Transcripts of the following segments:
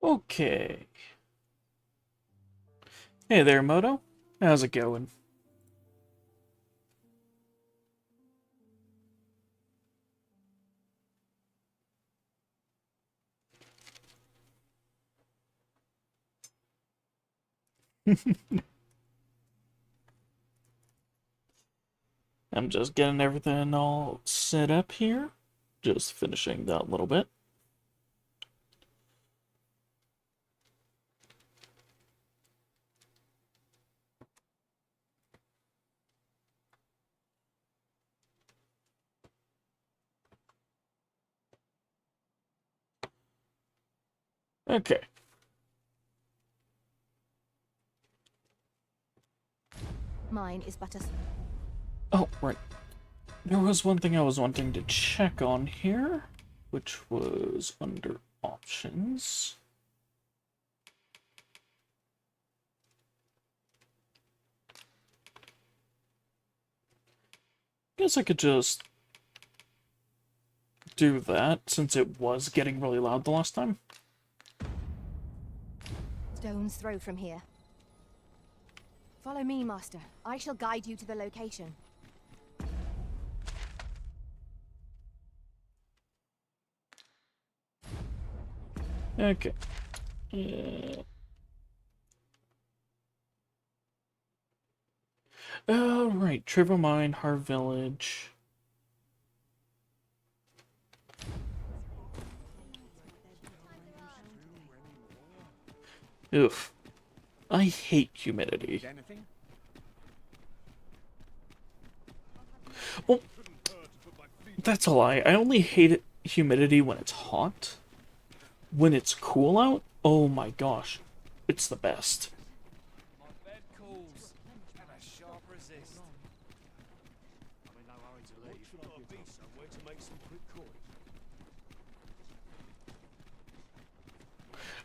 Okay. Hey there, Moto. How's it going? I'm just getting everything all set up here. Just finishing that little bit. Okay. Mine is but a... Oh, right. There was one thing I was wanting to check on here, which was under options. Guess I could just do that, since it was getting really loud the last time. Stone's throw from here. Follow me, Master. I shall guide you to the location. Okay. Oh, right. Triple Mine, Har Village. Oof. I hate humidity. Well, that's a lie. I only hate humidity when it's hot. When it's cool out, oh my gosh. It's the best. My bed calls, and a sharp resist. I'm in no hurry to leave. Should I be somewhere to make some quick coin?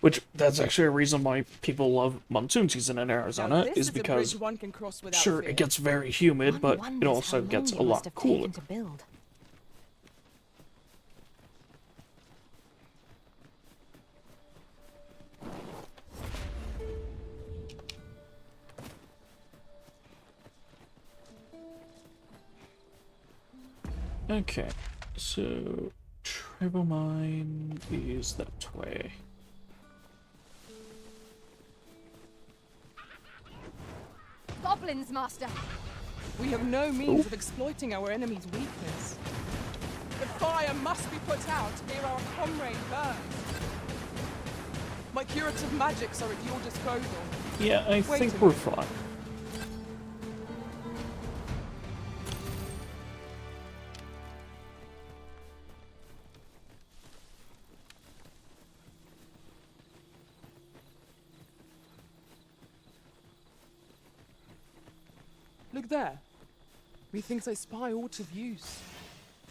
Which, that's actually a reason why people love monsoon season in Arizona, is because, one can cross without sure, fear. it gets very humid, but One it wonders also how gets long a you lot must have cooler. taken to build. Okay, so Tribal Mine is that way. Goblins, Master! We have no means of exploiting our enemy's weakness. The fire must be put out ere our comrade burns. My curative magics are at your disposal. Yeah, I Wait think a we're minute. fine. Look there. Methinks I spy aught of use.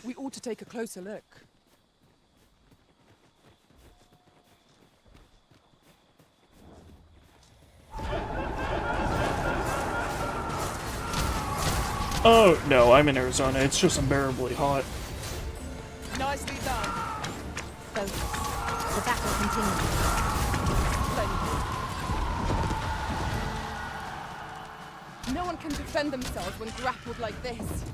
We ought to take a closer look. Oh, no, I'm in Arizona. It's just unbearably hot. Nicely done. Focus. The battle continues. Splendid. No one can defend themselves when grappled like this.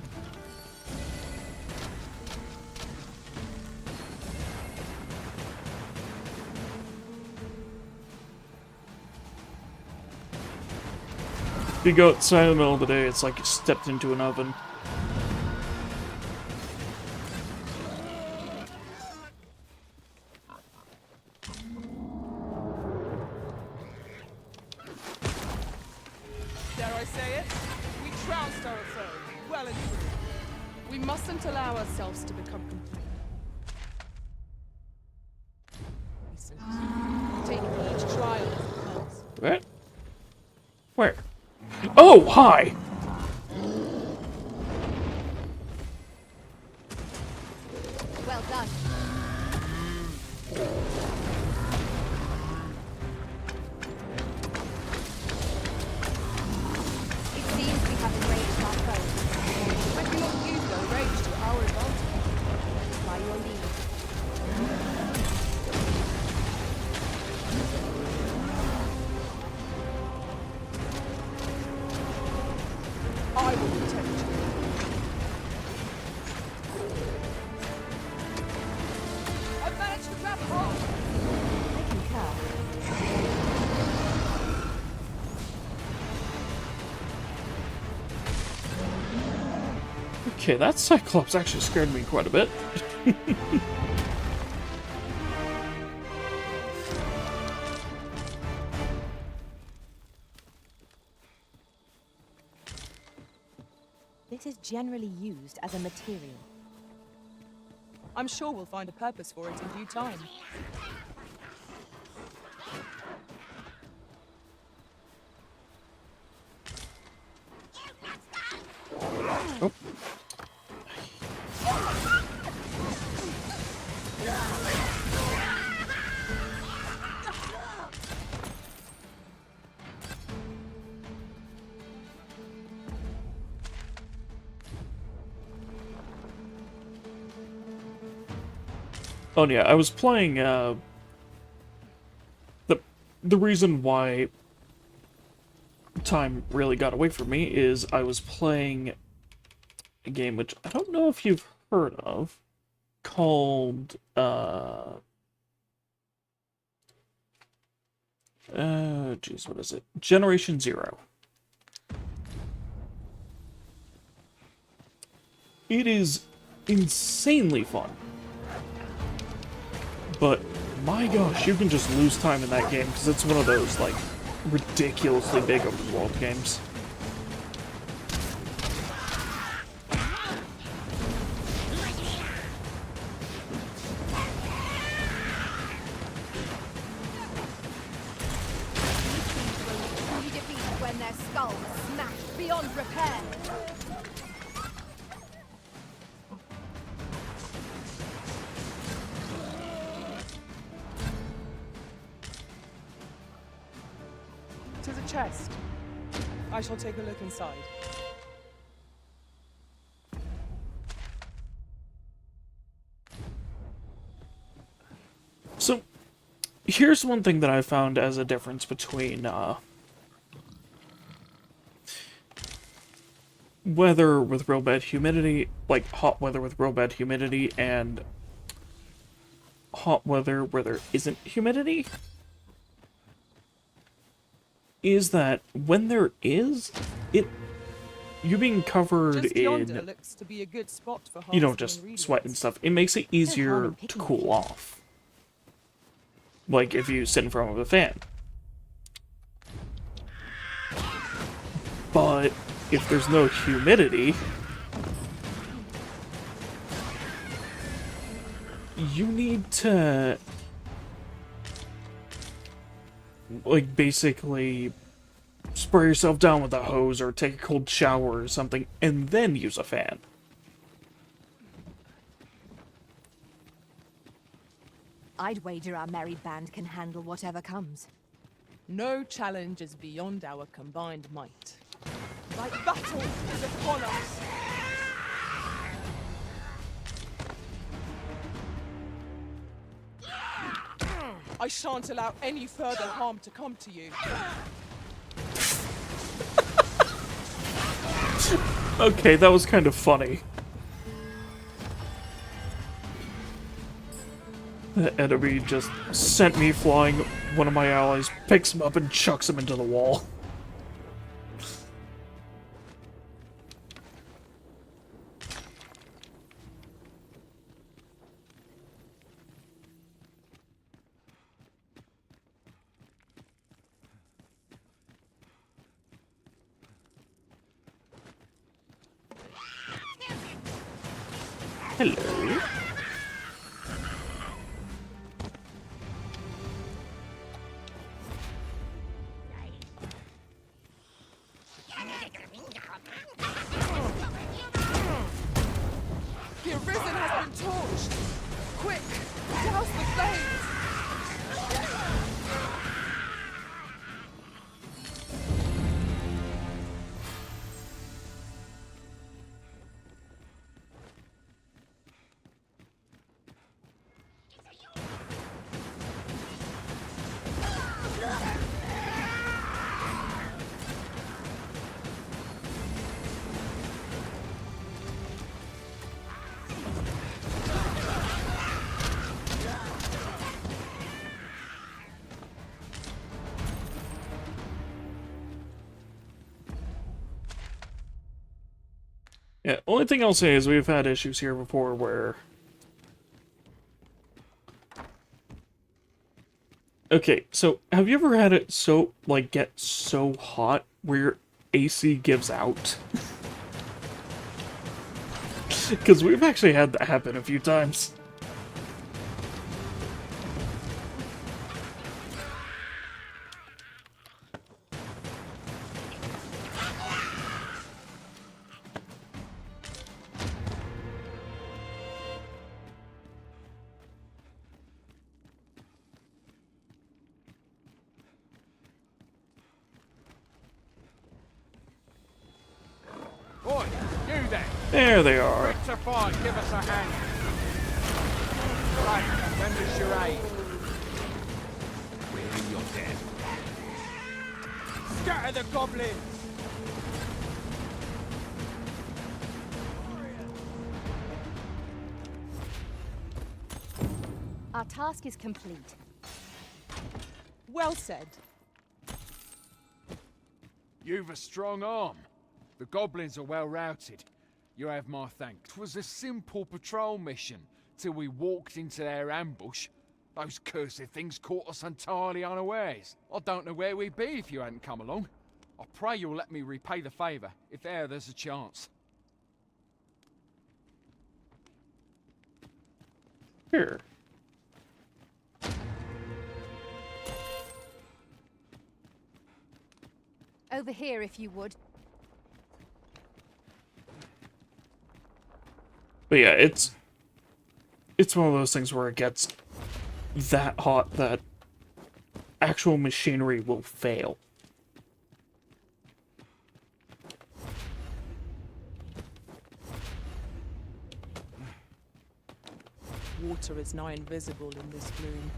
If you go outside in the middle of the day, it's like you stepped into an oven. Dare I say it? We trounced our foe, well and truly. We mustn't allow ourselves to become complete. Take each trial as it comes. What? Where? Oh, hi! Well done. It seems we have enraged our foe. Let me not use their rage to our advantage. By your lead. Okay, that Cyclops actually scared me quite a bit. This is generally used as a material. I'm sure we'll find a purpose for it in due time. Oh. Oh yeah, I was playing, the reason why time really got away from me is I was playing a game which I don't know if you've heard of, called, geez, what is it? Generation Zero. It is insanely fun. But, my gosh, you can just lose time in that game, because it's one of those, like, ridiculously big open world games. Only defeated when their skulls are smashed beyond repair. Tis a chest. I shall take a look inside. So, here's one thing that I found as a difference between, weather with real bad humidity, like hot weather with real bad humidity, and hot weather where there isn't humidity, is that when there is, you being covered Just yonder in, looks to be a good spot for you don't harvesting just sweat and ingredients. stuff, it makes it easier in to picking cool off. Like if you sit in front of a fan. But if there's no humidity, you need to, like, basically spray yourself down with a hose or take a cold shower or something and then use a fan. I'd wager our merry band can handle whatever comes. No challenge is beyond our combined might. My battle is upon us. I shan't allow any further harm to come to you. Okay, that was kind of funny. The enemy just sent me flying. One of my allies picks him up and chucks him into the wall. Hello. The Arisen has been torched. Quick, douse the flames. Yeah, only thing I'll say is we've had issues here before where... Okay, so have you ever had it so, like, get so hot where your AC gives out? Because we've actually had that happen a few times. Oi, you there! There they are. Quick to fight, give us a hand! Right, lend us your aid. We're in your debt. Scatter the goblins! Our task is complete. Well said. You've a strong arm. The goblins are well routed. You have my thanks. It was a simple patrol mission, till we walked into their ambush. Those cursed things caught us entirely unawares. I don't know where we'd be if you hadn't come along. I pray you'll let me repay the favour, if there's a chance. Here. Over here, if you would. But yeah, it's one of those things where it gets that hot that actual machinery will fail. Water is nigh invisible in this gloom.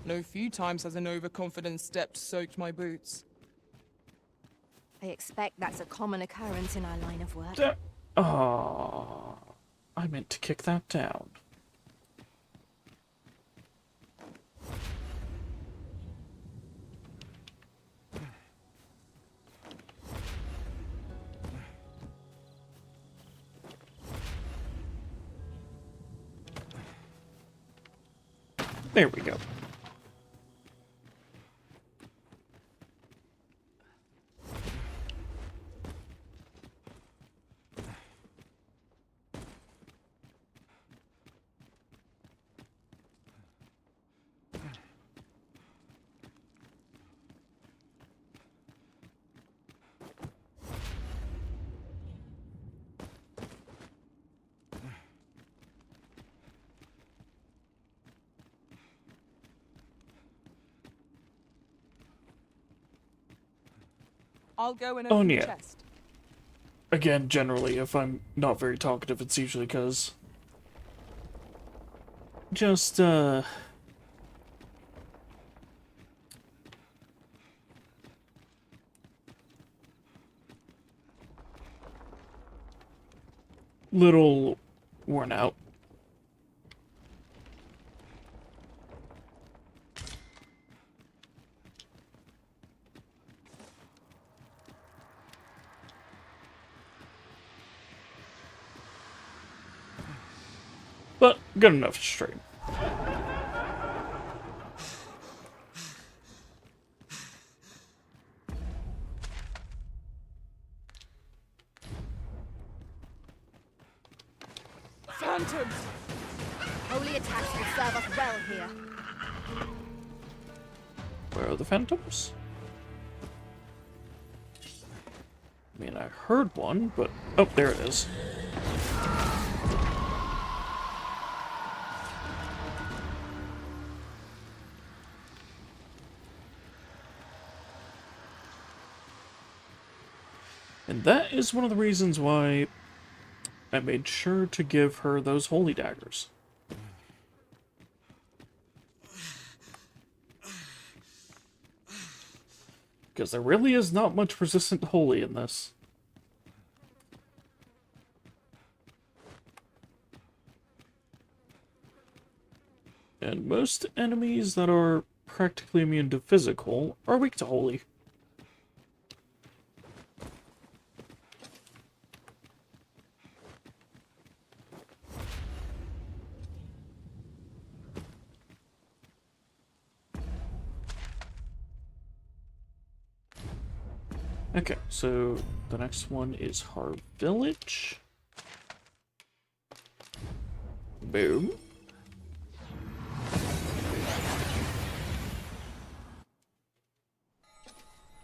No few times has an overconfident step soaked my boots. I expect that's a common occurrence in our line of work. Ah, I meant to kick that down. There we go. I'll go and Oh, open the yeah. chest. Again, generally, if I'm not very talkative, it's usually because... Just, little worn out. But good enough to stream. Phantoms! Holy attacks will serve us well here. Where are the phantoms? I mean, I heard one, but... Oh, there it is. And that is one of the reasons why I made sure to give her those holy daggers. Because there really is not much resistant holy in this. And most enemies that are practically immune to physical are weak to holy. Okay, so the next one is Har Village. Boom.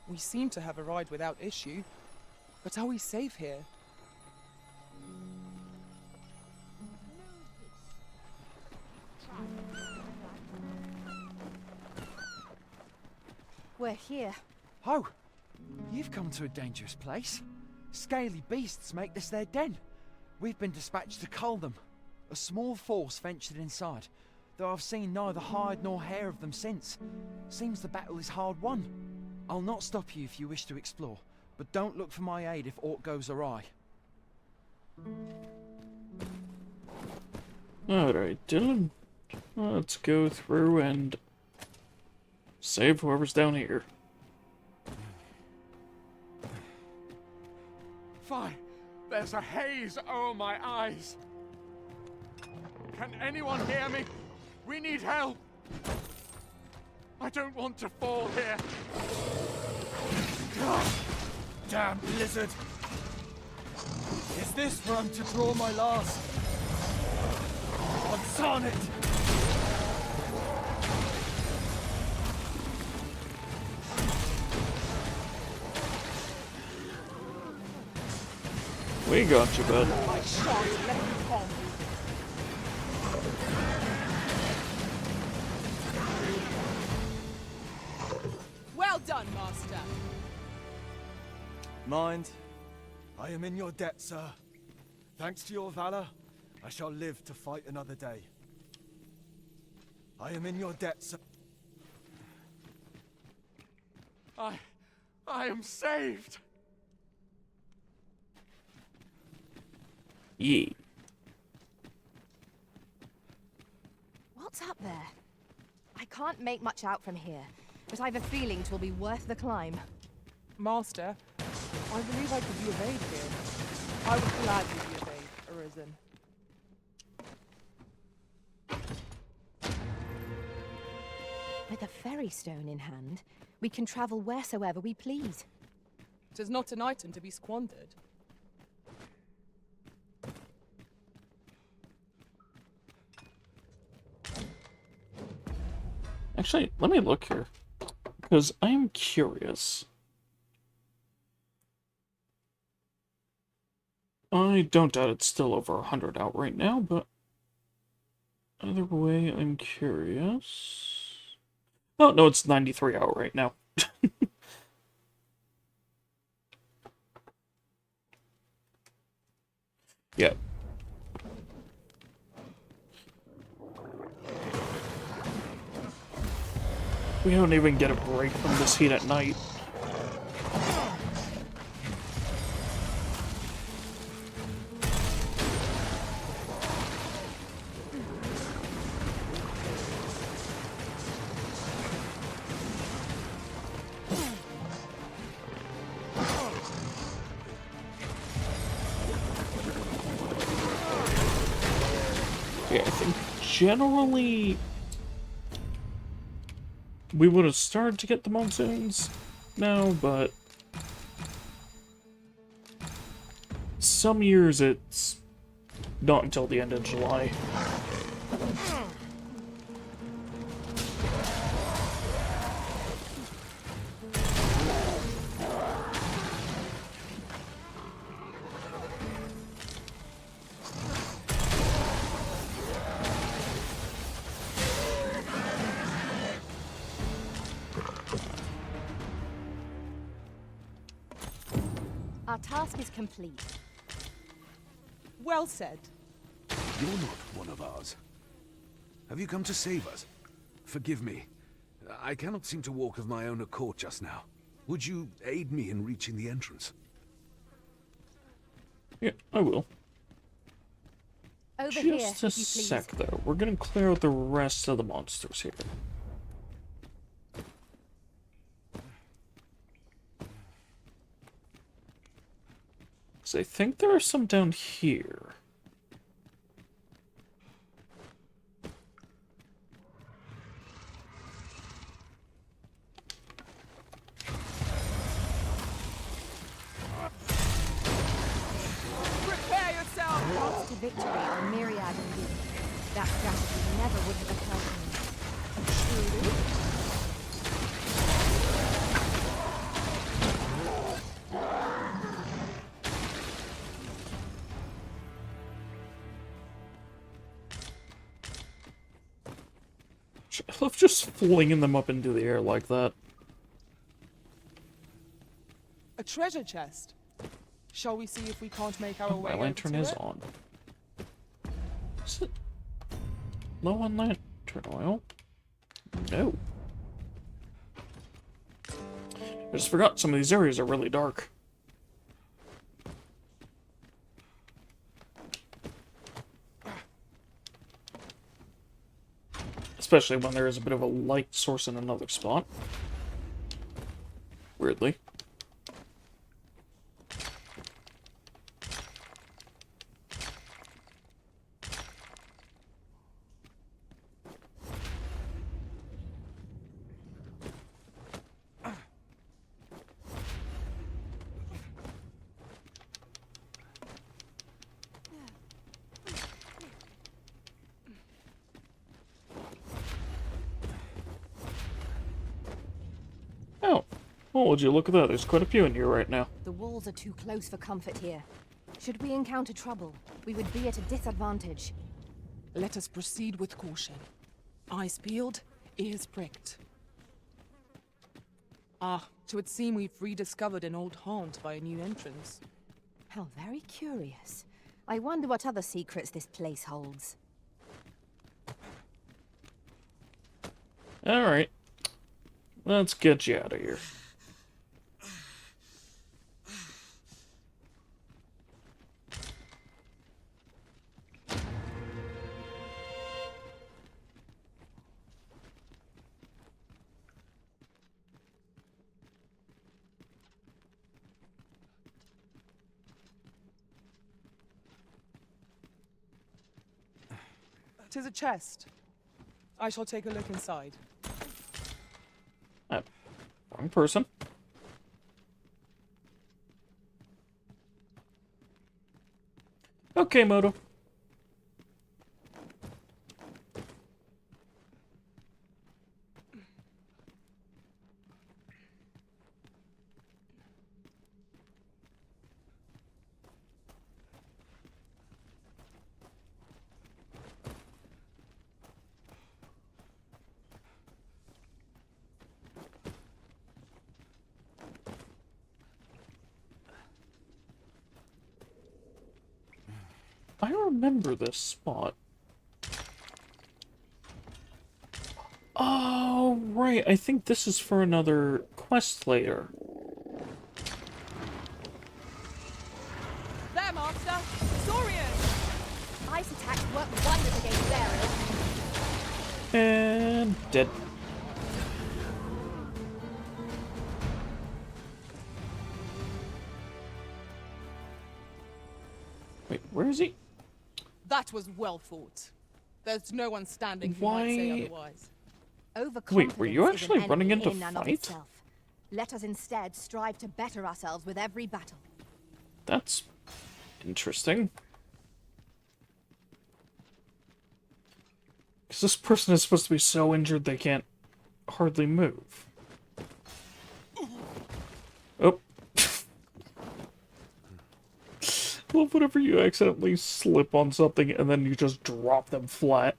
We seem to have arrived without issue. But are we safe here? We're here. Oh, you've come to a dangerous place. Scaly beasts make this their den. We've been dispatched to cull them. A small force ventured inside, though I've seen neither hide nor hair of them since. Seems the battle is hard won. I'll not stop you if you wish to explore, but don't look for my aid if aught goes awry. Alright, Dylan. Let's go through and save whoever's down here. Fine. There's a haze over my eyes. Can anyone hear me? We need help. I don't want to fall here. Damn blizzard! Is this where I'm to draw my last? What's on it? We got you, bud. I shan't let you come. Well done, Master. Mind, I am in your debt, sir. Thanks to your valor, I shall live to fight another day. I am in your debt, sir. I am saved. Yee. What's up there? I can't make much out from here, but I've a feeling 'twill be worth the climb. Master, I believe I could be of aid here. I would gladly be of aid, Arisen. With a ferry stone in hand, we can travel wheresoever we please. 'Tis not an item to be squandered. Actually, let me look here. Because I am curious. I don't doubt it's still over 100 out right now, but either way, I'm curious. Oh, no, it's 93 out right now. Yeah. We don't even get a break from this heat at night. Yeah, I think generally we would have started to get the monsoons now, but some years it's not until the end of July. Our task is complete. Well said. You're not one of ours. Have you come to save us? Forgive me. I cannot seem to walk of my own accord just now. Would you aid me in reaching the entrance? Yeah, I will. Over here, Just a if you please. sec, though. We're gonna clear out the rest of the monsters here. Because I think there are some down here. victory or a myriad indeed. That strategy never would have occurred to me. I love just flinging them up into the air like that. A treasure chest. Shall we see if we can't make our way My over lantern to is it? on. Is it low on lantern oil? No. I just forgot some of these areas are really dark. Especially when there is a bit of a light source in another spot. Weirdly. Oh, well, would you look at that? There's quite a few in here right now. The walls are too close for comfort here. Should we encounter trouble, we would be at a disadvantage. Let us proceed with caution. Eyes peeled, ears pricked. Ah, it would seem we've rediscovered an old haunt by a new entrance. How very curious. I wonder what other secrets this place holds. Alright. Let's get you out of here. Tis a chest. I shall take a look inside. Wrong person. Okay, Moto. I remember this spot. Oh, right. I think this is for another quest later. There, Master! Saurian! Ice attacks work wonders against aerial. And dead. Wait, where is he? That was well fought. There's no one standing who Why- might say otherwise. Overconfidence were you is an actually running enemy into in and of fight? itself. Let us instead strive to better ourselves with every battle. That's interesting. Because this person is supposed to be so injured they can't hardly move. Oh. Love whenever you accidentally slip on something and then you just drop them flat.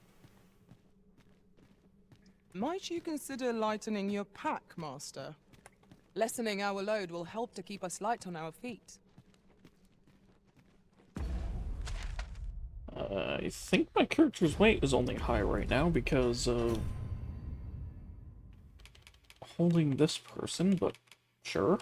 Might you consider lightening your pack, Master? Lessening our load will help to keep us light on our feet. I think my character's weight is only high right now because of holding this person, but sure.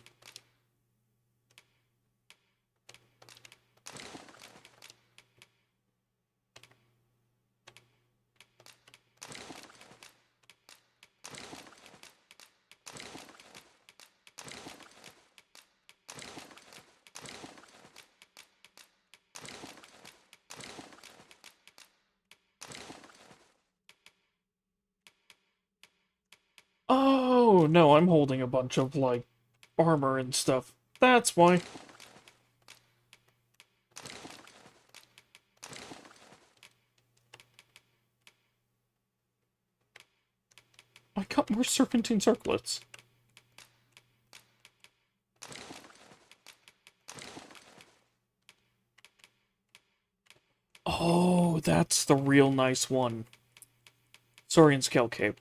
Oh, no, I'm holding a bunch of, like, armor and stuff. That's why. I got more serpentine circlets. Oh, that's the real nice one. Saurian Scale Cape.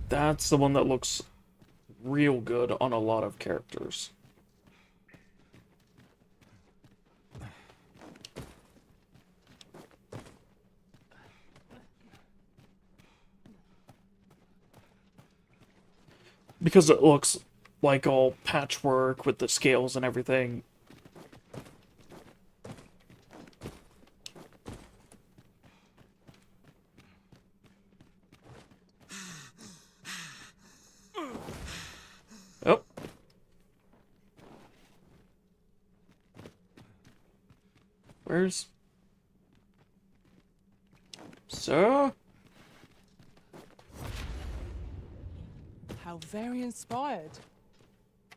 That's the one that looks real good on a lot of characters. Because it looks like all patchwork with the scales and everything. Oh. Where's... Sir? How very inspired.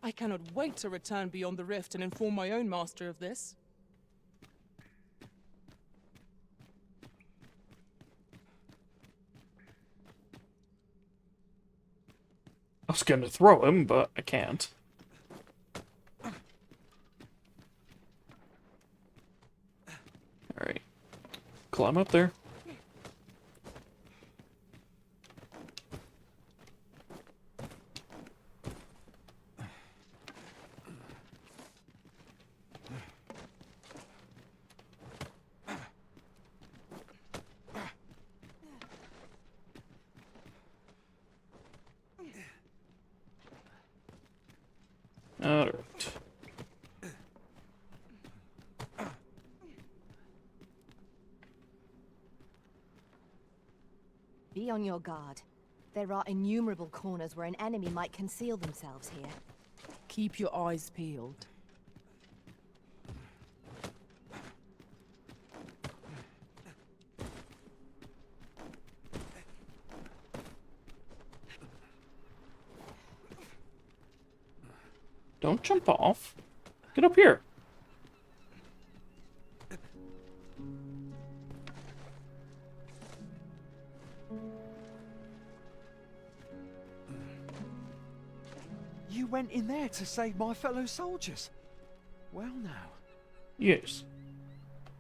I cannot wait to return beyond the rift and inform my own master of this. I was gonna throw him, but I can't. Alright. Climb up there. Alright. Be on your guard. There are innumerable corners where an enemy might conceal themselves here. Keep your eyes peeled. Don't jump off. Get up here. You went in there to save my fellow soldiers. Well now. Yes.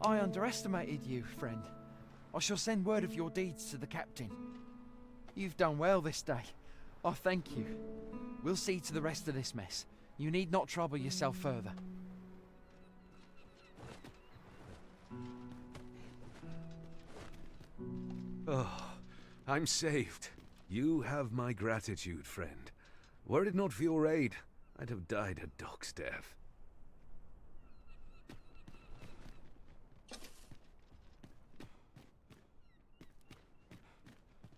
I underestimated you, friend. I shall send word of your deeds to the captain. You've done well this day. I thank you. We'll see to the rest of this mess. You need not trouble yourself further. Oh, I'm saved. You have my gratitude, friend. Were it not for your aid, I'd have died a dog's death.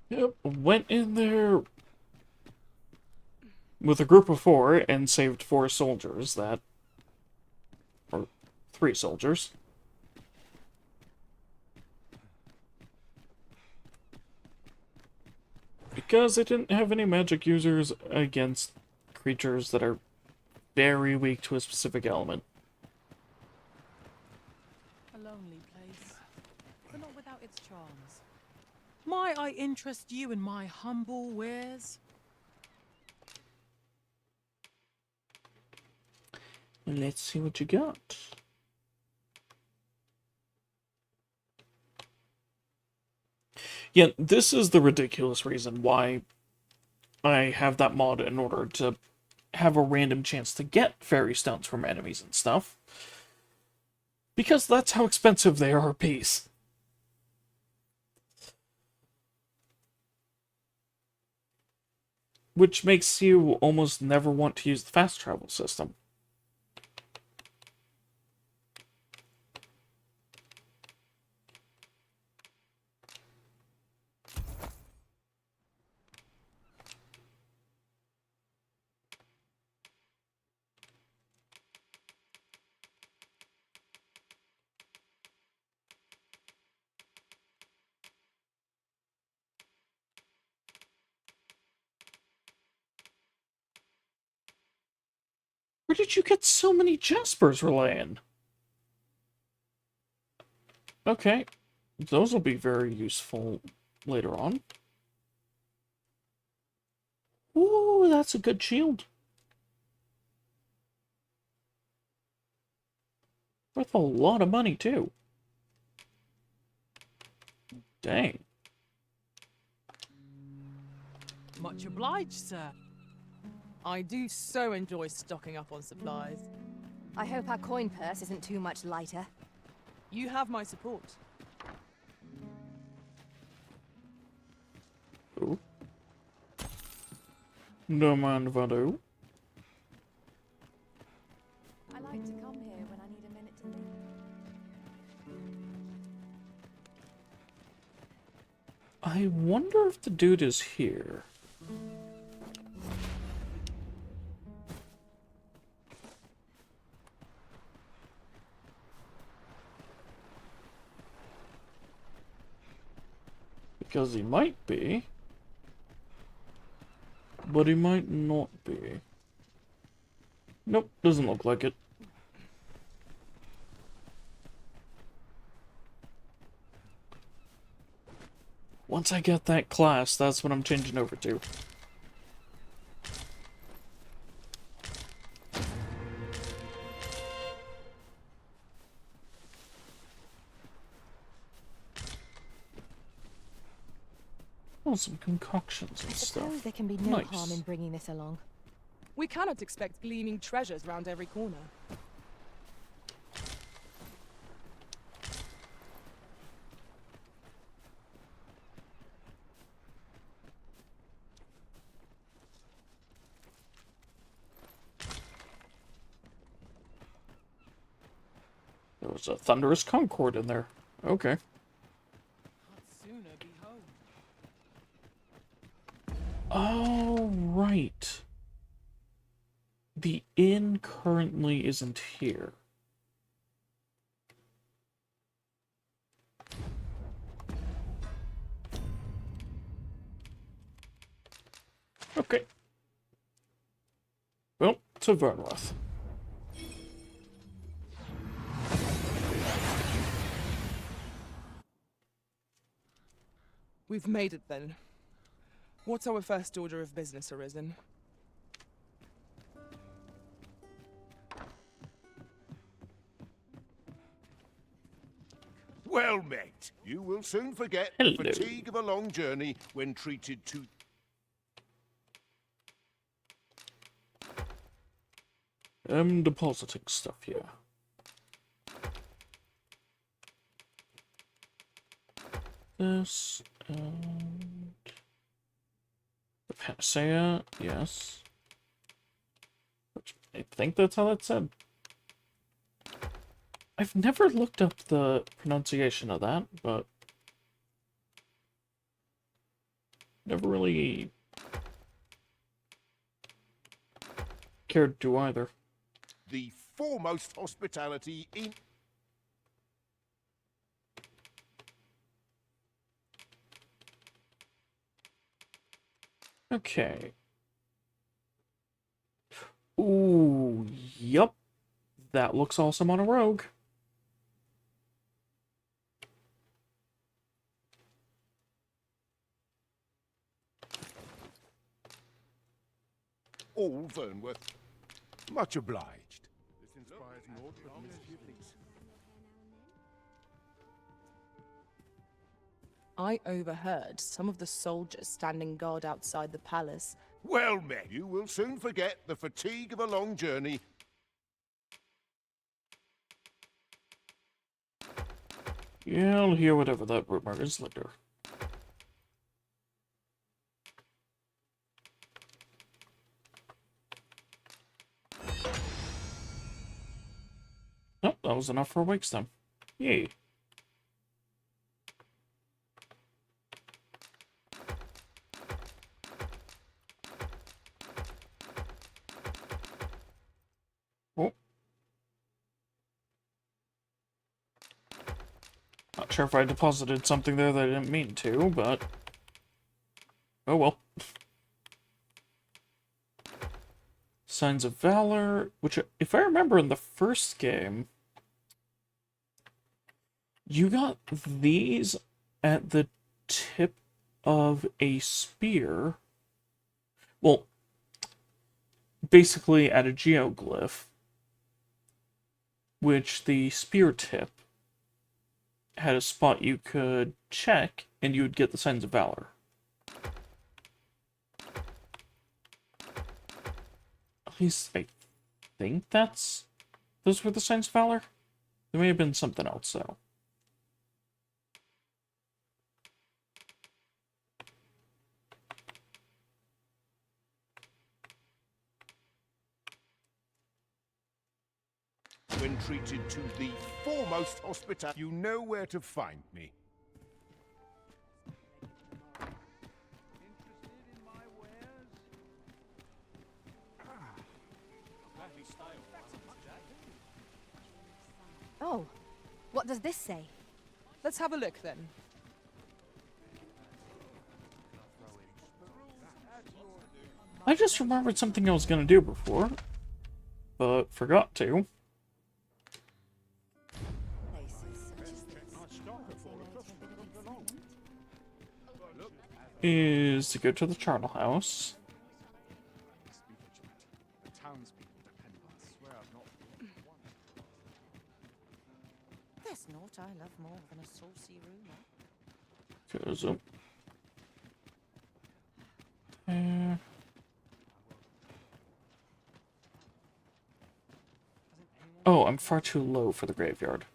Yep, went in there with a group of 4 and saved 4 soldiers that... or 3 soldiers. Because they didn't have any magic users against creatures that are very weak to a specific element. A lonely place, but not without its charms. Might I interest you in my humble wares? Let's see what you got. Yeah, this is the ridiculous reason why I have that mod in order to have a random chance to get fairy stones from enemies and stuff. Because that's how expensive they are a piece. Which makes you almost never want to use the fast travel system. Where did you get so many Jaspers, Relayan? Okay, those will be very useful later on. Ooh, that's a good shield. Worth a lot of money, too. Dang. Much obliged, sir. I do so enjoy stocking up on supplies. I hope our coin purse isn't too much lighter. You have my support. Ooh. No man if I do. I like to come here when I need a minute to think. I wonder if the dude is here. Because he might be. But he might not be. Nope, doesn't look like it. Once I get that class, that's what I'm changing over to. Oh, some concoctions and I suppose stuff. there can be no Nice. harm in bringing this along. We cannot expect gleaming treasures round every corner. There was a thunderous concord in there. Okay. I'd sooner be home. Oh, right. The inn currently isn't here. Okay. Well, to Vernroth. We've made it then. What's our first order of business, Arisen? Well met. You will soon forget Hello. the fatigue of a long journey when treated to... Depositing stuff here. This, and... the panacea, yes. Which, I think that's how that's said. I've never looked up the pronunciation of that, but... never really... cared to either. the foremost hospitality in... Okay. Ooh, yup. That looks awesome on a rogue. all Vernworth. Much obliged. This inspires naught but misgivings. I overheard some of the soldiers standing guard outside the palace. Well met. You will soon forget the fatigue of a long journey. Yeah, I'll hear whatever that rumor is later. Nope, that was enough for a wake stone. Yay. Oh. Not sure if I deposited something there that I didn't mean to, but... oh well. Signs of Valor, which, if I remember in the first game, you got these at the tip of a spear. Well, basically at a geoglyph, which the spear tip had a spot you could check, and you would get the Signs of Valor. At least I think those were the Signs of Valor? There may have been something else, though. When treated to the foremost hospital, you know where to find me. Oh, what does this say? Let's have a look then. I just remembered something I was gonna do before, but forgot to. Is to go to the charnel house. There's naught I love more than a saucy rumour. Goes up. Oh, I'm far too low for the graveyard.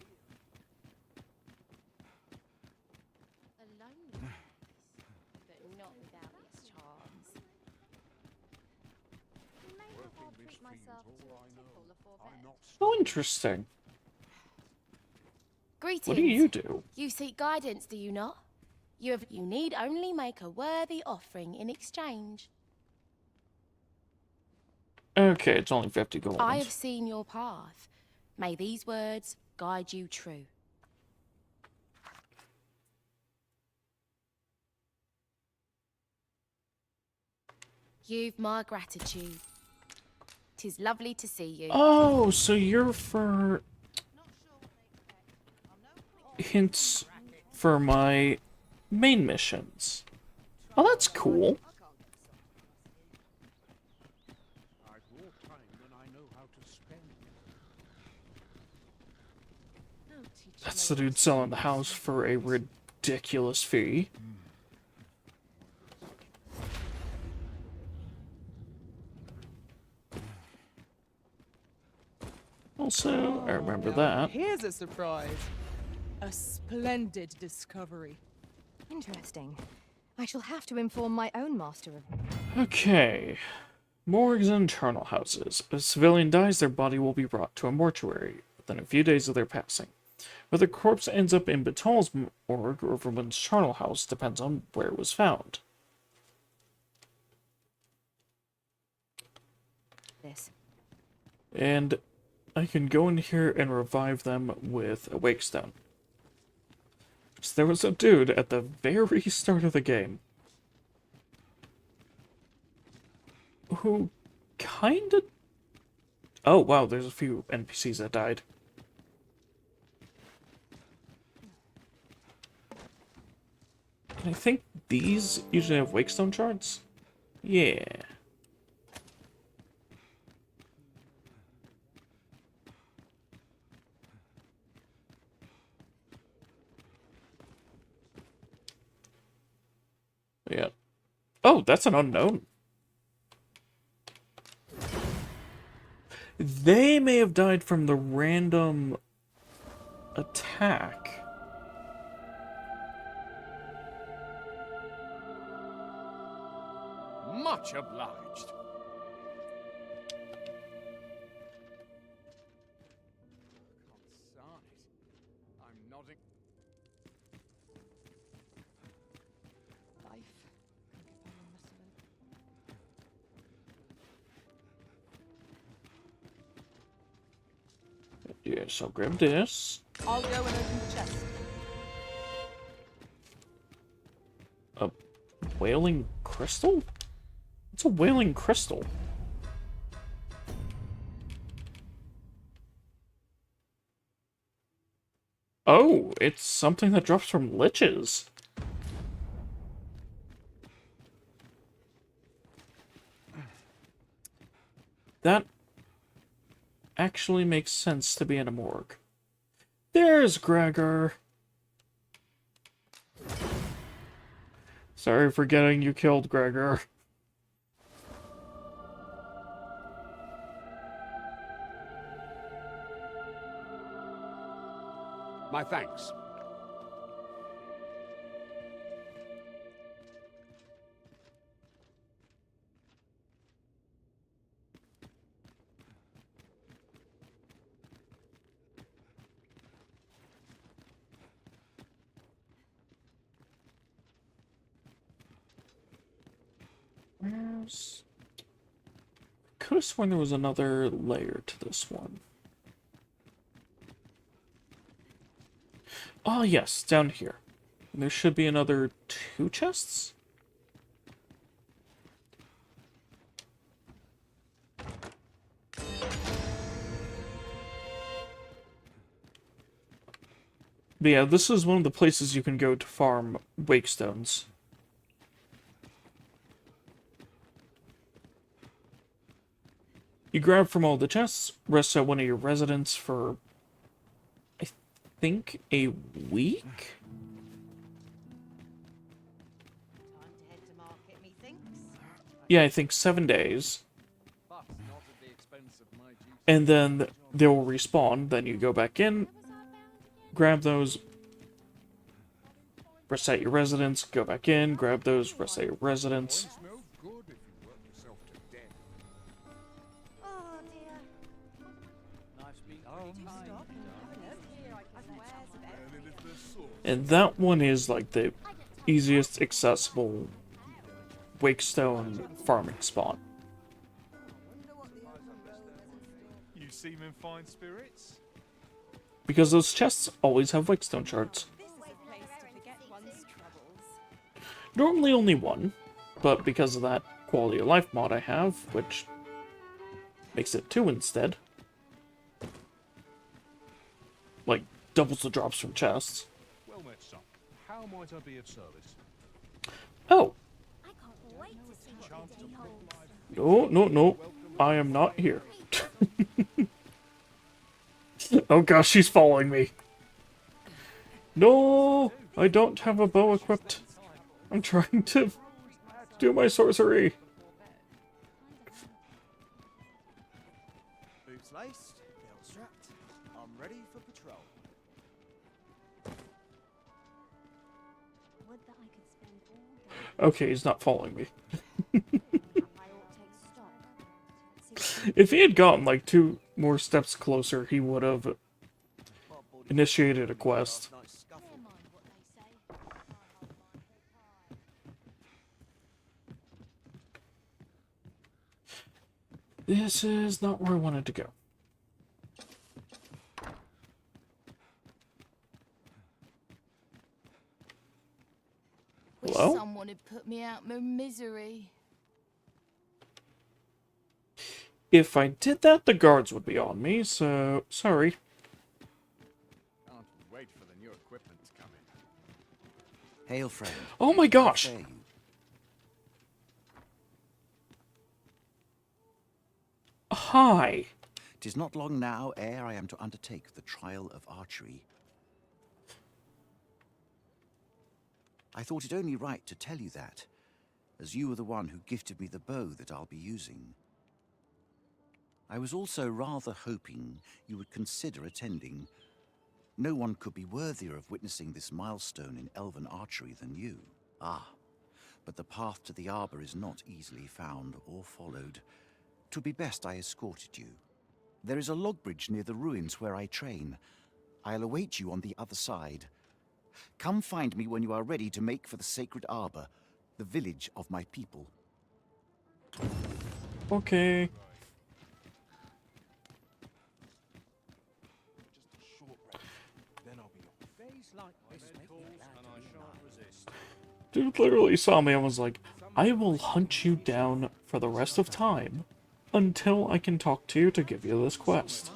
Oh, interesting. Greetings. What do you do? You seek guidance, do you not? You need only make a worthy offering in exchange. Okay, it's only 50 gold. I have seen your path. May these words guide you true. You've my gratitude. 'Tis lovely to see you. Oh, so you're for hints for my main missions. Oh, that's cool. That's the dude selling the house for a ridiculous fee. Also, I remember that. Here's a surprise. A splendid discovery. Interesting. I shall have to inform my own master of... Okay. Morgues and charnel houses. If a civilian dies, their body will be brought to a mortuary within a few days of their passing. Whether the corpse ends up in Baton's morgue or everyone's charnel house depends on where it was found. this. And I can go in here and revive them with a wake stone. So there was a dude at the very start of the game who kinda... Oh, wow, there's a few NPCs that died. And I think these usually have wakestone shards? Yeah. Yeah. Oh, that's an unknown. They may have died from the random attack. Much obliged. I'm nodding. Life. Yes, I'll grab this. I'll go and open the chest. A whaling crystal? What's a whaling crystal? Oh, it's something that drops from liches. that actually makes sense to be in a morgue. There's Gregor. Sorry for getting you killed, Gregor. My thanks. Could have sworn there was another layer to this one. Oh, yes, down here. There should be another 2 chests? But yeah, this is one of the places you can go to farm wake stones. You grab from all the chests, rest at one of your residents for, I think, a week? Time to head to market, methinks. Yeah, I think 7 days. And then they will respawn, then you go back in, grab those, reset your residence, go back in, grab those, reset your residence. Oh dear. Do stop and have a look. And that one is like the easiest accessible Wakestone farming spot. You seem in fine spirits. Because those chests always have Wakestone shards. This is a place to forget one's troubles. Normally only one, but because of that quality of life mod I have, which makes it 2 instead. Like, doubles the drops from chests. Well met, son. How might I be of service? Oh! I can't wait to see what the day holds. No, no, no. I am not here. Oh gosh, she's following me. No! I don't have a bow equipped. I'm trying to do my sorcery. Boots laced, belt strapped. I'm ready for patrol. Would that I could spend all day. Okay, he's not following me. I ought to take stock. If he had gotten like 2 more steps closer, he would have initiated a quest. Nice scuffle. Never mind what they say. This is not where I wanted to go. Wish Hello? someone had put me out my misery. If I did that, the guards would be on me, so sorry. Can't wait for the new equipment to come in. Hail, friend. Oh my gosh! Fare you. Hi! 'Tis not long now ere I am to undertake the trial of archery. I thought it only right to tell you that, as you were the one who gifted me the bow that I'll be using. I was also rather hoping you would consider attending. No one could be worthier of witnessing this milestone in elven archery than you. Ah, but the path to the arbor is not easily found or followed. 'Twould be best I escorted you. There is a log bridge near the ruins where I train. I'll await you on the other side. Come find me when you are ready to make for the sacred arbor, the village of my people. Okay. Dude literally saw me and was like, I will hunt you down for the rest of time until I can talk to you to give you this quest.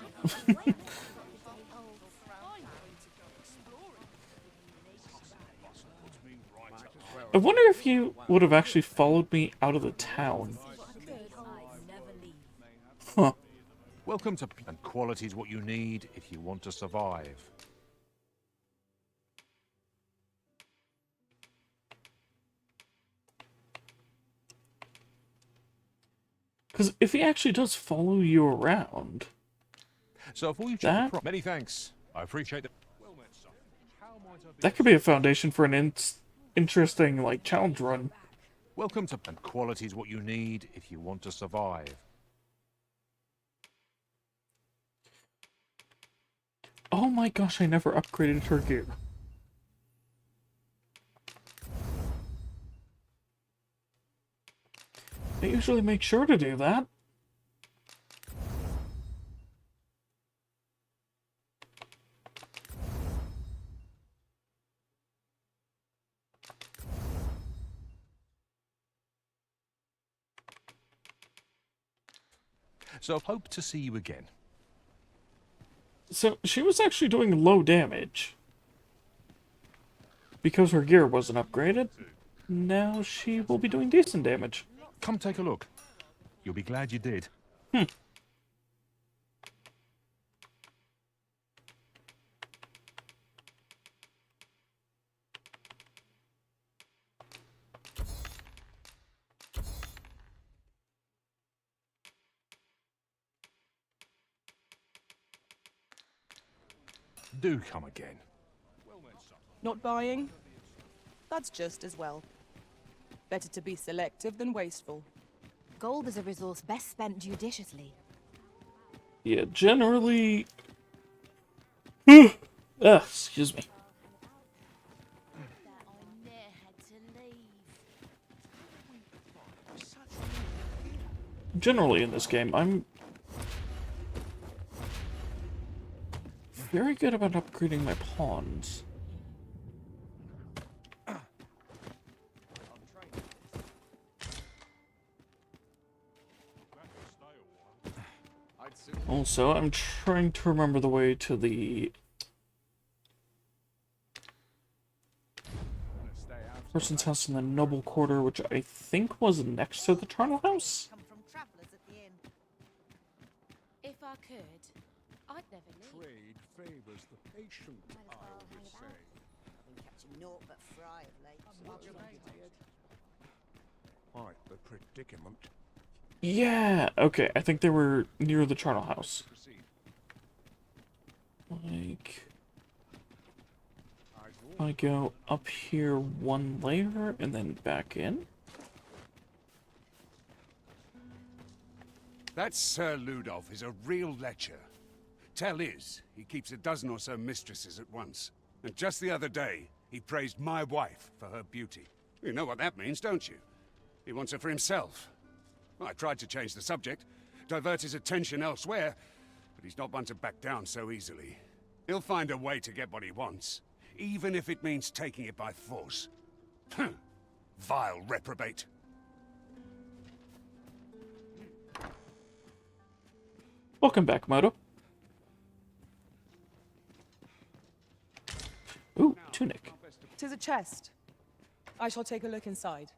I wonder if you would have actually followed me out of the town. Huh. Welcome to... And quality is what you need if you want to survive. Because if he actually does follow you around, So before you that check many thanks. I appreciate it. Well met, son. How might I be that could be a foundation for an interesting like challenge run. Welcome to... And quality is what you need if you want to survive. Oh my gosh, I never upgraded her gear. I usually make sure to do that. So I hope to see you again. So she was actually doing low damage. Because her gear wasn't upgraded, now she will be doing decent damage. Come take a look. You'll be glad you did. Do come again. Not buying? That's just as well. Better to be selective than wasteful. Gold is a resource best spent judiciously. Yeah, generally... excuse me. Generally in this game, I'm very good about upgrading my pawns. Also, I'm trying to remember the way to the person's house in the noble quarter, which I think was next to the charnel house. Come from travellers at the inn. If I could, I'd never leave. Trade favours the patient, I always say. I've been catching naught but fry of late. Quite the predicament. Yeah, okay, I think they were near the charnel house. Like, I go up here one layer and then back in. That Sir Ludolf is a real lecher. Tell is, he keeps a dozen or so mistresses at once. And just the other day, he praised my wife for her beauty. You know what that means, don't you? He wants her for himself. I tried to change the subject, divert his attention elsewhere, but he's not one to back down so easily. He'll find a way to get what he wants, even if it means taking it by force. Vile reprobate. Welcome back, Moto. Ooh, tunic. 'Tis a chest. I shall take a look inside.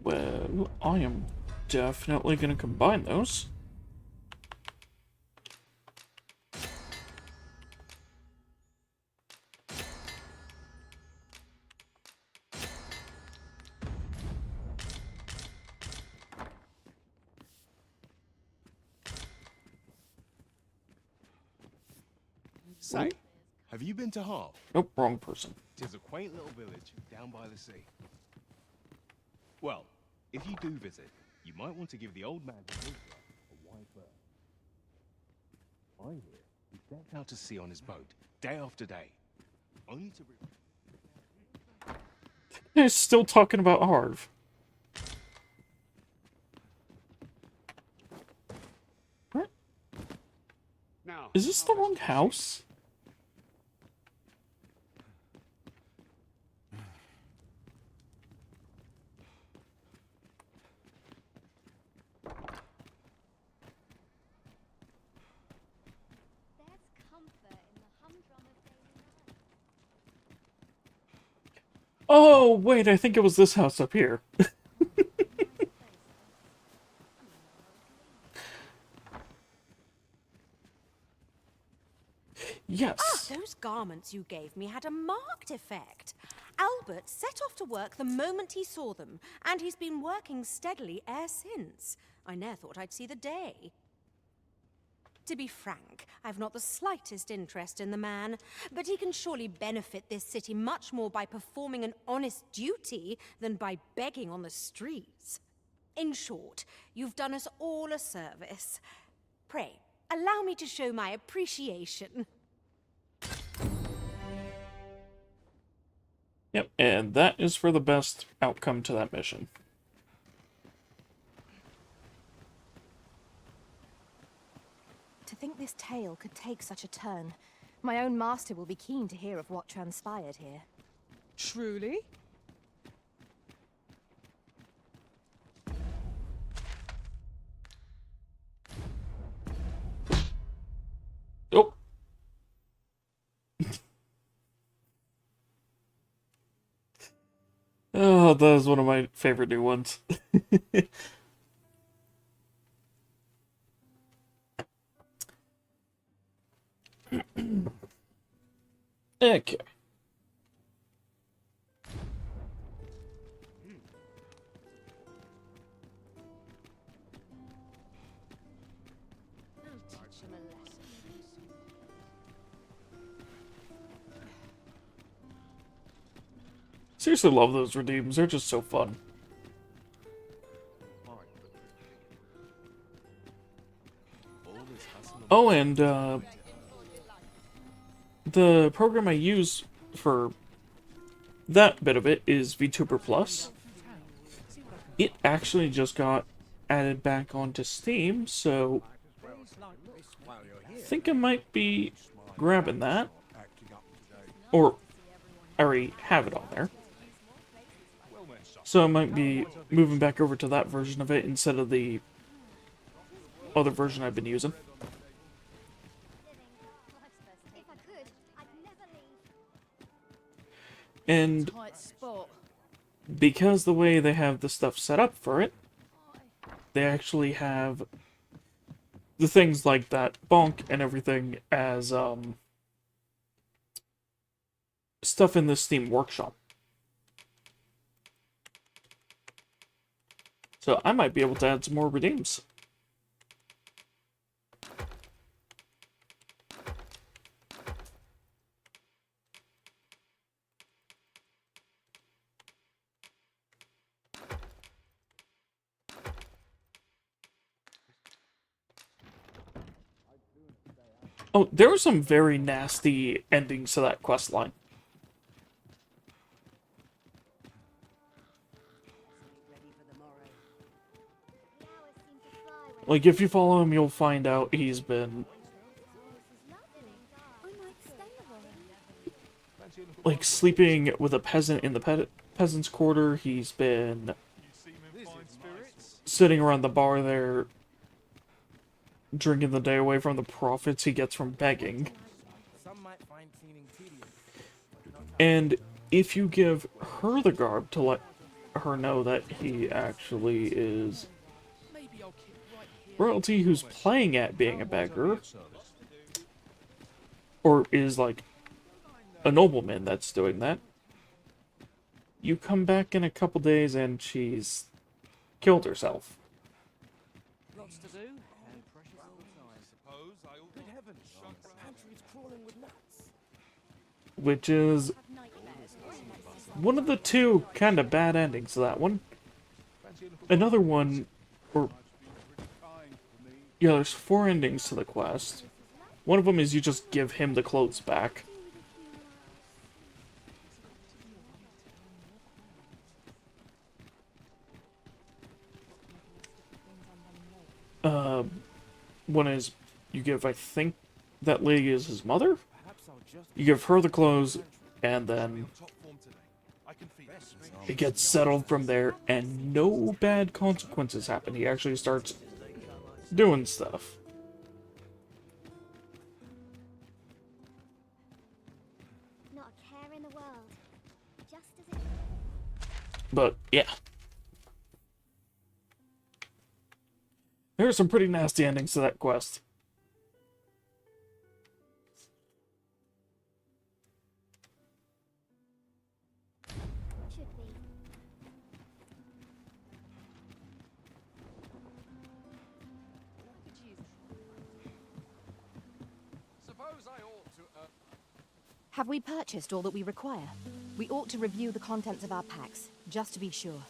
Well, I am definitely going to combine those. Say, have you been to Harp? Nope, wrong person. Tis a quaint little village down by the sea. Well, if you do visit, you might want to give the old man who lives there a wide berth. I hear he sets out to sea on his boat, day after day, only to... He's still talking about Harv. What? Now, Is this the wrong house? Oh, wait, I think it was this house up here. Yes. Those garments you gave me had a marked effect. Albert set off to work the moment he saw them, and he's been working steadily e'er since. I ne'er thought I'd see the day. To be frank, I've not the slightest interest in the man, but he can surely benefit this city much more by performing an honest duty than by begging on the streets. In short, you've done us all a service. Pray, allow me to show my appreciation. Yep, and that is for the best outcome to that mission. To think this tale could take such a turn. My own master will be keen to hear of what transpired here. Truly? Oh. Oh, that is one of my favorite new ones. Okay. Seriously love those redeems. They're just so fun. Oh, and the program I use for that bit of it is VTuber Plus. It actually just got added back onto Steam, so I think I might be grabbing that. Or I already have it on there. So I might be moving back over to that version of it instead of the other version I've been using. And because the way they have the stuff set up for it, they actually have the things like that bonk and everything as stuff in the Steam Workshop. So I might be able to add some more redeems. Oh, there were some very nasty endings to that quest line. Like, if you follow him, you'll find out he's been... like, sleeping with a peasant in the peasant's quarter. He's been sitting around the bar there, drinking the day away from the profits he gets from begging. And if you give her the garb to let her know that he actually is royalty who's playing at being a beggar, or is like a nobleman that's doing that, you come back in a couple days and she's killed herself. Lots to do, and precious little time. Good heavens, the pantry's crawling with nuts. Which is one of the two kind of bad endings to that one. Another one, or yeah, there's 4 endings to the quest. One of them is you just give him the clothes back. One is you give, I think, that lady is his mother? You give her the clothes, and then it gets settled from there, and no bad consequences happen. He actually starts doing stuff. Not a care in the world. But yeah. There are some pretty nasty endings to that quest. Suppose I ought to, Have we purchased all that we require? We ought to review the contents of our packs, just to be sure.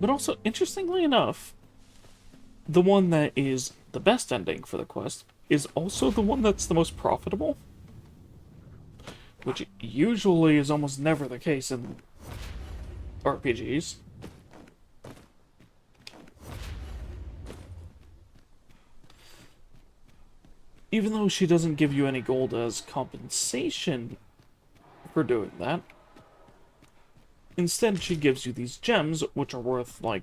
But also, interestingly enough, the one that is the best ending for the quest is also the one that's the most profitable. Which usually is almost never the case in RPGs. Even though she doesn't give you any gold as compensation for doing that, instead she gives you these gems, which are worth, like,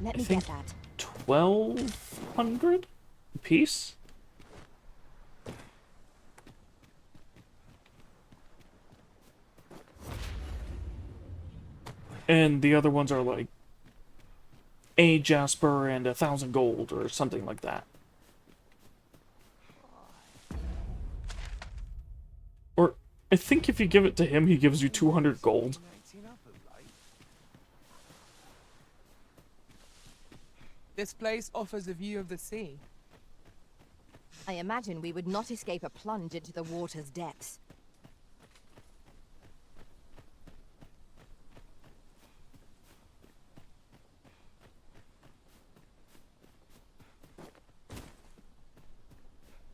Let I me think get that. 1,200 a piece? And the other ones are like a jasper and 1,000 gold or something like that. Or I think if you give it to him, he gives you 200 gold. This place offers a view of the sea. I imagine we would not escape a plunge into the water's depths.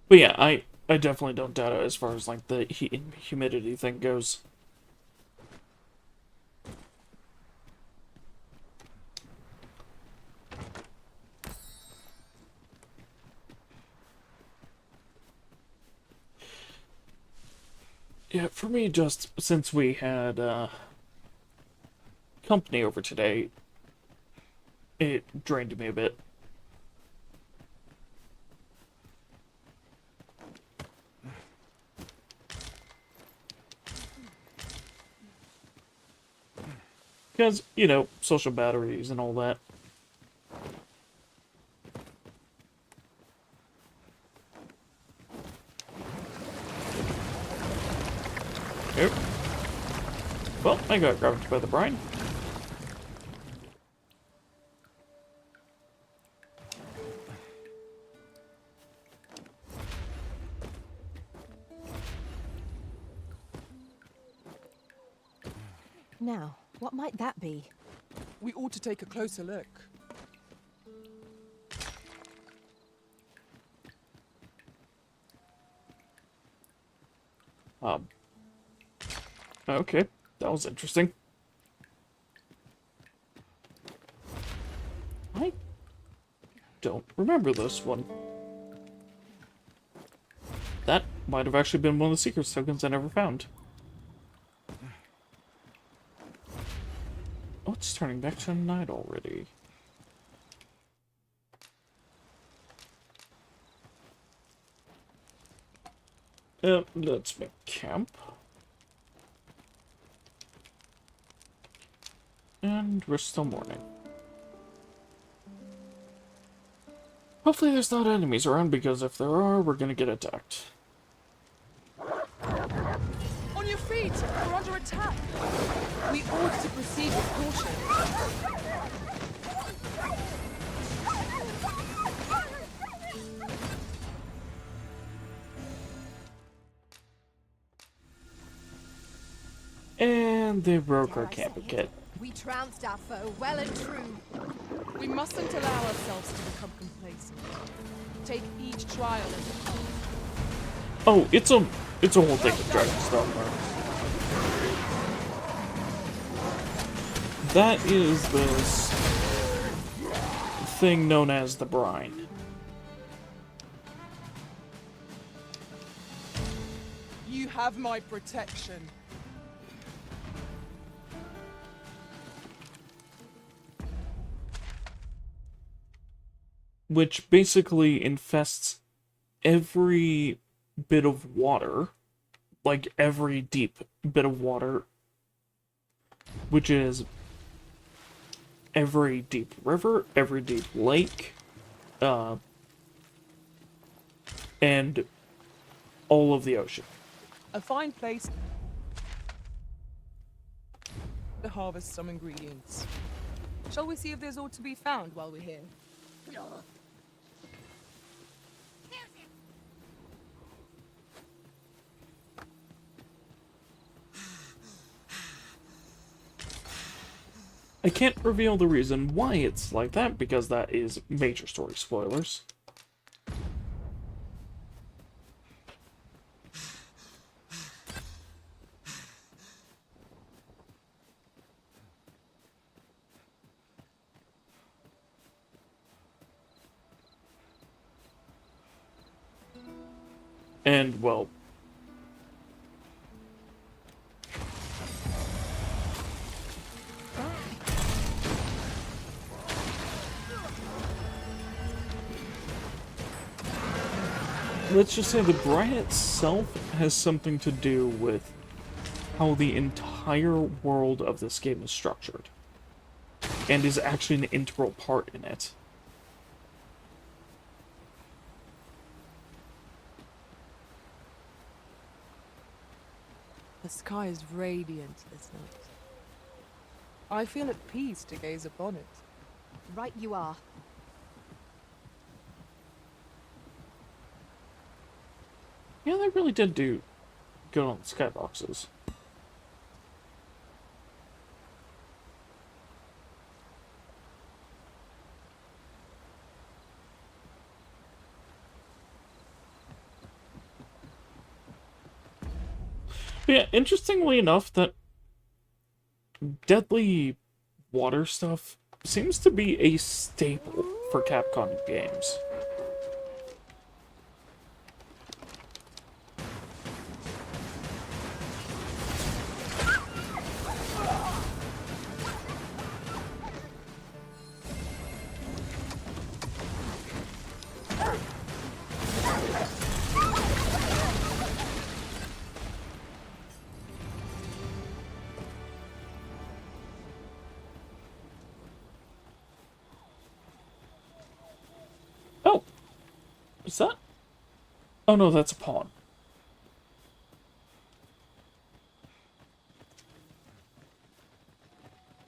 But yeah, I definitely don't doubt it as far as like the heat and humidity thing goes. Yeah, for me, just since we had company over today, it drained me a bit. Because, you know, social batteries and all that. Yep. Well, I got grabbed by the brine. Now, what might that be? We ought to take a closer look. Okay, that was interesting. I don't remember this one. That might have actually been one of the secret tokens I never found. Oh, it's turning back to night already. Let's make camp. And we're still morning. Hopefully there's not enemies around, because if there are, we're gonna get attacked. On your feet! We're under attack! We ought to proceed with caution. And they broke our camping kit. We trounced our foe, well and true. We mustn't allow ourselves to become complacent. Take each trial as it comes. Oh, it's a whole thing with Dragon's Dogma. That is this thing known as the brine. You have my protection. which basically infests every bit of water, like every deep bit of water, which is every deep river, every deep lake, and all of the ocean. A fine place to harvest some ingredients. Shall we see if there's aught to be found while we're here? I can't reveal the reason why it's like that, because that is major story spoilers. And, well, let's just say the brine itself has something to do with how the entire world of this game is structured, and is actually an integral part in it. The sky is radiant this night. I feel at peace to gaze upon it. Right you are. Yeah, they really did do good on the skyboxes. But yeah, interestingly enough, that deadly water stuff seems to be a staple for Capcom games. Oh! Is that? Oh no, that's a pawn.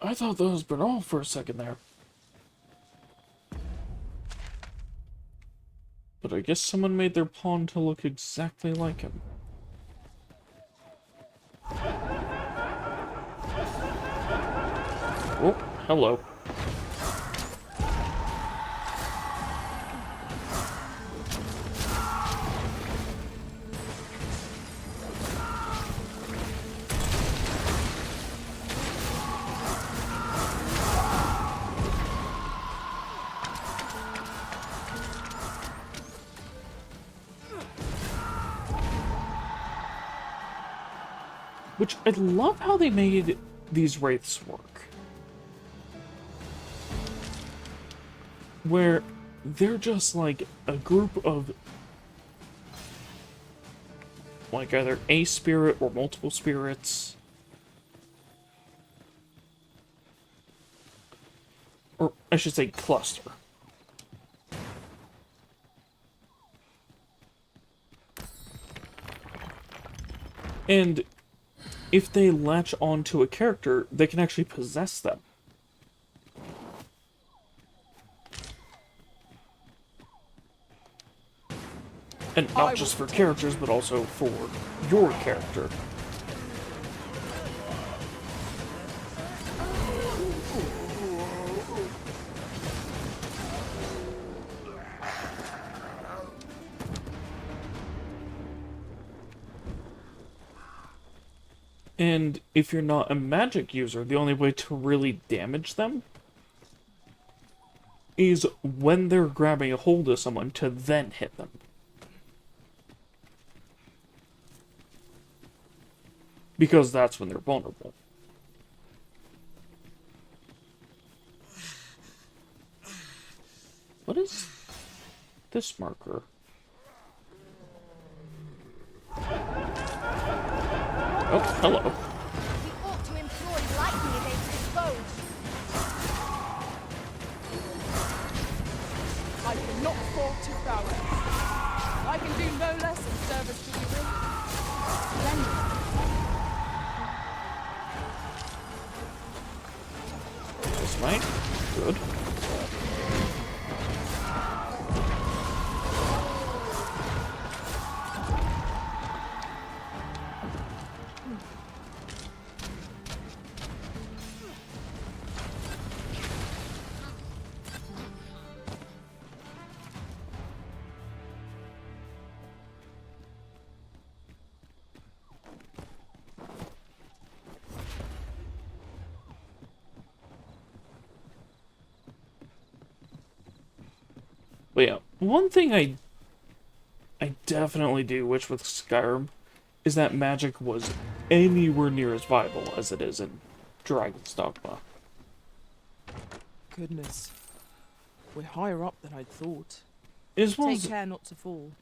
I thought that was Bernal for a second there. But I guess someone made their pawn to look exactly like him. Oh, hello. Which, I love how they made these wraiths work. Where they're just like a group of like either a spirit or multiple spirits. Or I should say cluster. And if they latch onto a character, they can actually possess them. And not just for characters, but also for your character. And if you're not a magic user, the only way to really damage them is when they're grabbing a hold of someone to then hit them. Because that's when they're vulnerable. What is this marker? Oh, hello. We ought to employ lightning against his foes. I cannot fault his prowess. I can do no less in service to the ring. Splendid. This might. Good. But yeah, one thing I definitely do wish with Skyrim is that magic was anywhere near as viable as it is in Dragon's Dogma. Goodness. We're higher up than I'd thought. As well Take as care not to fall.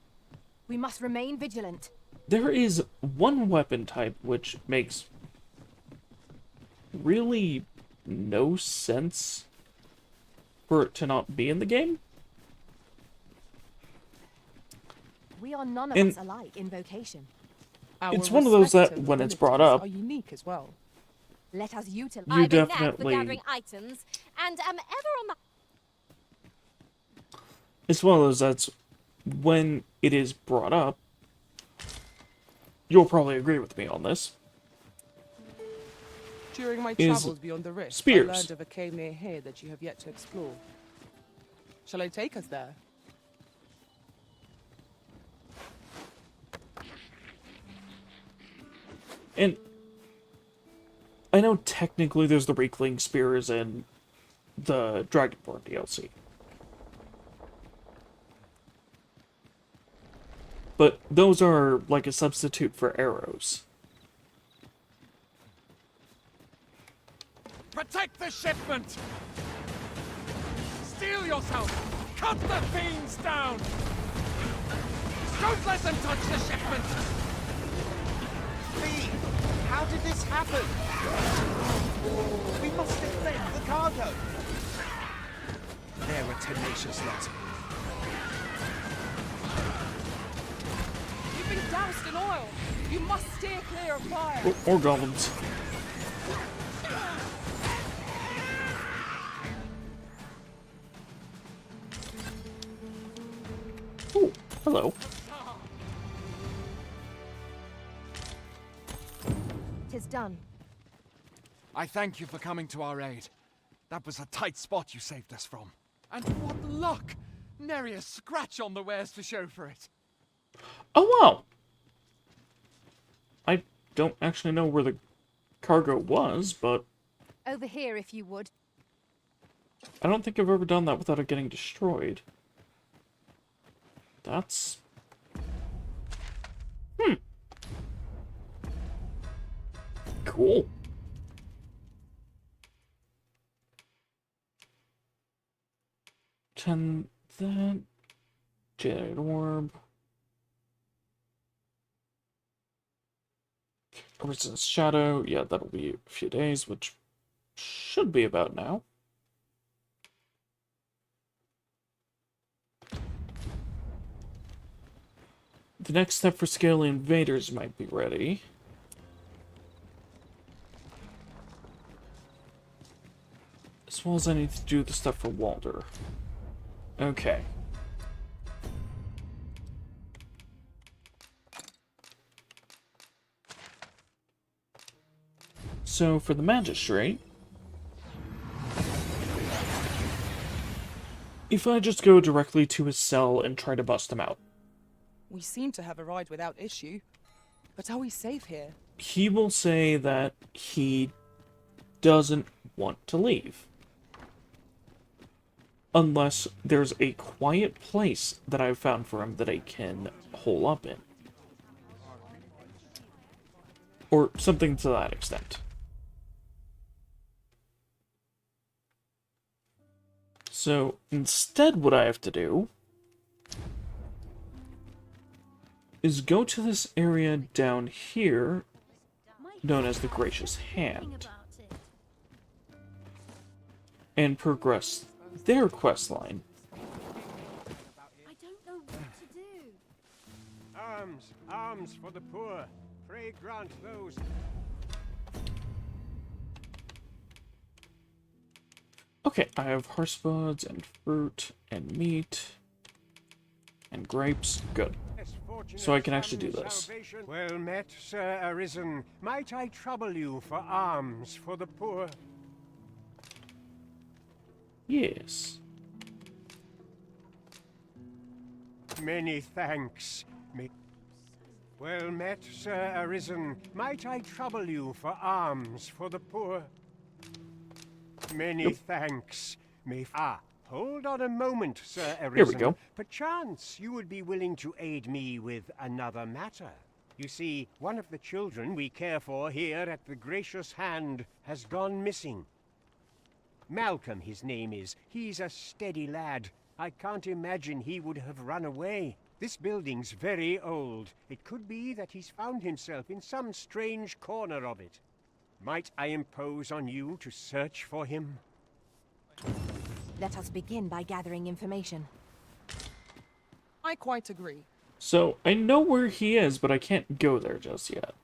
We must remain vigilant. there is one weapon type which makes really no sense for it to not be in the game. We are none of And- us alike in vocation. It's one of those that, respective when it's brought abilities up, are unique as well. Let us utilize. You I've a knack for definitely- gathering items, and am ever on the... it's one of those that's, when it is brought up, you'll probably agree with me on this. During my Is travels beyond the rift, spears. I learned of a cave near here that you have yet to explore. Shall I take us there? And I know technically there's the Reekling Spears in the Dragonborn DLC. But those are like a substitute for arrows. Protect the shipment! Steel yourself! Cut the fiends down! Don't let them touch the shipment! Lee, how did this happen? We must defend the cargo. They're a tenacious lot. You've been doused in oil. You must steer clear of fire. Or goblins. Ooh, hello. Tis done. I thank you for coming to our aid. That was a tight spot you saved us from. And what luck! Nary a scratch on the wares to show for it. Oh, wow. I don't actually know where the cargo was, but Over here, if you would. I don't think I've ever done that without it getting destroyed. That's... Cool. That... Jade Orb. Resist Shadow. Yeah, that'll be a few days, which should be about now. The next step for scaly invaders might be ready. As well as I need to do the stuff for Walder. Okay. So for the magistrate, if I just go directly to his cell and try to bust him out, We seem to have arrived without issue. But are we safe here? he will say that he doesn't want to leave. Unless there's a quiet place that I've found for him that I can hole up in. Or something to that extent. So, instead what I have to do is go to this area down here, known as the Gracious Hand, and progress their quest line. I don't know what to do. Arms, arms for the poor. Pray grant those. Okay, I have horse buds and fruit and meat and grapes. Good. So I can actually do this. Well met, Sir Arisen. Might I trouble you for alms for the poor? Yes. Many thanks. Well met, Sir Arisen. Might I trouble you for alms for the poor? Many thanks. Hold on a moment, Sir Arisen. Here we go. Perchance you would be willing to aid me with another matter. You see, one of the children we care for here at the Gracious Hand has gone missing. Malcolm, his name is. He's a steady lad. I can't imagine he would have run away. This building's very old. It could be that he's found himself in some strange corner of it. Might I impose on you to search for him? Let us begin by gathering information. I quite agree. So, I know where he is, but I can't go there just yet.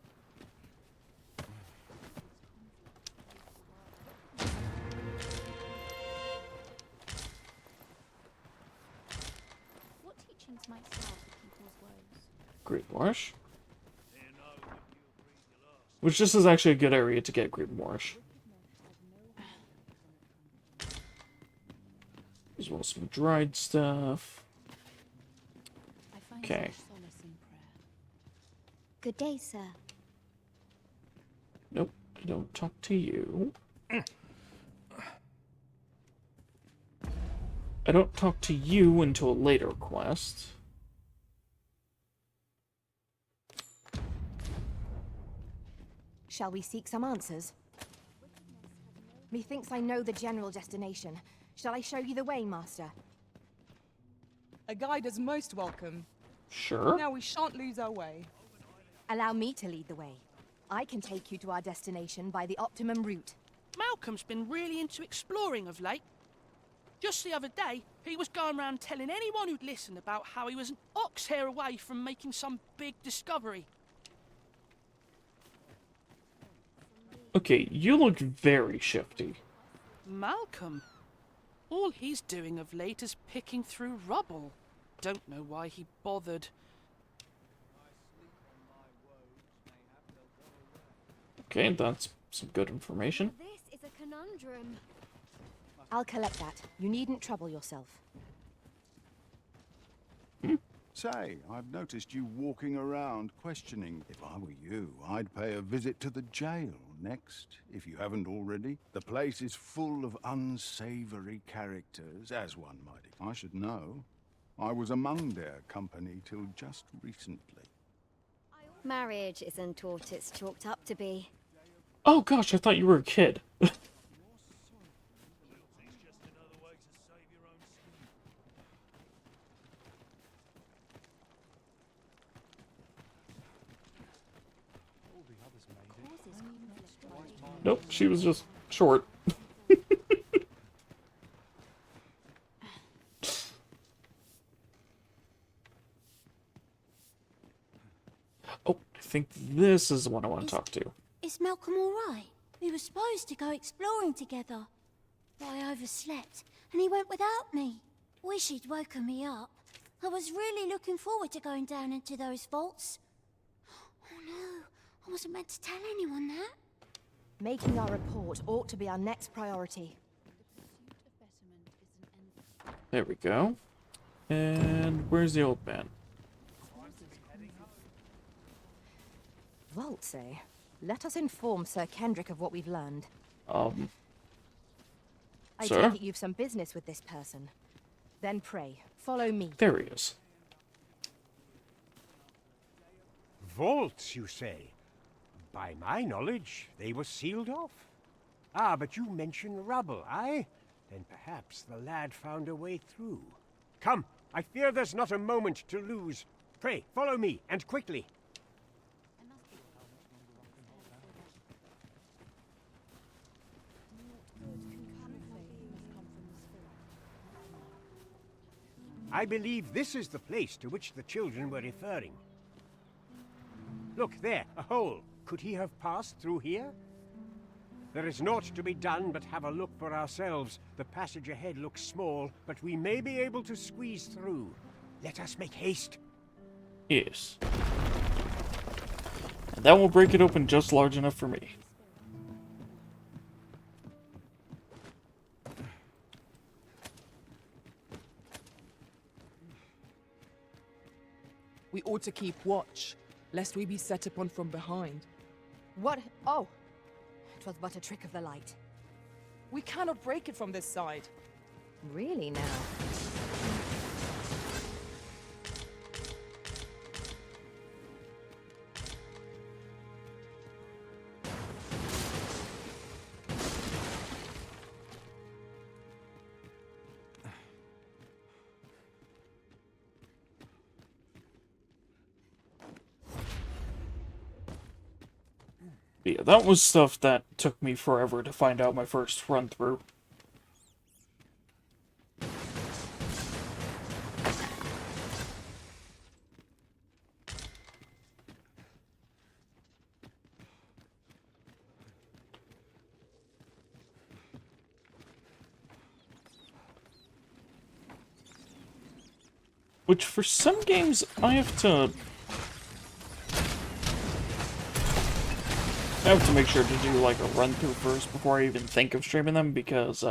What teachings might solve the people's woes? Greenwash. Which this is actually a good area to get Greenwash. As well as some dried stuff. Okay. Good day, sir. Nope, I don't talk to you. I don't talk to you until a later quest. Shall we seek some answers? Methinks I know the general destination. Shall I show you the way, Master? A guide is most welcome. Sure. Now we shan't lose our way. Allow me to lead the way. I can take you to our destination by the optimum route. Malcolm's been really into exploring of late. Just the other day, he was going around telling anyone who'd listen about how he was an ox hair away from making some big discovery. Okay, you look very shifty. Malcolm? All he's doing of late is picking through rubble. Don't know why he bothered. Okay, that's some good information. This is a conundrum. I'll collect that. You needn't trouble yourself. Say, I've noticed you walking around questioning. If I were you, I'd pay a visit to the jail next, if you haven't already. The place is full of unsavory characters, as one might. I should know. I was among their company till just recently. Marriage isn't what it's chalked up to be. Oh gosh, I thought you were a kid. Nope, she was just short. Oh, I think this is the one I want to talk to. Is Malcolm all right? We were supposed to go exploring together. But I overslept, and he went without me. Wish he'd woken me up. I was really looking forward to going down into those vaults. Oh no, I wasn't meant to tell anyone that. Making our report ought to be our next priority. There we go. And where's the old man? Vaults, eh? Let us inform Sir Kendrick of what we've learned. I Sir? take it you've some business with this person. Then pray, follow me. There he is. Vaults, you say? By my knowledge, they were sealed off. Ah, but you mentioned rubble, aye? Then perhaps the lad found a way through. Come, I fear there's not a moment to lose. Pray, follow me, and quickly. I believe this is the place to which the children were referring. Look, there, a hole. Could he have passed through here? There is naught to be done but have a look for ourselves. The passage ahead looks small, but we may be able to squeeze through. Let us make haste. Yes. And that will break it open just large enough for me. We ought to keep watch, lest we be set upon from behind. What? Oh! 'Twas but a trick of the light. We cannot break it from this side. Really now? Yeah, that was stuff that took me forever to find out my first run through. Which, for some games, I have to make sure to do, like, a run-through first before I even think of streaming them, because,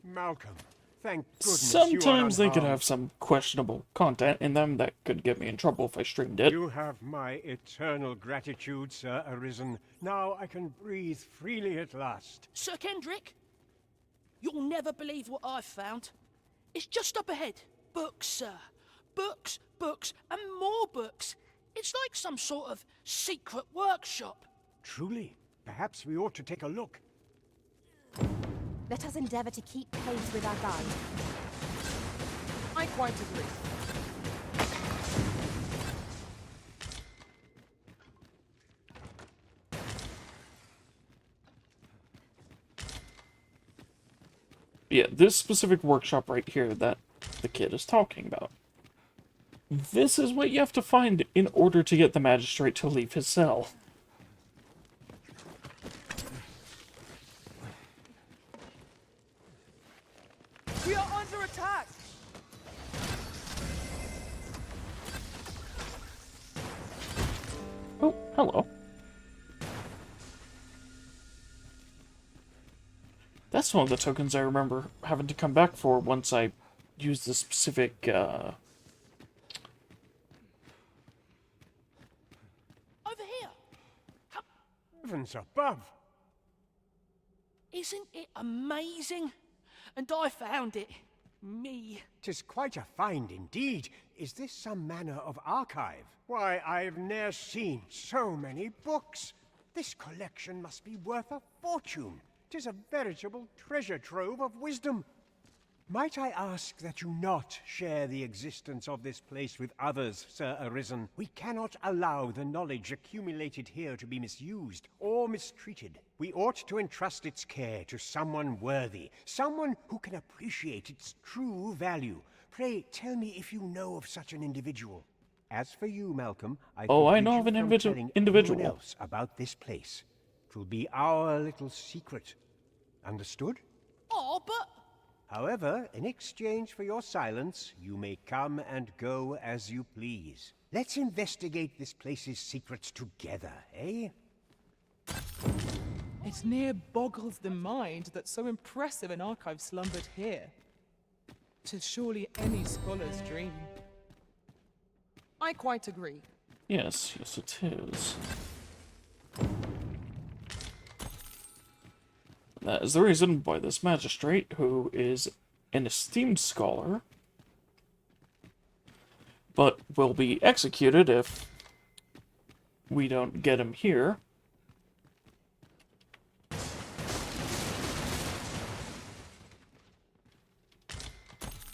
Malcolm, thank goodness sometimes you are they could unharmed. have some questionable content in them that could get me in trouble if I streamed it. You have my eternal gratitude, Sir Arisen. Now I can breathe freely at last. Sir Kendrick, you'll never believe what I've found. It's just up ahead. Books, sir. Books, books, and more books. It's like some sort of secret workshop. Truly, perhaps we ought to take a look. Let us endeavor to keep pace with our guide. I quite agree. Yeah, this specific workshop right here that the kid is talking about. This is what you have to find in order to get the magistrate to leave his cell. We are under attack! Oh, hello. That's one of the tokens I remember having to come back for once I used the specific, Over here. Heavens above! Isn't it amazing? And I found it. Me. 'Tis quite a find indeed. Is this some manner of archive? Why, I've ne'er seen so many books. This collection must be worth a fortune. 'Tis a veritable treasure trove of wisdom. Might I ask that you not share the existence of this place with others, Sir Arisen? We cannot allow the knowledge accumulated here to be misused or mistreated. We ought to entrust its care to someone worthy, someone who can appreciate its true value. Pray tell me if you know of such an individual. As for you, Malcolm, I know of an individual. Anyone else about this place. 'Twill be our little secret. Understood? Oh, but... However, in exchange for your silence, you may come and go as you please. Let's investigate this place's secrets together, eh? It near boggles the mind that so impressive an archive slumbered here. 'Tis surely any scholar's dream. I quite agree. yes, yes it is. That is the reason why this magistrate, who is an esteemed scholar, but will be executed if we don't get him here.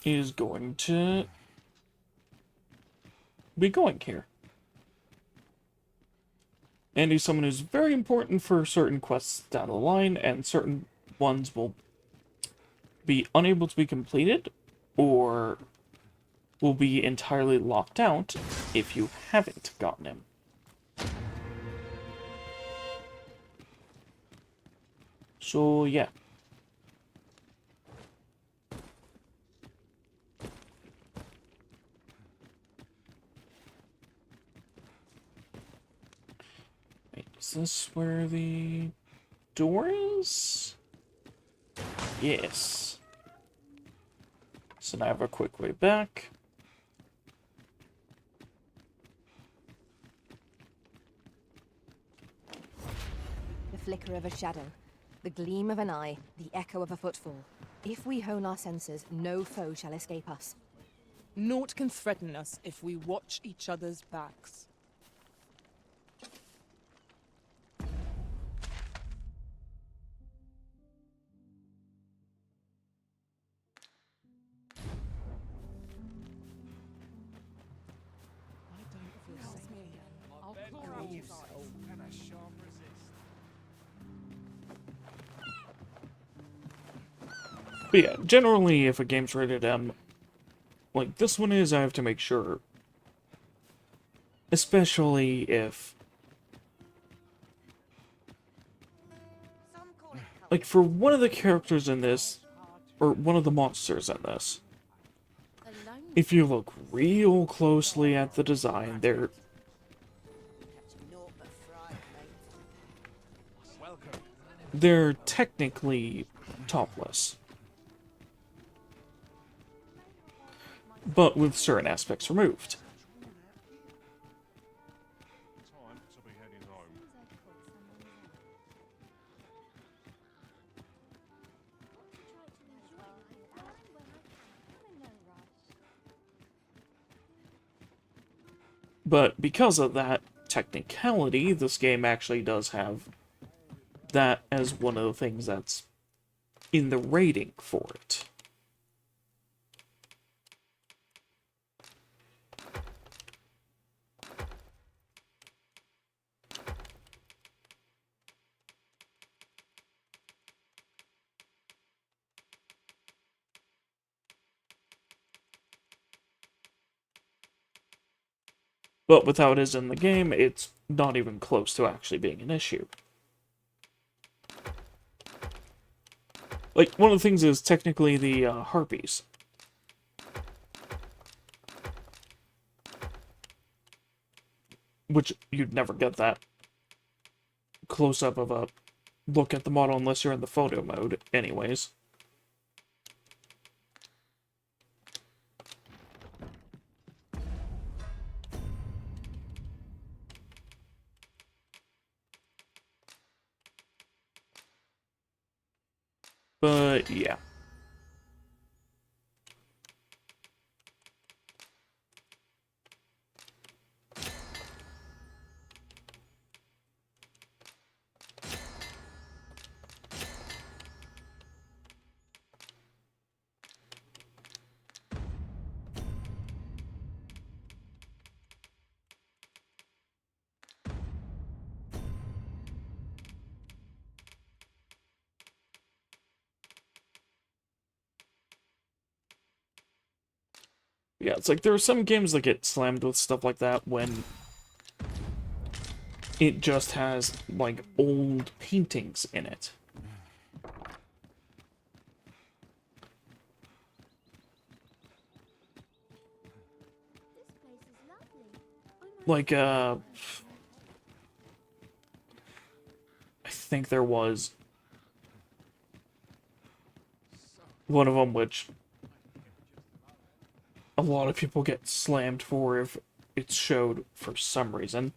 is going to be going here. And he's someone who's very important for certain quests down the line, and certain ones will be unable to be completed, or will be entirely locked out if you haven't gotten him. So, yeah. Wait, is this where the door is? Yes. So now I have a quick way back. The flicker of a shadow, the gleam of an eye, the echo of a footfall. If we hone our senses, no foe shall escape us. Naught can threaten us if we watch each other's backs. But yeah, generally, if a game's rated M, like this one is, I have to make sure. Especially if... like, for one of the characters in this, or one of the monsters in this, if you look real closely at the design, they're technically topless. But with certain aspects removed. But because of that technicality, this game actually does have that as one of the things that's in the rating for it. But with how it is in the game, it's not even close to actually being an issue. Like, one of the things is technically the harpies. Which you'd never get that close-up of a look at the model unless you're in the photo mode, anyways. But, yeah. Yeah, it's like there are some games that get slammed with stuff like that when it just has, like, old paintings in it. Like, I think there was one of them which a lot of people get slammed for if it's showed for some reason.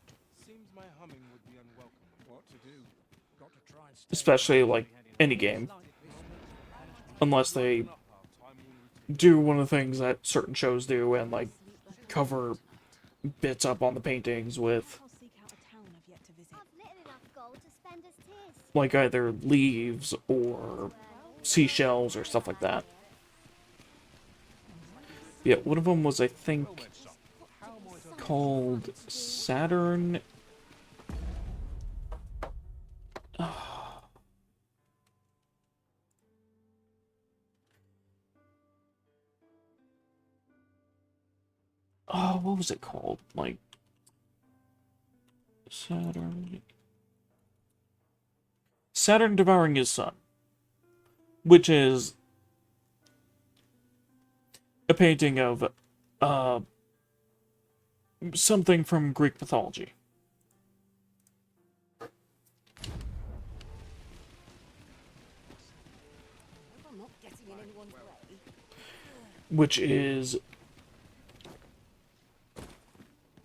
Especially, like, any game. Unless they do one of the things that certain shows do and, like, cover bits up on the paintings with, like, either leaves or seashells or stuff like that. Yeah, one of them was, I think, called Saturn. Oh, what was it called? Like, Saturn Devouring His Son, which is a painting of something from Greek mythology. Which is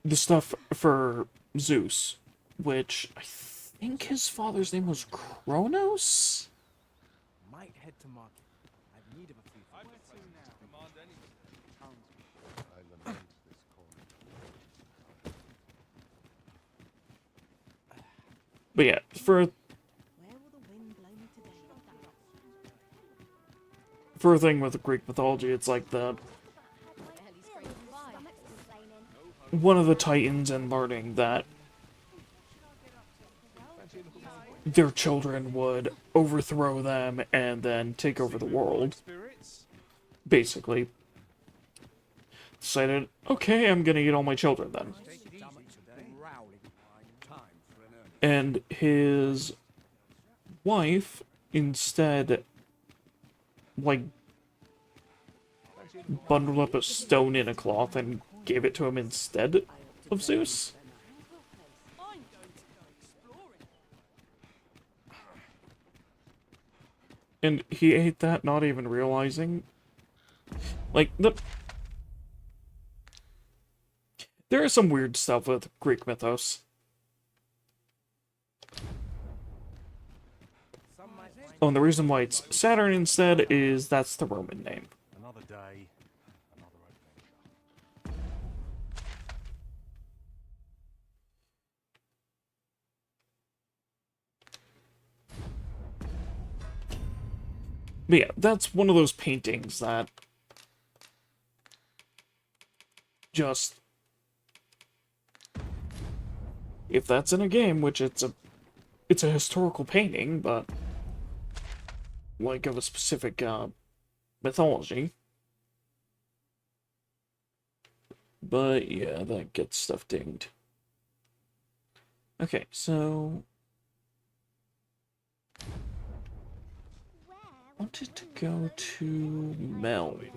the stuff for Zeus, which I think his father's name was Kronos? Might head to market. I've need of a few. Where to now? Command anything. I lament this corner. But yeah, for a thing with Greek mythology, it's like one of the Titans and learning that their children would overthrow them and then take over the world. Basically. Decided, okay, I'm gonna eat all my children then. And his wife instead, like, bundled up a stone in a cloth and gave it to him instead of Zeus. And he ate that, not even realizing. Like, there is some weird stuff with Greek mythos. Oh, and the reason why it's Saturn instead is that's the Roman name. Another day, another But yeah, that's one of those paintings that just, if that's in a game, which it's a historical painting, but like of a specific mythology. But yeah, that gets stuff dinged. Okay, so wanted to go to Melve.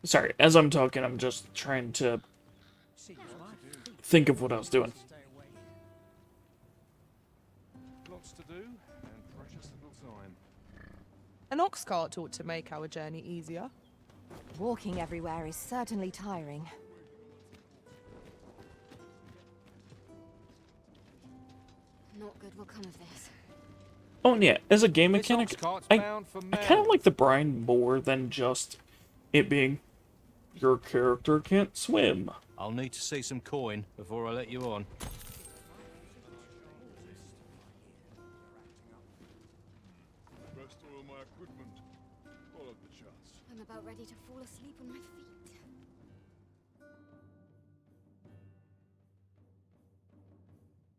Sorry, as I'm talking, I'm just trying to think of what I was doing. Lots to do, and precious little time. An ox cart ought to make our journey easier. Walking everywhere is certainly tiring. Not good will come of this. Oh, and yeah, as a game mechanic, I kind of like the brine more than just it being your character can't swim. I'll need to see some coin before I let you on. Best oil my equipment. Follow the charts. I'm about ready to fall asleep on my feet.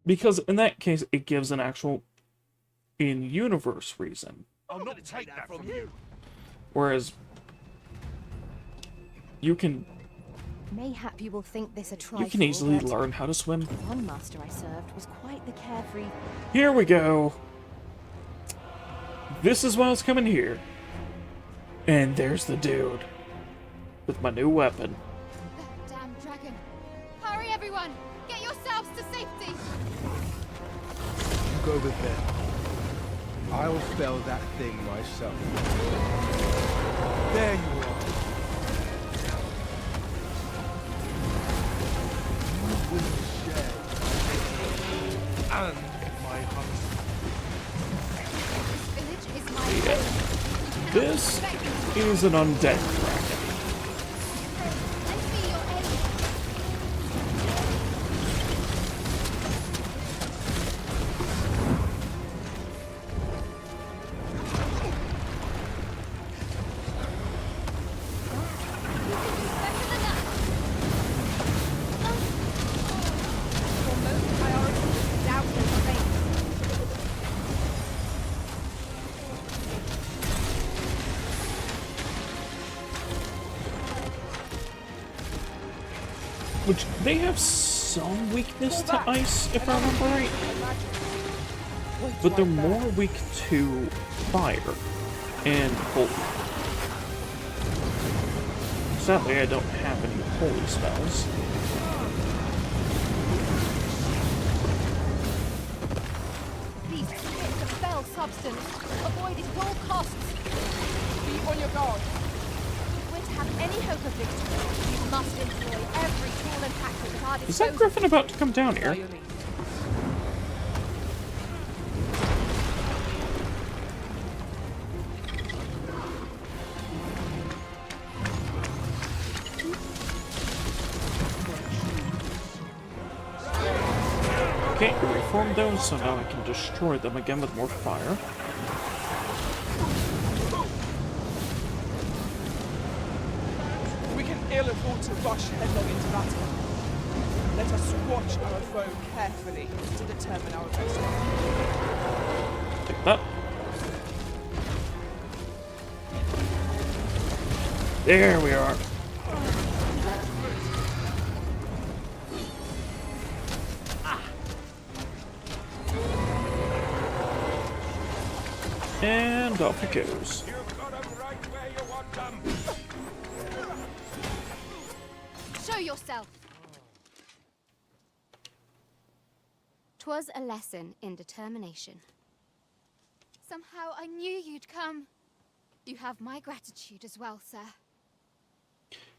Because in that case, it gives an actual in-universe reason. I'll not take that from you. Whereas you can Mayhap you will think this a trifle. you can easily but learn how to swim. one master I served was quite the carefree. Here we go. This is why I was coming here. And there's the dude with my new weapon. Damn dragon. Hurry, everyone! Get yourselves to safety! You go with them. I'll fell that thing myself. There you are. You will share. And my hunt. Village is my Yeah. This is an undead dragon. Which, they have some weakness to ice, if I remember right. But they're more weak to fire and cold. Sadly, I don't have any holy spells. These bits of fell substance. Avoid it at all costs. Be on your guard. If we're to have any hope of victory, we must employ every tool and tactic at our disposal. Is that Griffin about to come down here? Okay, we reformed those, so now I can destroy them again with more fire. We can ill afford to rush headlong into battle. Let us watch our foe carefully to determine our best course. Take that. There we are. And off it goes. Show yourself! 'Twas a lesson in determination. Somehow I knew you'd come. You have my gratitude as well, sir.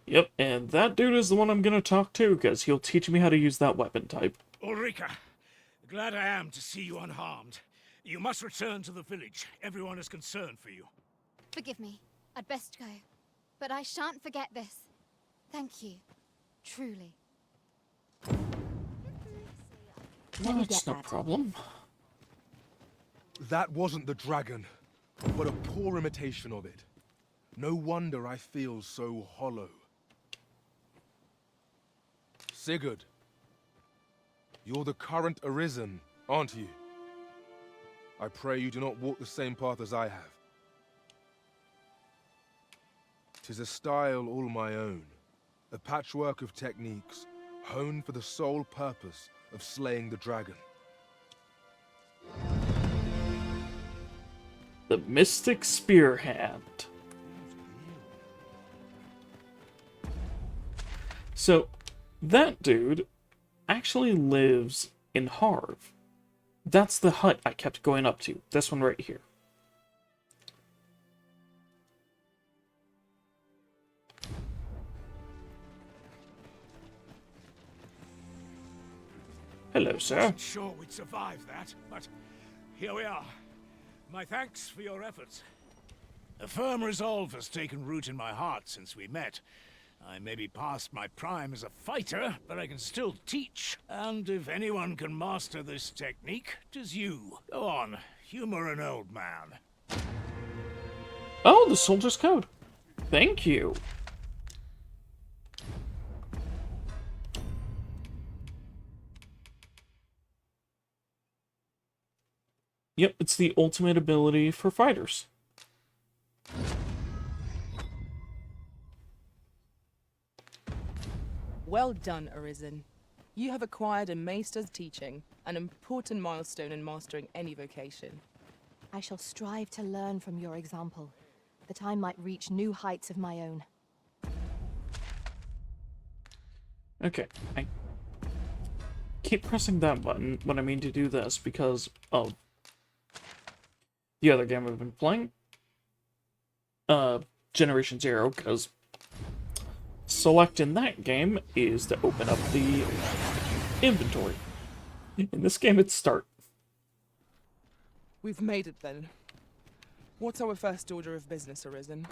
Yep, and that dude is the one I'm gonna talk to, because he'll teach me how to use that weapon type. Ulrika, glad I am to see you unharmed. You must return to the village. Everyone is concerned for you. Forgive me. I'd best go. But I shan't forget this. Thank you. Truly. That's no problem. That wasn't the dragon, but a poor imitation of it. No wonder I feel so hollow. Sigurd, you're the current Arisen, aren't you? I pray you do not walk the same path as I have. 'Tis a style all my own, a patchwork of techniques, honed for the sole purpose of slaying the dragon. The Mystic Spearhand. So, that dude actually lives in Harv. That's the hut I kept going up to. This one right here. Hello, sir. Wasn't sure we'd survive that, but here we are. My thanks for your efforts. A firm resolve has taken root in my heart since we met. I may be past my prime as a fighter, but I can still teach. And if anyone can master this technique, 'tis you. Go on, humor an old man. Oh, the soldier's code. Thank you. Yep, it's the ultimate ability for fighters. Well done, Arisen. You have acquired a maester's teaching, an important milestone in mastering any vocation. I shall strive to learn from your example, that I might reach new heights of my own. Okay, I keep pressing that button when I mean to do this because of the other game I've been playing. Generation Zero, because select in that game is to open up the inventory. In this game, it's start. We've made it then. What's our first order of business, Arisen?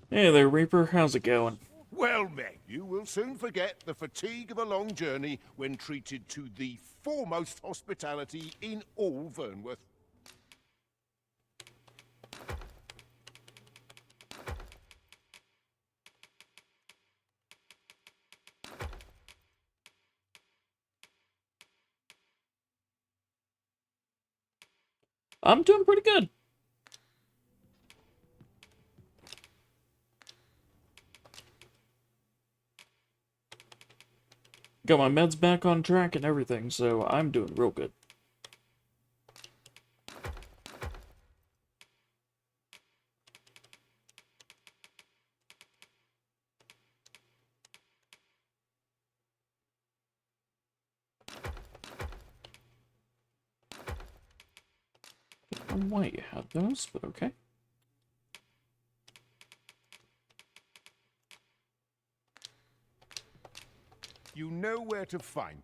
Hey there, Reaper. How's it going? Well met. You will soon forget the fatigue of a long journey when treated to the foremost hospitality in all Vernworth. I'm doing pretty good. Got my meds back on track and everything, so I'm doing real good. I don't know why you had those, but okay. You know where to find.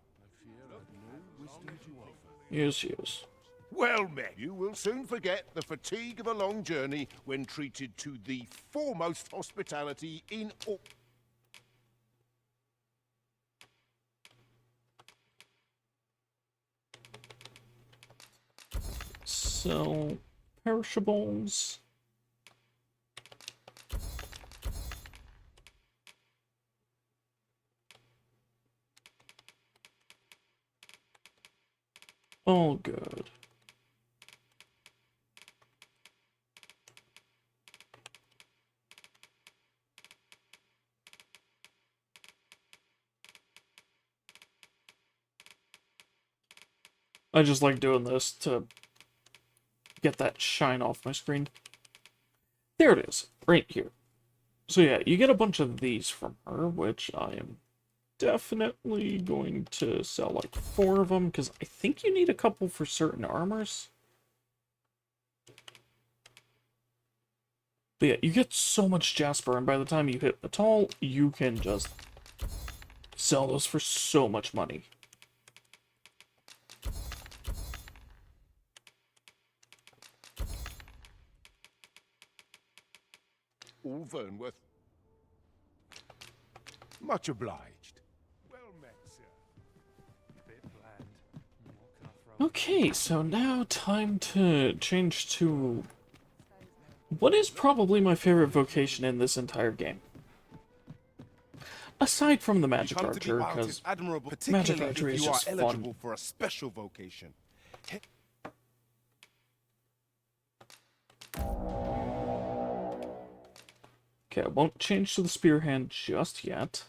Yes, yes. Well met. You will soon forget the fatigue of a long journey when treated to the foremost hospitality in all. So, perishables. All good. I just like doing this to get that shine off my screen. There it is, right here. So yeah, you get a bunch of these from her, which I am definitely going to sell like 4 of them, because I think you need a couple for certain armors. But yeah, you get so much Jasper, and by the time you hit Metal, you can just sell those for so much money. All Vernworth. Much obliged. Well met, sir. Bit bland. What can I throw? Okay, so now time to change to what is probably my favorite vocation in this entire game. Aside from the Magic Archer, because Magic Archer is just fun. For a special vocation. Okay, I won't change to the Spear Hand just yet.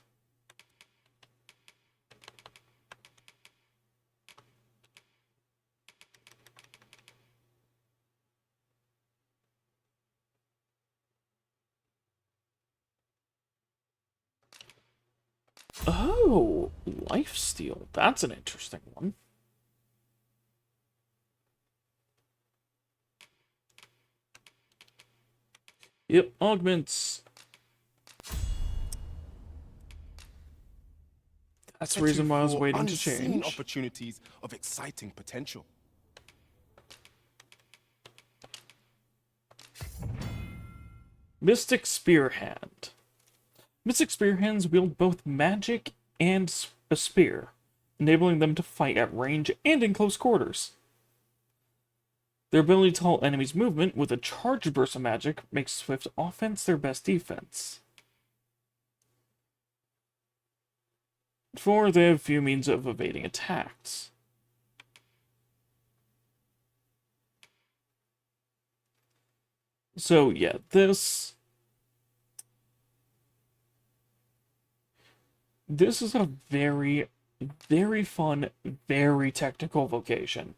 Oh, lifesteal. That's an interesting one. Yep, augments. That's the reason why I was waiting to change. Opportunities of exciting potential. Mystic Spearhand. Mystic Spearhands wield both magic and a spear, enabling them to fight at range and in close quarters. Their ability to halt enemies' movement with a charged burst of magic makes swift offense their best defense. For they have few means of evading attacks. So yeah, this is a very, very fun, very technical vocation.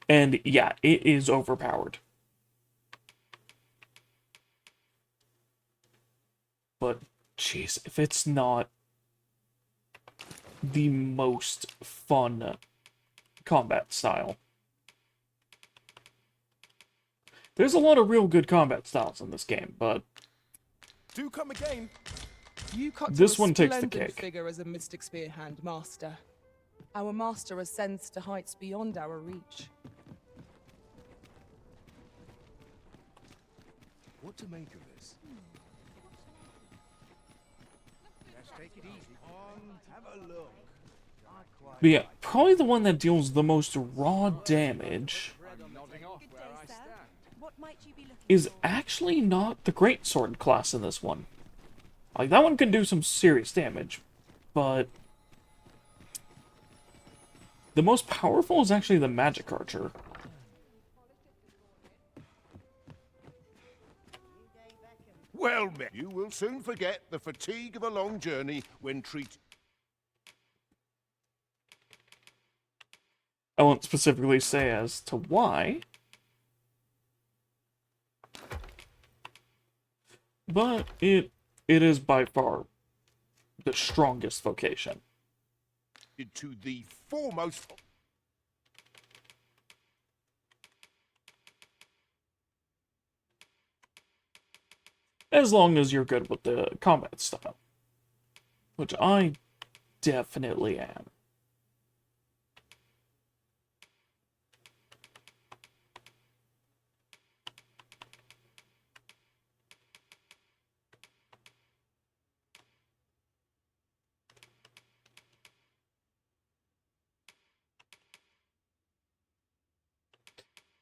And yeah, it is overpowered. But jeez, if it's not the most fun combat style. There's a lot of real good combat styles in this game, but do come again. You cut this to a one takes the splendid cake. figure as a mystic spearhand master. Our master ascends to heights beyond our reach. What to make of this? Let's take it easy. Have a look. But yeah, probably the one that deals the most raw damage is actually not the Greatsword class in this one. Like, that one can do some serious damage, but the most powerful is actually the Magic Archer. Well met. You will soon forget the fatigue of a long journey when treated. I won't specifically say as to why. But it is by far the strongest vocation. To the foremost... As long as you're good with the combat style. Which I definitely am.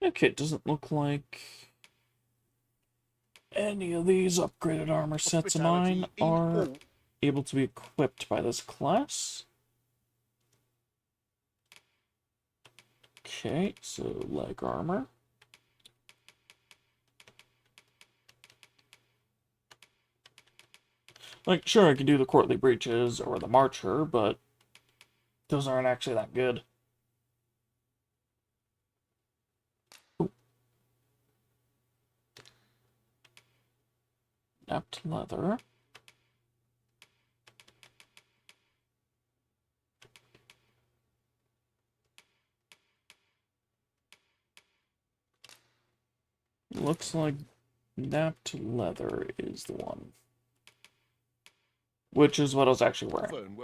Okay, it doesn't look like any of these upgraded armor sets of mine are able to be equipped by this class. Okay, so leg armor. Like, sure, I can do the courtly breeches or the marcher, but those aren't actually that good. Napped leather. Looks like napped leather is the one. Which is what I was actually wearing.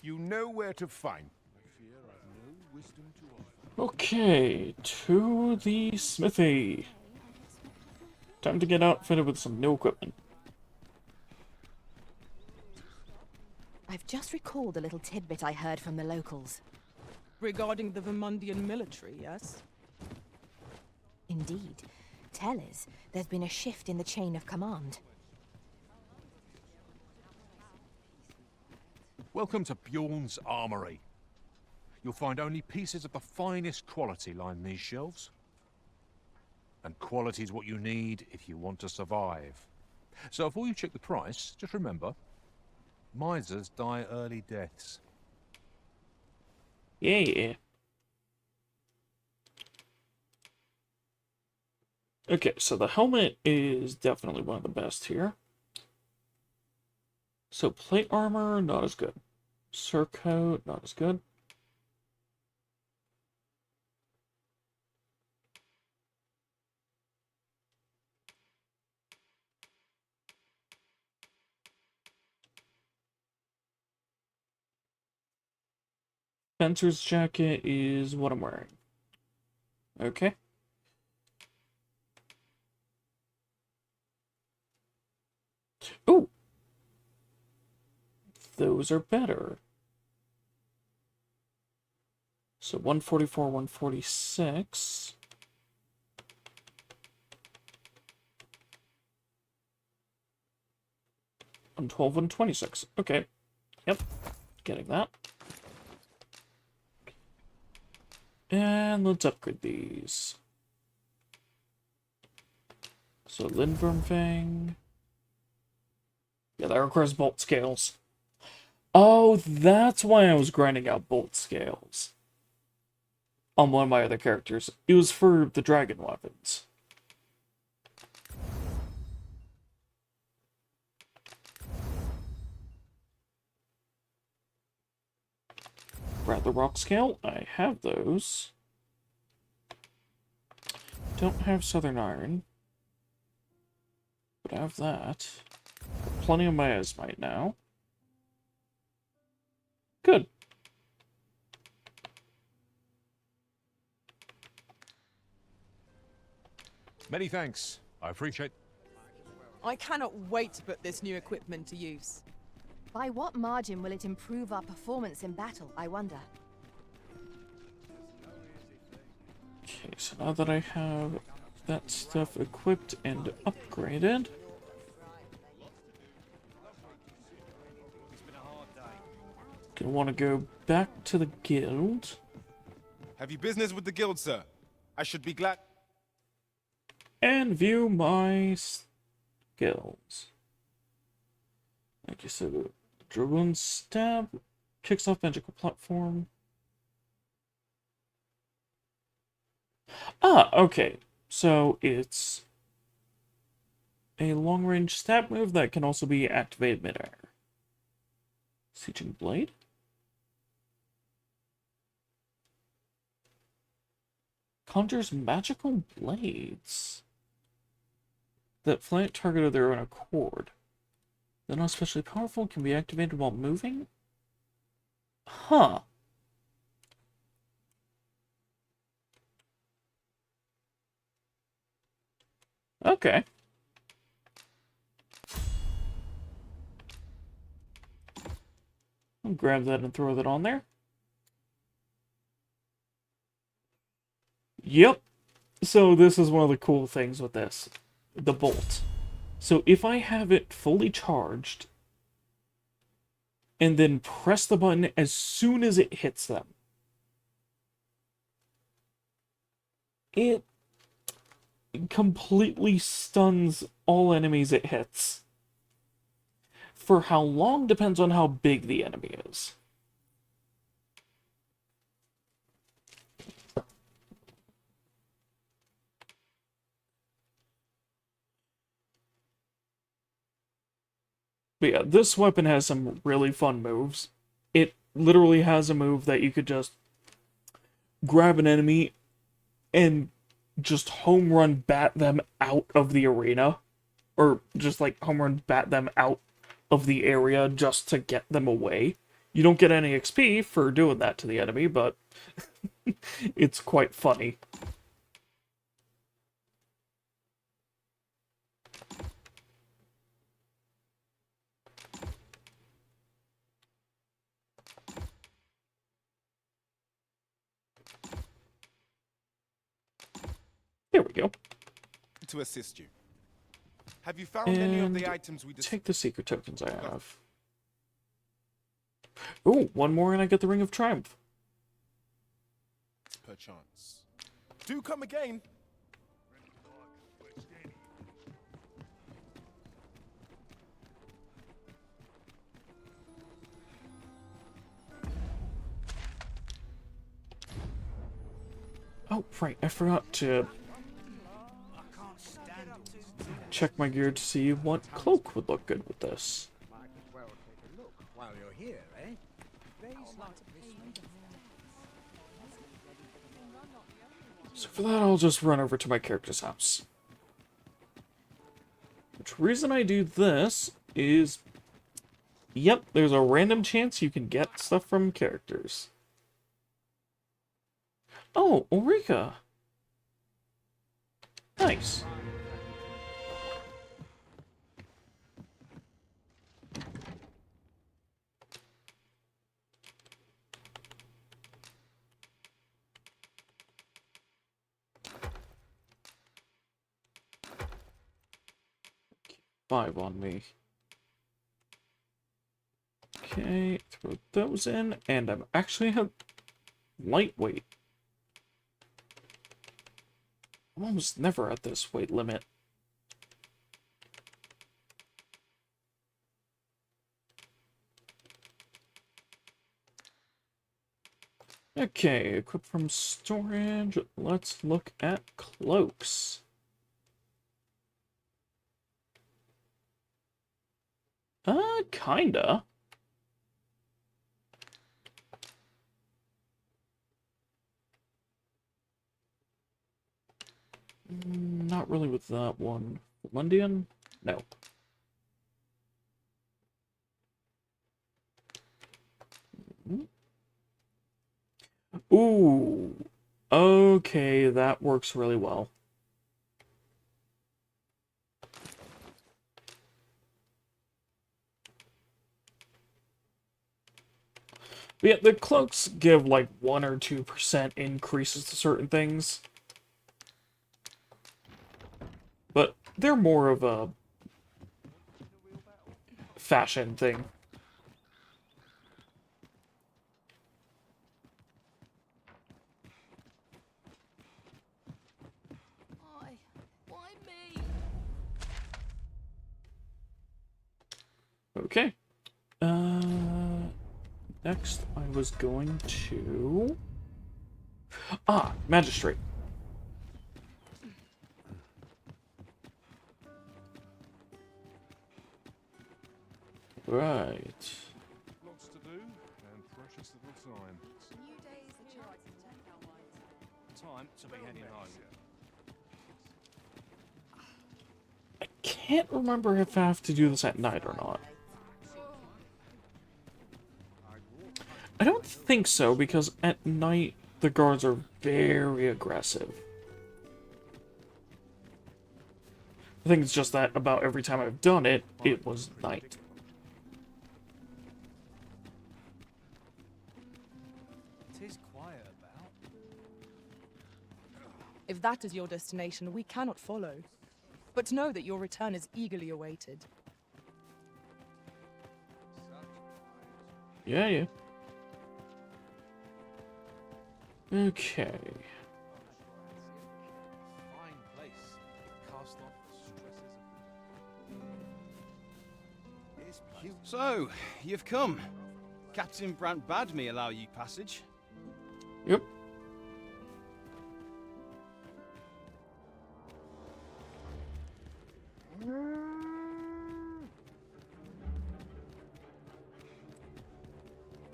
You know where to find. Okay, to the smithy. Time to get outfitted with some new equipment. I've just recalled a little tidbit I heard from the locals. Regarding the Vermundian military, yes? Indeed. Tell us, there's been a shift in the chain of command. Welcome to Bjorn's Armory. You'll find only pieces of the finest quality line these shelves. And quality's what you need if you want to survive. So before you check the price, just remember, misers die early deaths. Yeah. Okay, so the helmet is definitely one of the best here. So plate armor, not as good. Surcoat, not as good. Spencer's jacket is what I'm wearing. Okay. Ooh! Those are better. So 144, 146. On 12, 126. Okay. Yep. Getting that. And let's upgrade these. So Lindworm Fang. Yeah, that requires bolt scales. Oh, that's why I was grinding out bolt scales on one of my other characters. It was for the dragon weapons. Grab the rock scale. I have those. Don't have southern iron. But I have that. Plenty of miasmite now. Good. Many thanks. I appreciate... I cannot wait to put this new equipment to use. By what margin will it improve our performance in battle, I wonder? Okay, so now that I have that stuff equipped and upgraded... Gonna want to go back to the guild. Have you business with the guild, sir? I should be glad... And view my skills. Like you said, Dragoon Stab kicks off magical platform. Ah, okay. So it's a long-range stab move that can also be activated midair. Sieging Blade? Conjures magical blades that flank target of their own accord. They're not especially powerful, can be activated while moving? Huh. Okay. I'll grab that and throw that on there. Yep. So this is one of the cool things with this. The bolt. So if I have it fully charged, and then press the button as soon as it hits them, it completely stuns all enemies it hits. For how long depends on how big the enemy is. But yeah, this weapon has some really fun moves. It literally has a move that you could just grab an enemy and just home run bat them out of the arena. Or just like home run bat them out of the area just to get them away. You don't get any XP for doing that to the enemy, but it's quite funny. There we go. To assist you. Have you found any of the items we take the secret tokens I have. Oh, one more and I get the Ring of Triumph. Perchance. Do come again. Oh, right, I forgot to check my gear to see what cloak would look good with this. While you're here, eh? So for that, I'll just run over to my character's house. Which reason I do this is, yep, there's a random chance you can get stuff from characters. Oh, Ulrika. Nice. Five on me. Okay, throw those in, and I'm actually a lightweight. I'm almost never at this weight limit. Okay, equip from storage. Let's look at cloaks. Kinda. Not really with that one. Mundian? No. Ooh. Okay, that works really well. But yeah, the cloaks give like 1 or 2% increases to certain things. But they're more of a fashion thing. Why Okay. Next I was going to... Magistrate. Right. Lots to do, and precious little time. Time to be heading home. I can't remember if I have to do this at night or not. I don't think so, because at night the guards are very aggressive. I think it's just that about every time I've done it, it was night. Tis quiet about. If that is your destination, we cannot follow. But know that your return is eagerly awaited. Yeah. Okay. So, you've come. Captain Brant bade me allow you passage. Yep.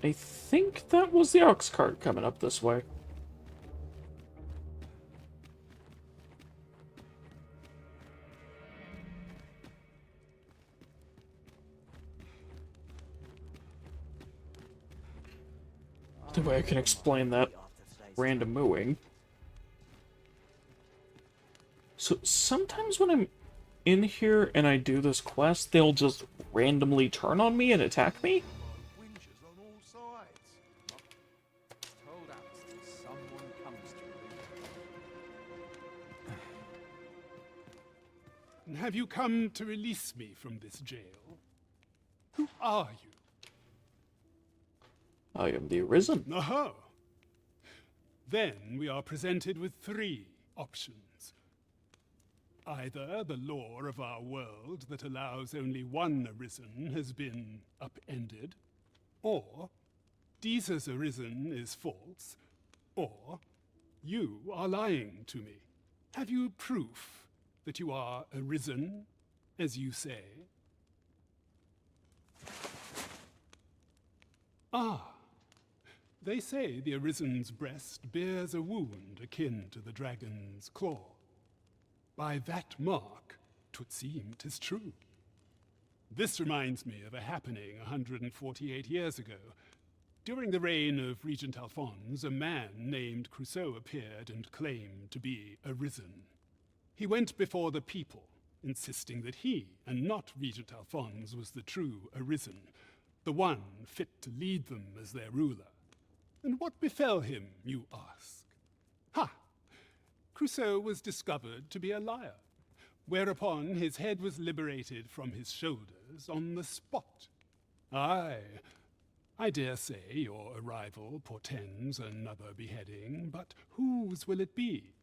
I think that was the ox cart coming up this way. The way I can explain that random mooing. So sometimes when I'm in here and I do this quest, they'll just randomly turn on me and attack me? Have you come to release me from this jail? Who are you? I am the Arisen. Aha! Then we are presented with three options. Either the law of our world that allows only one Arisen has been upended, or Deeza's Arisen is false, or you are lying to me. Have you proof that you are Arisen, as you say? Ah. They say the Arisen's breast bears a wound akin to the dragon's claw. By that mark, 'twould seem 'tis true. This reminds me of a happening 148 years ago. During the reign of Regent Alphonse, a man named Crusoe appeared and claimed to be Arisen. He went before the people, insisting that he, and not Regent Alphonse, was the true Arisen, the one fit to lead them as their ruler. And what befell him, you ask? Ha! Crusoe was discovered to be a liar, whereupon his head was liberated from his shoulders on the spot. Aye, I dare say your arrival portends another beheading, but whose will it be,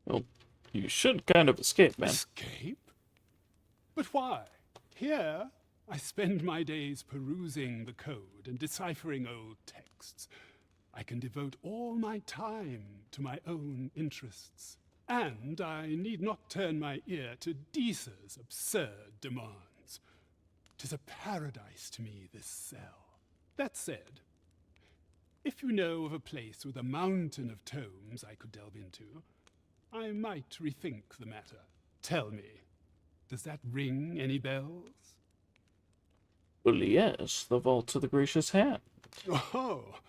Well, you should kind of escape, man. Escape? But why? Here, I spend my days perusing the code and deciphering old texts. I can devote all my time to my own interests, and I need not turn my ear to Deeza's absurd demands. 'Tis a paradise to me, this cell. That said, if you know of a place with a mountain of tomes I could delve into, I might rethink the matter. Tell me, does that ring any bells? Well, yes, the Vault of the Gracious Hand. Oh,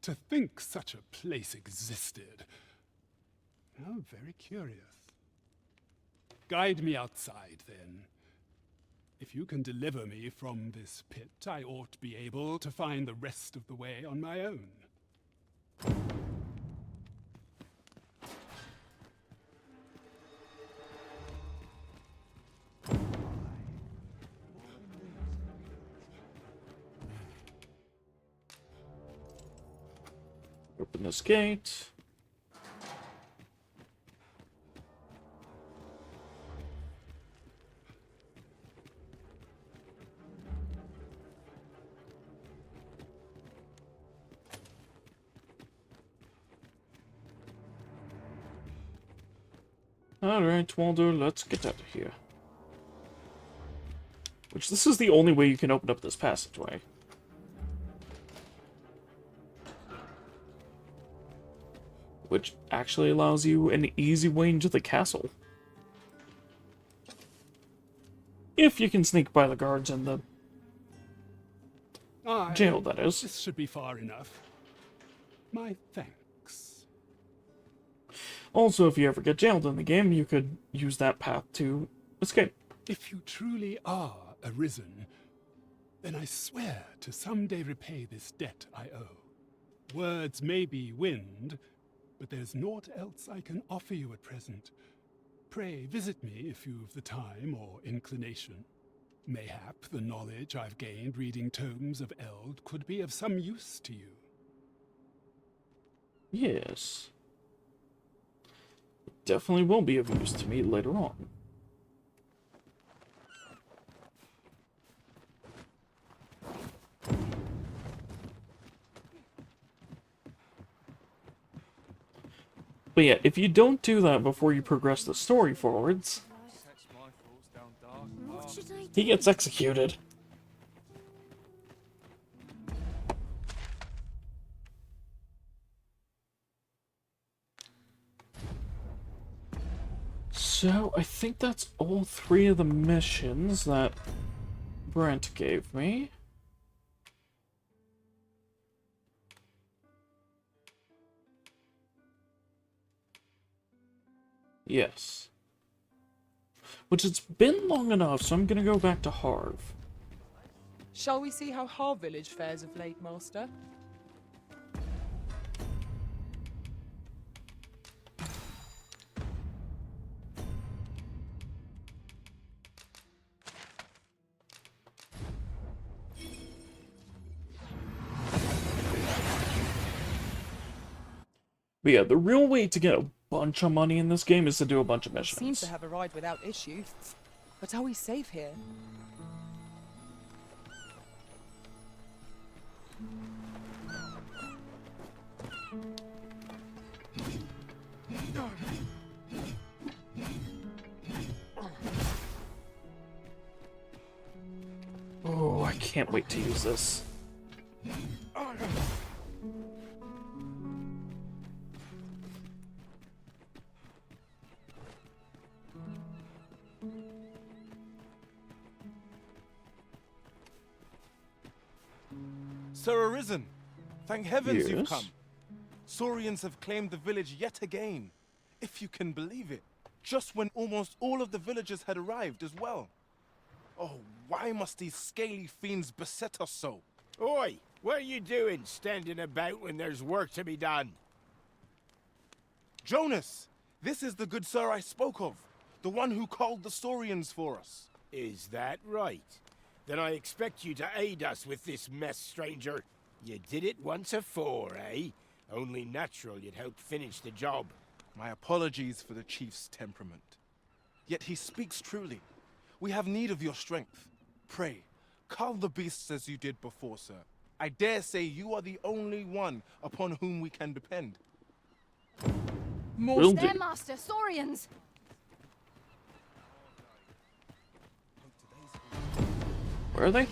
to think such a place existed. How very curious. Guide me outside, then. If you can deliver me from this pit, I ought to be able to find the rest of the way on my own. Open this gate. Alright, Waldo, let's get out of here. Which, this is the only way you can open up this passageway. Which actually allows you an easy way into the castle. If you can sneak by the guards in the jail, that is. This should be far enough. My thanks. Also, if you ever get jailed in the game, you could use that path to escape. If you truly are arisen, then I swear to someday repay this debt I owe. Words may be wind, but there's naught else I can offer you at present. Pray visit me if you've the time or inclination. Mayhap the knowledge I've gained reading tomes of Eld could be of some use to you. Yes. It definitely will be of use to me later on. But yeah, if you don't do that before you progress the story forwards, he gets executed. So, I think that's all 3 of the missions that Brent gave me. Yes. Which it's been long enough, so I'm gonna go back to Harv. Shall we see how Har village fares of late, Master? But yeah, the real way to get a bunch of money in this game is to do a bunch of missions. Seems to have a ride without issue. But are we safe here? Oh, I can't wait to use this. Sir Arisen, thank heavens you've Yes? come. Saurians have claimed the village yet again, if you can believe it, just when almost all of the villagers had arrived as well. Oh, why must these scaly fiends beset us so? Oi, what are you doing standing about when there's work to be done? Jonas, this is the good sir I spoke of, the one who called the Saurians for us. Is that right? Then I expect you to aid us with this mess, stranger. You did it once afore, eh? Only natural you'd help finish the job. My apologies for the chief's temperament. Yet he speaks truly. We have need of your strength. Pray, cull the beasts as you did before, sir. I dare say you are the only one upon whom we can depend. More there, Master. Saurians! Where are they?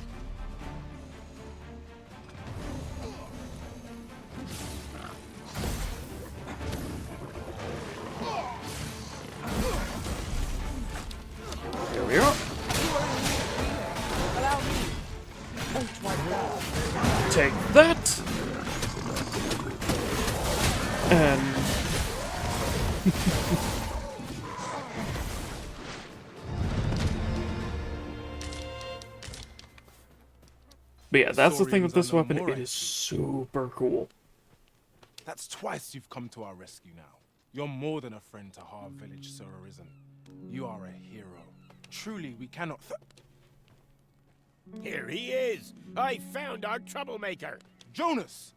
Here we are. Take that. And but yeah, that's the thing with this weapon. It is super cool. That's twice you've come to our rescue now. You're more than a friend to Har Village, Sir Arisen. You are a hero. Truly, we cannot Here he is! I found our troublemaker! Jonas!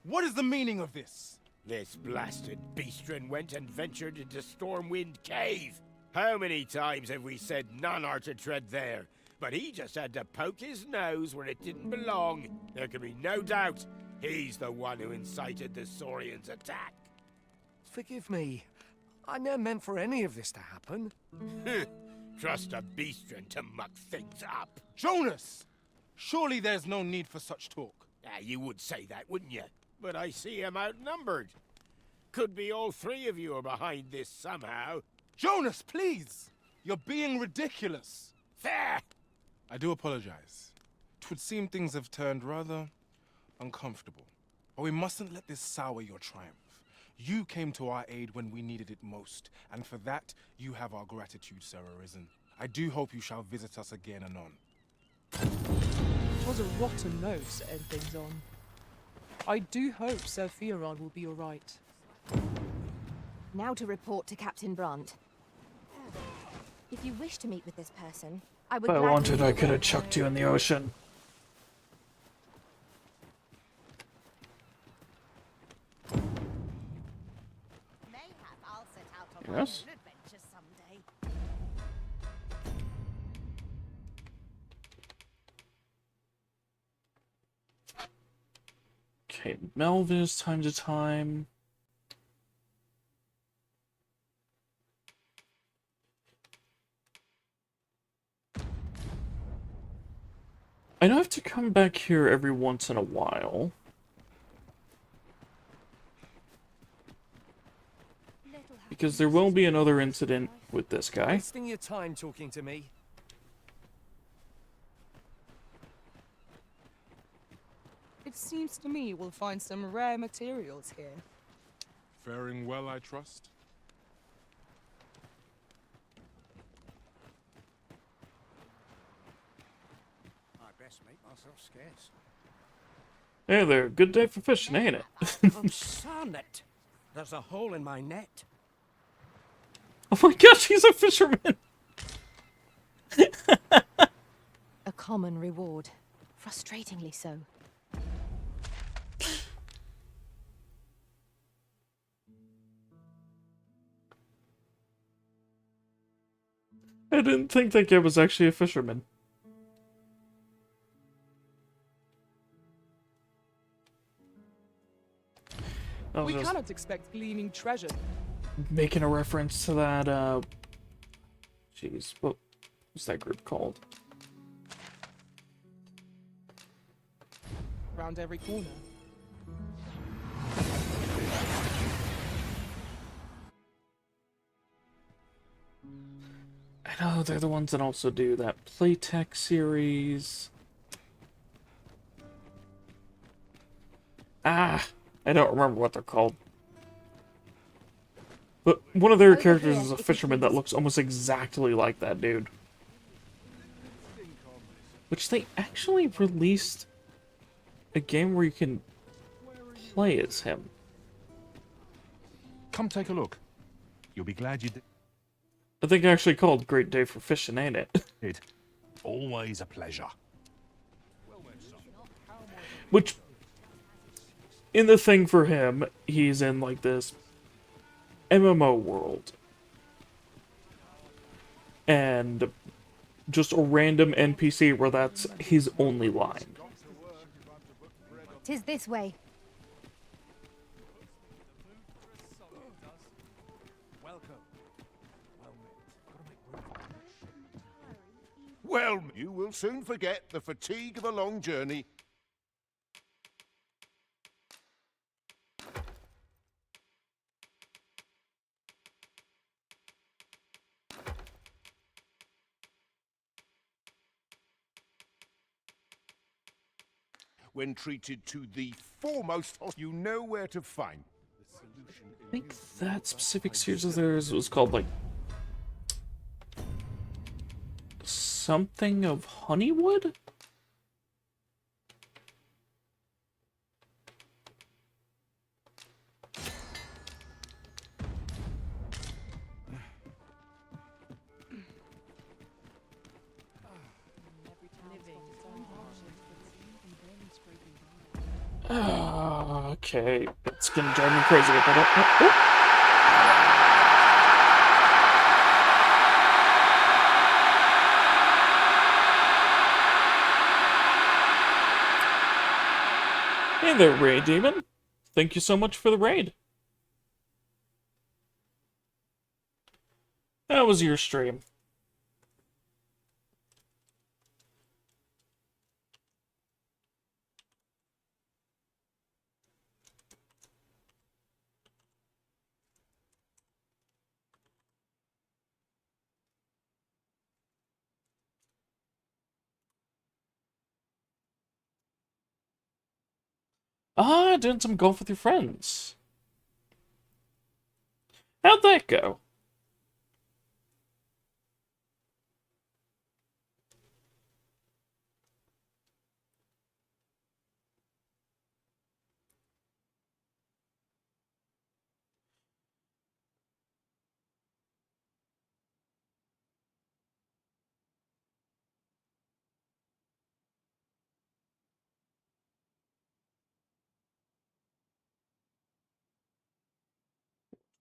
What is the meaning of this? This blasted beastren went and ventured into Stormwind Cave. How many times have we said none are to tread there? But he just had to poke his nose where it didn't belong. There can be no doubt he's the one who incited the Saurians' attack. Forgive me. I never meant for any of this to happen. Trust a beastren to muck things up. Jonas! Surely there's no need for such talk. You would say that, wouldn't you? But I see him outnumbered. Could be all three of you are behind this somehow. Jonas, please! You're being ridiculous. There! I do apologize. It would seem things have turned rather uncomfortable. But we mustn't let this sour your triumph. You came to our aid when we needed it most, and for that, you have our gratitude, Sir Arisen. I do hope you shall visit us again anon. It was a rotten note to end things on. I do hope Sir Fioron will be alright. Now to report to Captain Brandt. If you wish to meet with this person, I would If I gladly wanted, I lead the could way. have chucked you in the ocean. Yes? Okay, Melvis time to time. I know I have to come back here every once in a while. Because there will be another incident with this guy. Wasting your time talking to me. It seems to me we'll find some rare materials here. Faring well, I trust? I best make myself scarce. Hey there, good day for fishing, ain't it? I'm Sarnet. There's a hole in my net. Oh my gosh, he's a fisherman! A common reward. Frustratingly so. I didn't think that guy was actually a fisherman. I was We just cannot expect gleaming treasure. making a reference to that, jeez, what was that group called? Round every corner. I know, they're the ones that also do that Playtech series. Ah, I don't remember what they're called. But one of their characters is a fisherman that looks almost exactly like that dude. Which they actually released a game where you can play as him. Come take a look. You'll be glad you did. I think actually called Great Day for Fishing, ain't it? Always a pleasure. Which, in the thing for him, he's in like this MMO world. And just a random NPC where that's his only line. 'Tis this way. Well, you will soon forget the fatigue of a long journey. When treated to the foremost, you know where to find. I think that specific series of theirs was called like something of Honeywood? Okay, it's gonna drive me crazy if I don't. Hey there, Raid Demon. Thank you so much for the raid. That was your stream. Ah, doing some golf with your friends. How'd that go?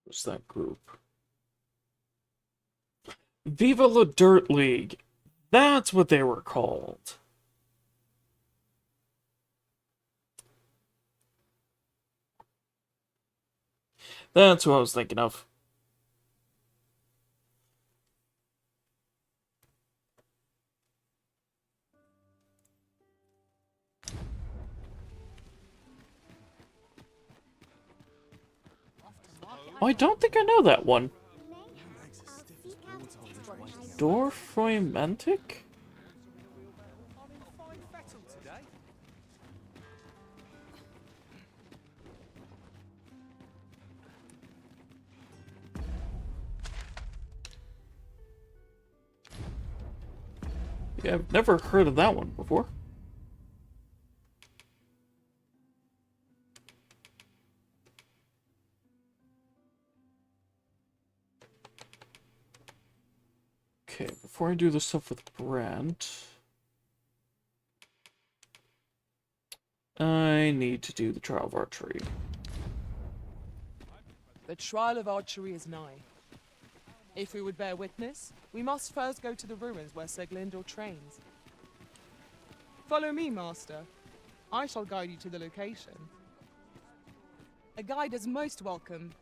What's that group? Viva la Dirt League. That's what they were called. That's what I was thinking of. Oh, I don't think I know that one. Dorfromantic? Yeah, I've never heard of that one before. Okay, before I do the stuff with Brent, I need to do the Trial of Archery. The trial of archery is nigh. If we would bear witness, we must first go to the ruins where Sir Glindor trains. Follow me, master. I shall guide you to the location. A guide is most welcome.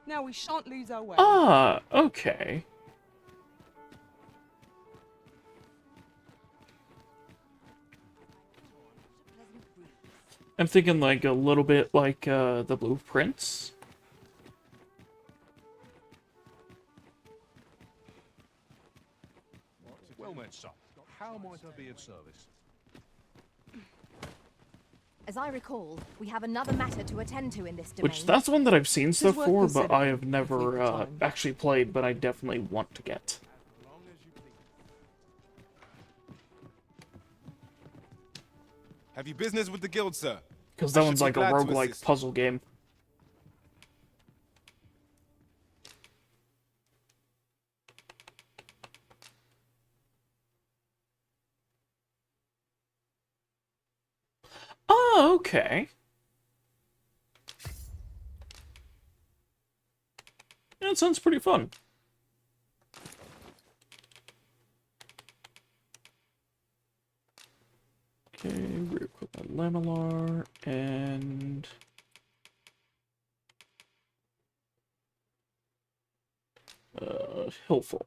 Now we shan't lose our way. Ah, okay. I'm thinking like a little bit like the blueprints. Well met, son. How might I be of service? As I recall, we have another matter to attend to in this domain. Which, that's one that I've seen stuff worth for, but considering, I have never actually played, but I definitely want to get. Have you business with the guild, sir? Because that I should one's be like a glad to roguelike assist. puzzle game. Oh, okay. Yeah, it sounds pretty fun. Okay, re-equip my Lamilar, and... Hillfolk.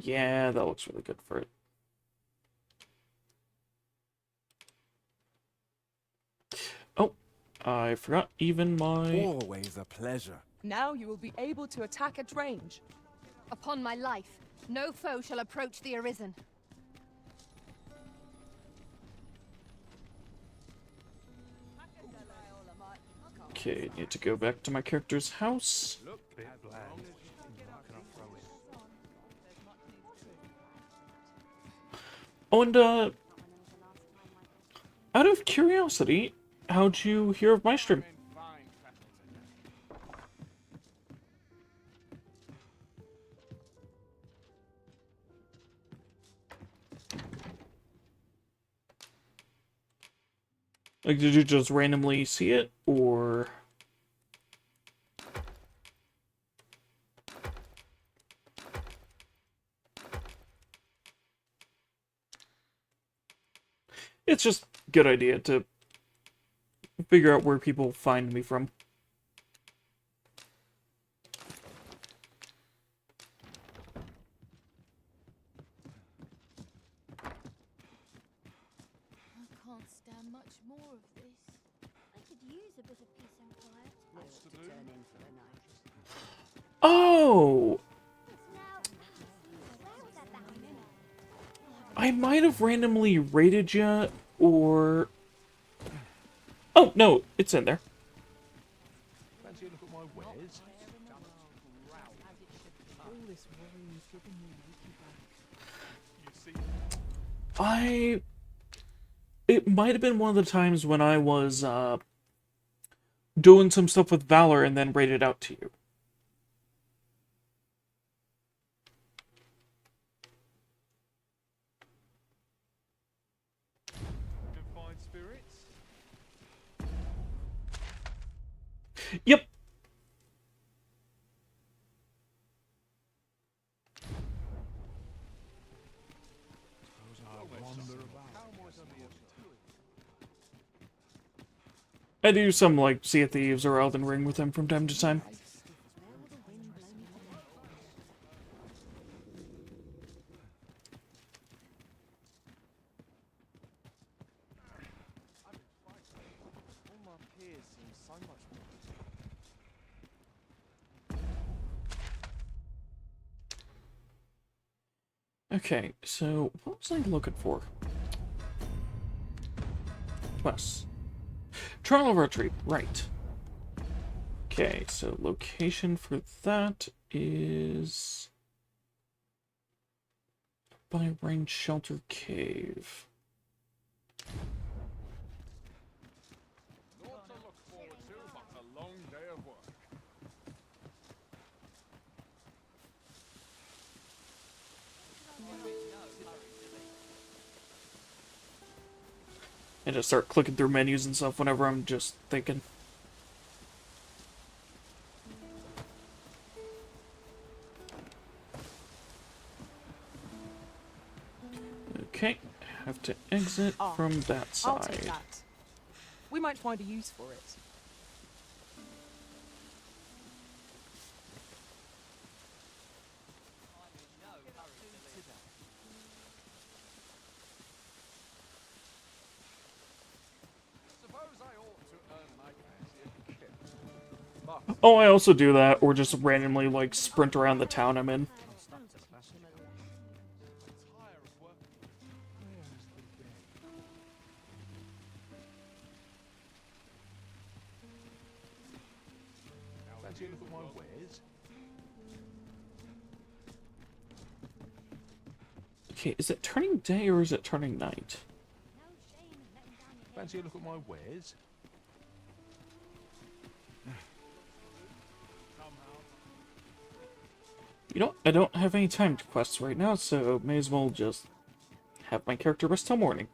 Yeah, that looks really good for it. Oh, I forgot even my... Always a pleasure. Now you will be able to attack at range. Upon my life, no foe shall approach the Arisen. Okay, need to go back to my character's house. Oh, and, out of curiosity, how'd you hear of my stream? Like, did you just randomly see it, or... It's just a good idea to figure out where people find me from. I can't stand much more of this. I could use a bit of peace and quiet. What's to turn in for the night? Oh! I might have randomly raided you, or... Oh, no, it's in there. Fancy a look at my wares? It might have been one of the times when I was, doing some stuff with Valor and then raided out to you. Confined spirits? Yep. I do some, like, Sea of Thieves or Elden Ring with him from time to time. Okay, so what was I looking for? Quests. Trial of Retreat, right. Okay, so location for that is by Rain Shelter Cave. Not to look forward to, but a long day of work. And just start clicking through menus and stuff whenever I'm just thinking. Okay, have to exit from that I'll take side. that. We might find a use for it. Oh, I also do that, or just randomly, like, sprint around the town I'm in. Fancy a look at my wares? Okay, is it turning day or is it turning night? Fancy a look at my wares? You know, I don't have any timed quests right now, so may as well just have my character rest till morning.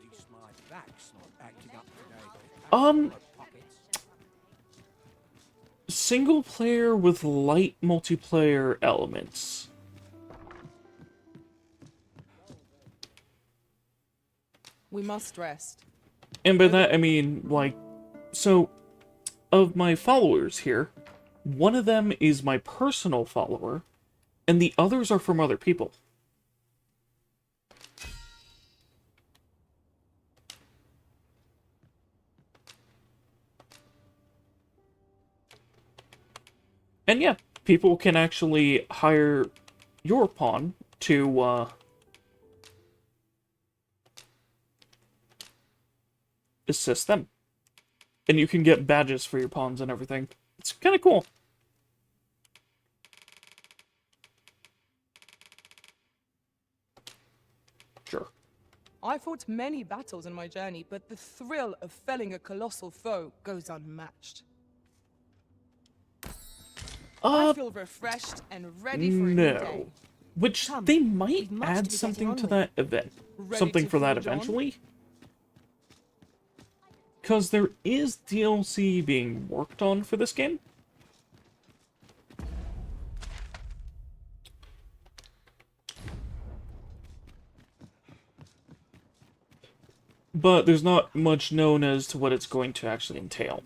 At least my back's not acting up today. Single player with light multiplayer elements. We must rest. And by that, I mean, like, so, of my followers here, one of them is my personal follower, and the others are from other people. And yeah, people can actually hire your pawn to, assist them. And you can get badges for your pawns and everything. It's kind of cool. Sure. I fought many battles in my journey, but the thrill of felling a colossal foe goes unmatched. I feel refreshed and ready for a new day. No. Which Come, they might we've much add to be something getting to on that event. Ready Something to for that forge on? eventually. Because there is DLC being worked on for this game. but there's not much known as to what it's going to actually entail.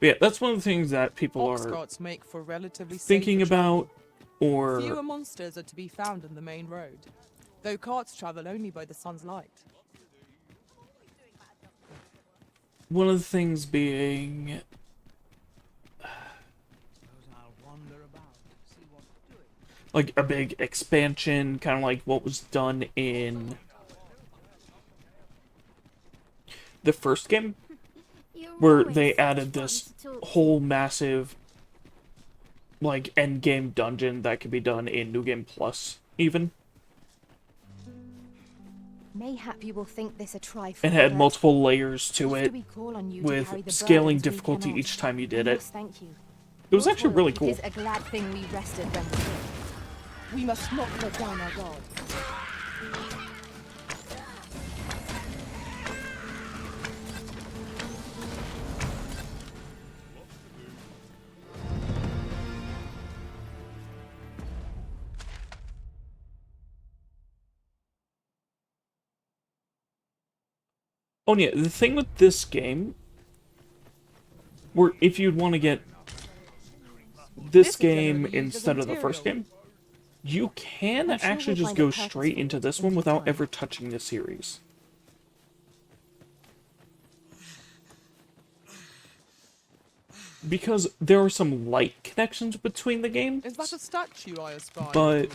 But yeah, that's one of the things that people Ox are carts make for relatively thinking safer travel. about, or Fewer monsters are to be found on the main road, though carts travel only by the sun's light. one of the things being like a big expansion, kind of like what was done in the first game, where they added this whole massive like end game dungeon that could be done in New Game Plus even, Mayhap you will think this a trifle. and had but multiple layers to after it we call on you to with carry the scaling burdens we difficulty cannot, each time you we did it. must thank you. It was Your actually really toil cool. It is a glad thing we rested when we did. We must not let down our God. Oh yeah, the thing with this game, where if you'd want to get this game instead of the first game, you can I'm sure actually we'll just find go a purpose straight for into it this in one due without time. ever touching the series. Because there are some light connections between the games, Is that a statue I espy? but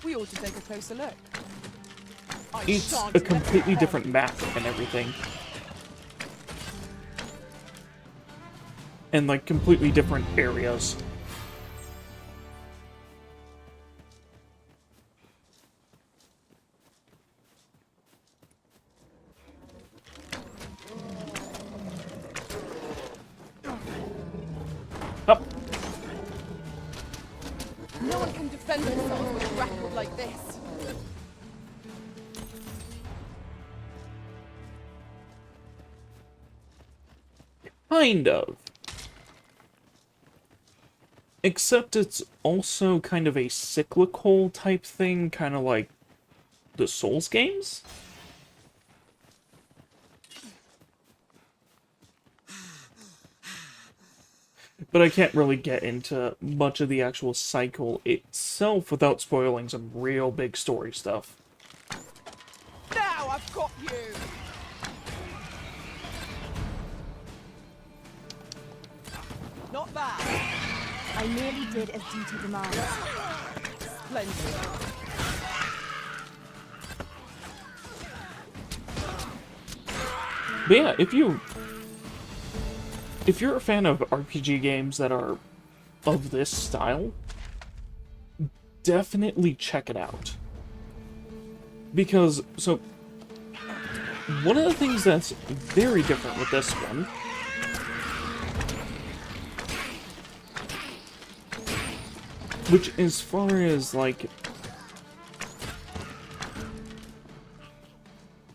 We ought to take a closer look. I it's shan't a let completely you different map and everything. And like completely different areas. Up. No one can defend themselves with a grapple like this. Kind of. Except it's also kind of a cyclical type thing, kind of like the Souls games. But I can't really get into much of the actual cycle itself without spoiling some real big story stuff. Now I've got you! Not bad. I merely did as duty demands. Splendid. But yeah, if you're a fan of RPG games that are of this style, definitely check it out. Because, so, one of the things that's very different with this one which, as far as, like...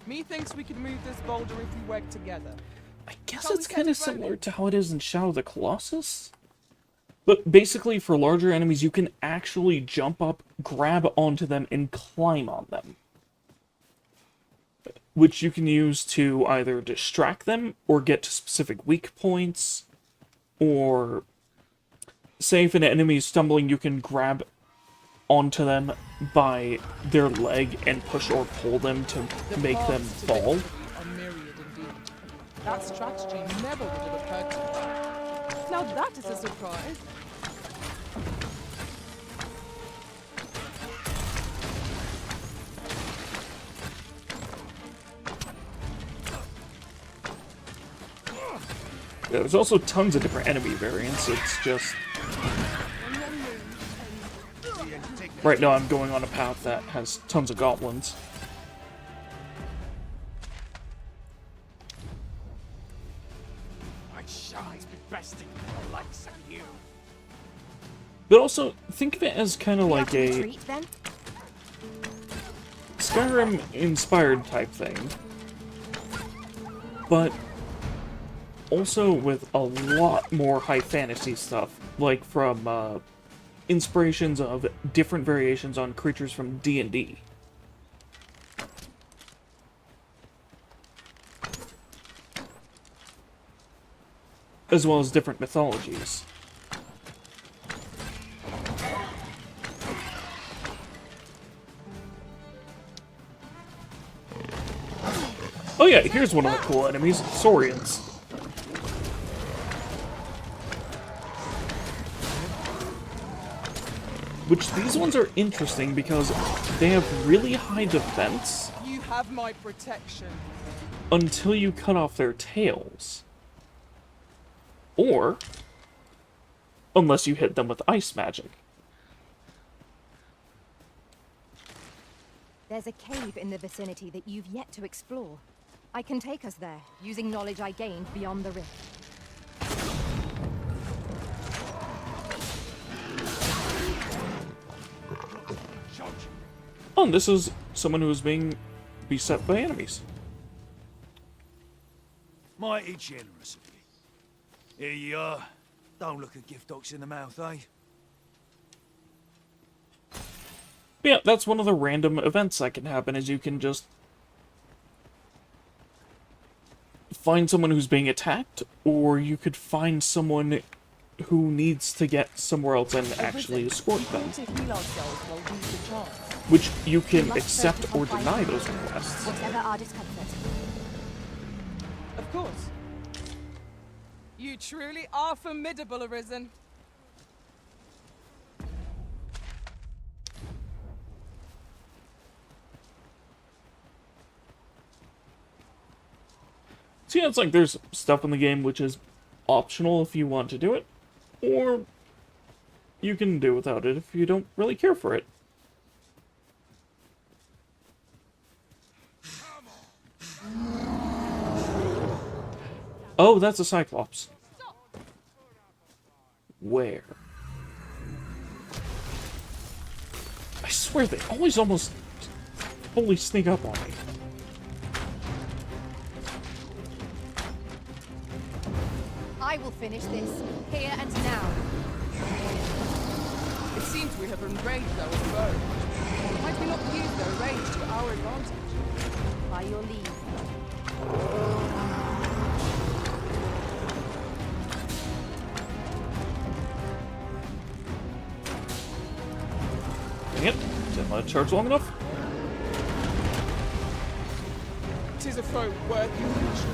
Methinks we could move this boulder if we work together. I guess it's kind of similar to how it is in Shadow of the Colossus. But basically, for larger enemies, you can actually jump up, grab onto them, and climb on them. Which you can use to either distract them, or get to specific weak points, or... say if an enemy is stumbling, you can grab onto them by their leg and push or pull them to make them fall. Are myriad indeed. That strategy never would have occurred to me. Now that is a surprise. Yeah, there's also tons of different enemy variants, it's just... Right now I'm going on a path that has tons of goblins. I shan't be besting the likes of you. But also, think of it as kind of like a Skyrim-inspired type thing. But also with a lot more high fantasy stuff, like from inspirations of different variations on creatures from D&D. As well as different mythologies. Oh yeah, here's one of the cool enemies, Saurians. Which these ones are interesting because they have really high defense. You have my protection. Until you cut off their tails. Or, unless you hit them with ice magic. There's a cave in the vicinity that you've yet to explore. I can take us there, using knowledge I gained beyond the rift. Oh, and this is someone who is being beset by enemies. Mighty generous of you. Here you are. Don't look a gift box in the mouth, eh? Yeah, that's one of the random events that can happen, is you can just find someone who's being attacked, or you could find someone who needs to get somewhere else and actually escort them. Which you can accept or deny those requests. Whatever our discomfort. Of course. You truly are formidable, Arisen. So yeah, it's like there's stuff in the game which is optional if you want to do it, or you can do without it if you don't really care for it. Oh, that's a Cyclops. Where? I swear they always almost fully sneak up on me. I will finish this, here and now. It seems we have enraged our foe. Might we not use their rage to our advantage? By your leave. Dang it. Didn't let it charge long enough. Tis a foe worthy of mention.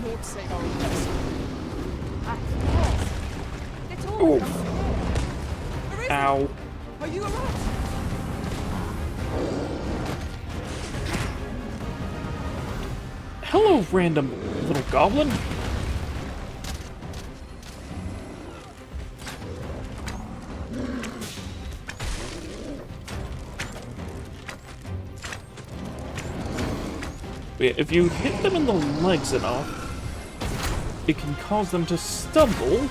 Naught save our vessel. Ow. Are you alright? Hello, random little goblin. But if you hit them in the legs enough, it can cause them to stumble.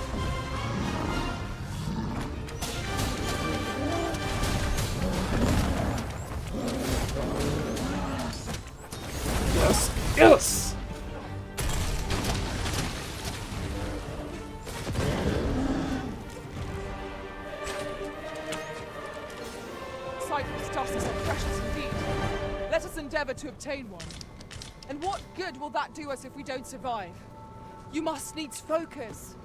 Yes, yes! Cyclops dust is so precious indeed. Let us endeavor to obtain one. And what good will that do us if we don't survive? You must needs focus.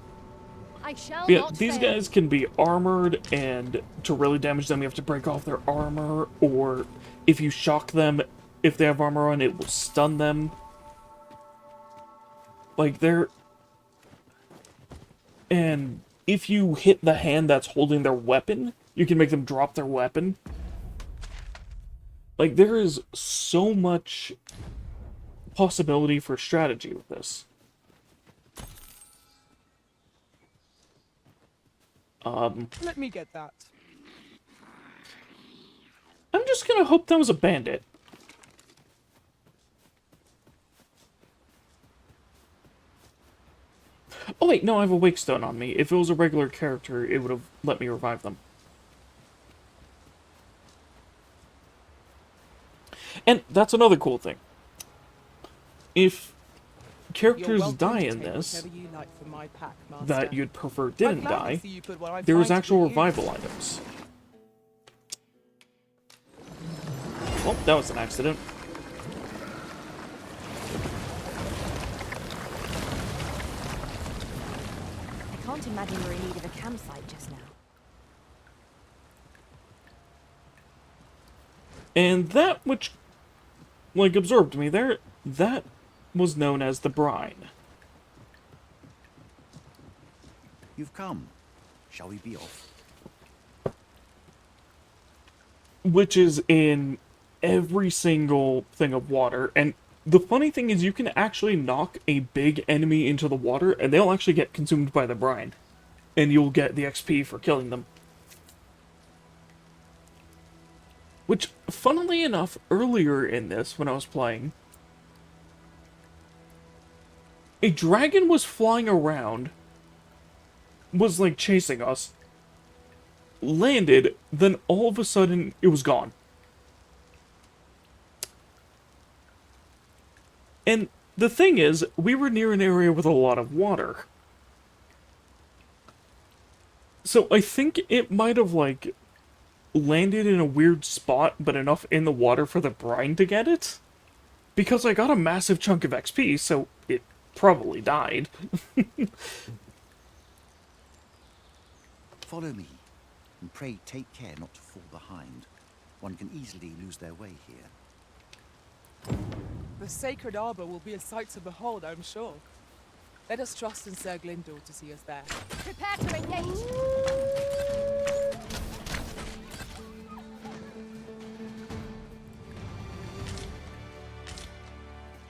I shall Yeah, not these fail. guys can be armored, and to really damage them, you have to break off their armor, or if you shock them, if they have armor on, it will stun them. Like, they're... And if you hit the hand that's holding their weapon, you can make them drop their weapon. Like, there is so much possibility for strategy with this. Let me get that. I'm just gonna hope that was a bandit. Oh wait, no, I have a wake stone on me. If it was a regular character, it would have let me revive them. And that's another cool thing. If characters welcome die to in take this whatever you like from my pack, Master. that you'd prefer I'd didn't gladly die, see you put what I there was find to actual good use. revival items. Well, that was an accident. I can't imagine we're in need of a campsite just now. And that which, like, absorbed me there, that was known as the brine. You've come. Shall we be off? Which is in every single thing of water. And the funny thing is you can actually knock a big enemy into the water and they'll actually get consumed by the brine. And you'll get the XP for killing them. Which, funnily enough, earlier in this, when I was playing, a dragon was flying around, was like chasing us, landed, then all of a sudden it was gone. And the thing is, we were near an area with a lot of water. So I think it might have, like, landed in a weird spot, but enough in the water for the brine to get it. Because I got a massive chunk of XP, so it probably died. Follow me, and pray take care not to fall behind. One can easily lose their way here. The sacred arbor will be a sight to behold, I'm sure. Let us trust in Sir Glyndor to see us there. Prepare to engage!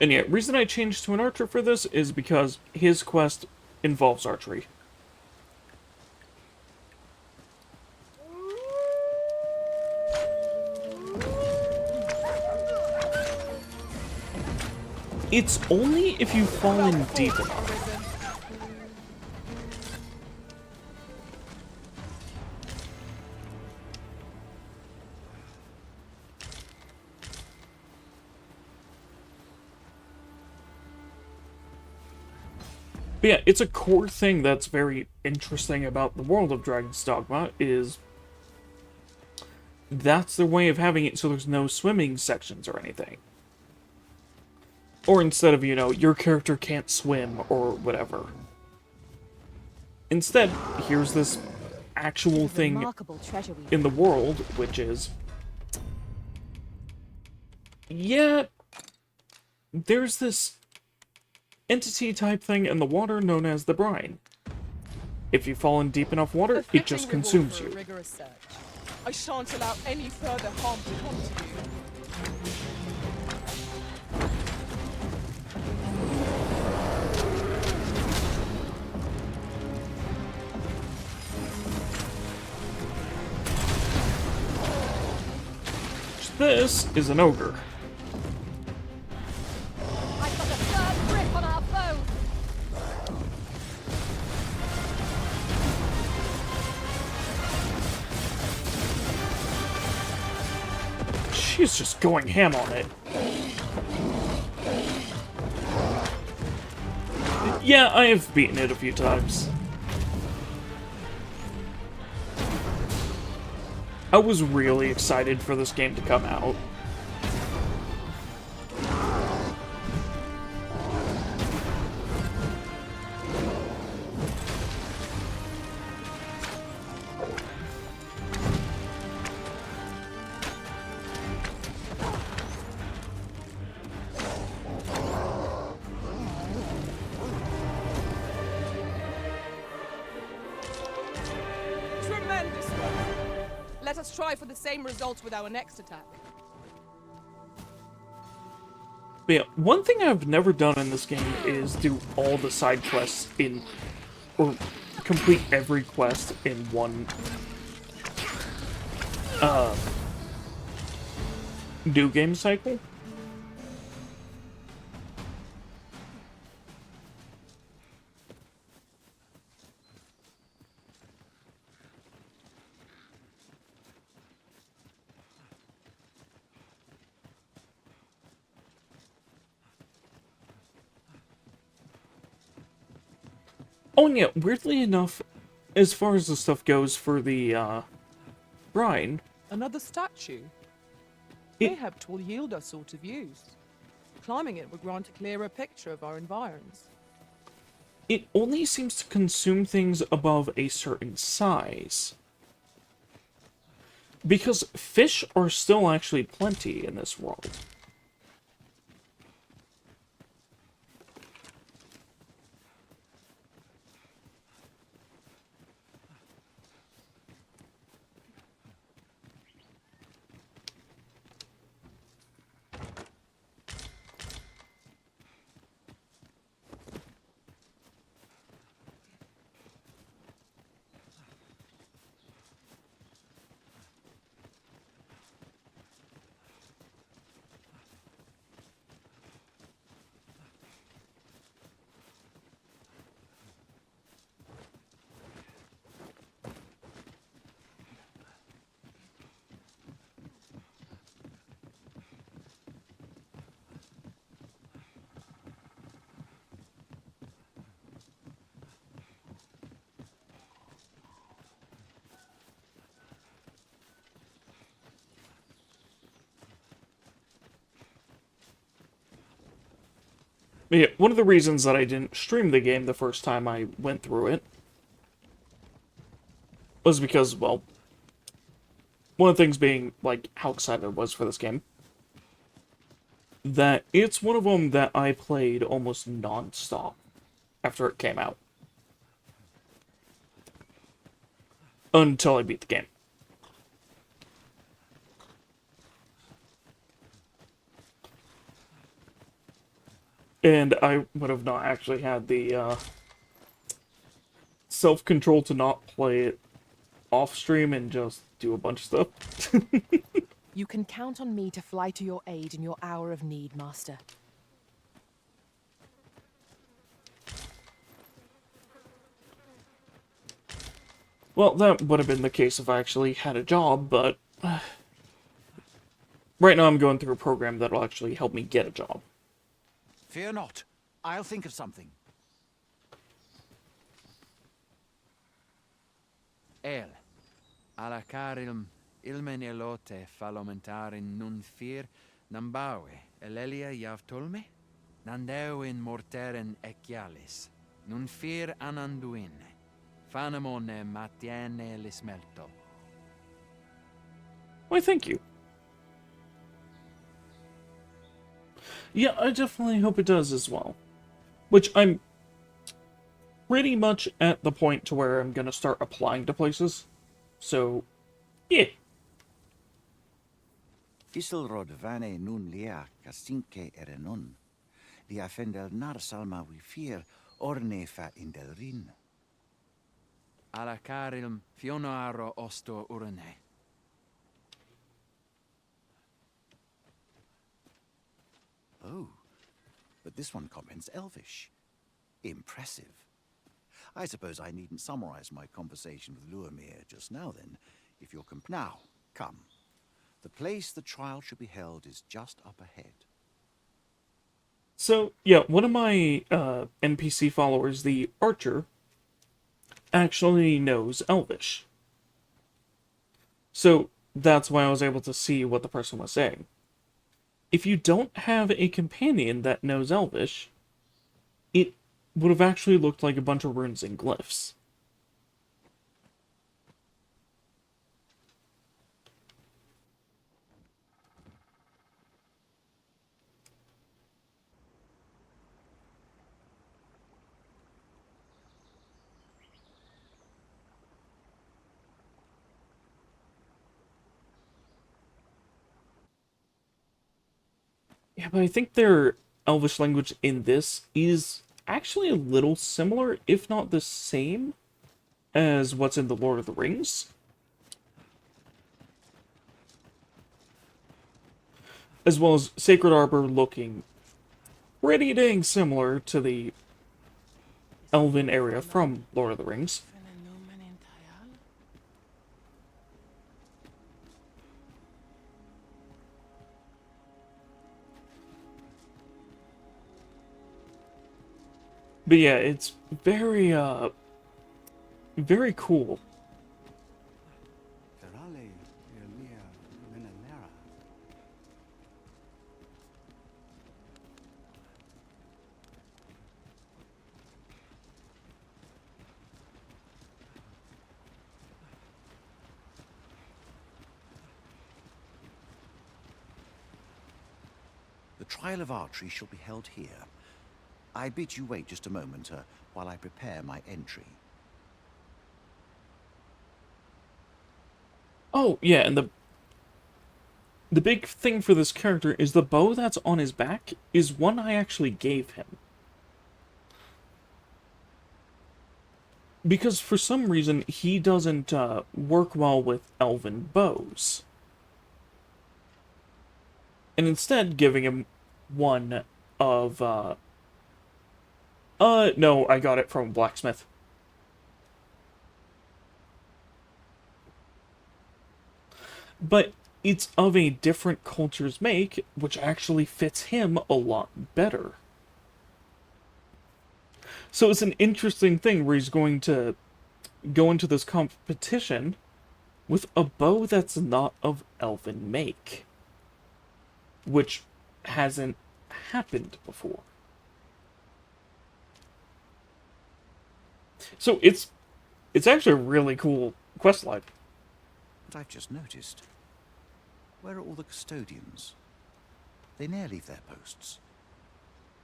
And yeah, reason I changed to an archer for this is because his quest involves archery. It's only if you fall in deep enough. But yeah, it's a core thing that's very interesting about the world of Dragon's Dogma, is that's the way of having it so there's no swimming sections or anything. Or instead of, you know, your character can't swim or whatever. Instead, here's this actual thing in the world, which is... yeah, there's this entity type thing in the water known as the brine. If you fall in deep enough water, it just consumes you. Rigorous search. I shan't allow any further harm to come to you. This is an ogre. I've got a third grip on our foe! She's just going ham on it. Yeah, I have beaten it a few times. I was really excited for this game to come out. Tremendous work. Let us try for the same results with our next attack. But yeah, one thing I've never done in this game is do all the side quests in... or complete every quest in one... new game cycle. Oh, and yeah, weirdly enough, as far as the stuff goes for the, brine... Another statue? Mayhap will yield us sort of use. Climbing it would grant a clearer picture of our environs. It only seems to consume things above a certain size. Because fish are still actually plenty in this world. Yeah, one of the reasons that I didn't stream the game the first time I went through it was because, well, one of the things being, like, how excited I was for this game. That it's one of them that I played almost non-stop after it came out. Until I beat the game. And I would have not actually had the self-control to not play it off-stream and just do a bunch of stuff. You can count on me to fly to your aid in your hour of need, Master. Well, that would have been the case if I actually had a job, but... right now I'm going through a program that'll actually help me get a job. Fear not. I'll think of something. El. Alla carilm ilmen elote falomentarin nun fir nambawe elelia javtolme nandeu in morteren ecialis nun fir ananduine fanamone matiene lismelto. Why, thank you. Yeah, I definitely hope it does as well. Which I'm pretty much at the point to where I'm gonna start applying to places. So, yeah. Isilrod vane nun lia casinque erenon. Lia fendel nar salma wifir orne fa indelrin. Alla carilm fionoaro osto urne. Oh, but this one comments Elvish. Impressive. I suppose I needn't summarize my conversation with Luamir just now then, if you're now, come. The place the trial should be held is just up ahead. So, yeah, one of my NPC followers, the Archer, actually knows Elvish. So, that's why I was able to see what the person was saying. If you don't have a companion that knows Elvish, it would have actually looked like a bunch of runes and glyphs. Yeah, but I think their Elvish language in this is actually a little similar, if not the same, as what's in the Lord of the Rings. As well as Sacred Arbor looking pretty dang similar to the Elven area from Lord of the Rings. But yeah, it's very, very cool. The trial of archery shall be held here. I bid you wait just a moment while I prepare my entry. Oh, yeah, and the big thing for this character is the bow that's on his back is one I actually gave him. Because for some reason, he doesn't work well with elven bows. And instead, giving him one of, no, I got it from a blacksmith. But it's of a different culture's make, which actually fits him a lot better. So it's an interesting thing where he's going to go into this competition with a bow that's not of elven make, which hasn't happened before. So it's actually a really cool questline. But I've just noticed. Where are all the custodians? They ne'er leave their posts.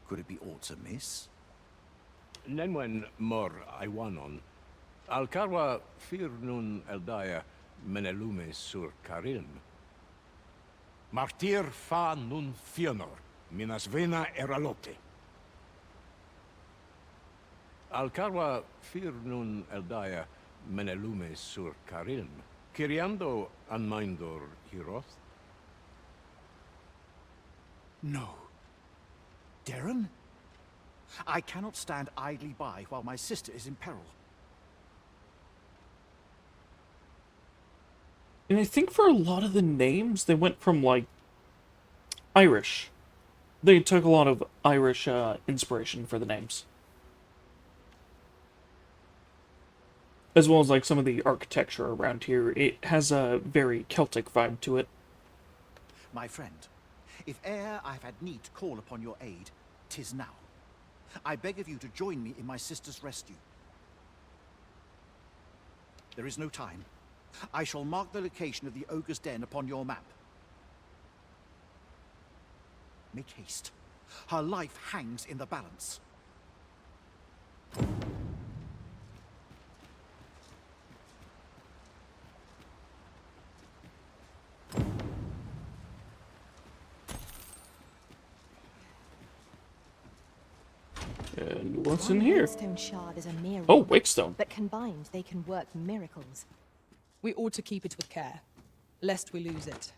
Could it be aught amiss? Nenwen mor Iwanon. Alcarwa fir nun eldaya menelume sur Karilm. Martir fa nun fionor, minas vena eralote. Alcarwa fir nun eldaya menelume sur Karilm. Kiriando anmindor hiroth? No. Darren? I cannot stand idly by while my sister is in peril. And I think for a lot of the names, they went from, like, Irish. They took a lot of Irish inspiration for the names. As well as, like, some of the architecture around here. It has a very Celtic vibe to it. My friend, if e'er I've had need to call upon your aid, 'tis now. I beg of you to join me in my sister's rescue. There is no time. I shall mark the location of the ogre's den upon your map. Make haste. Her life hangs in the balance. And what's in here? Stone shard is a mere Oh, rock, Wakestone. but combined they can work miracles. We ought to keep it with care, lest we lose it.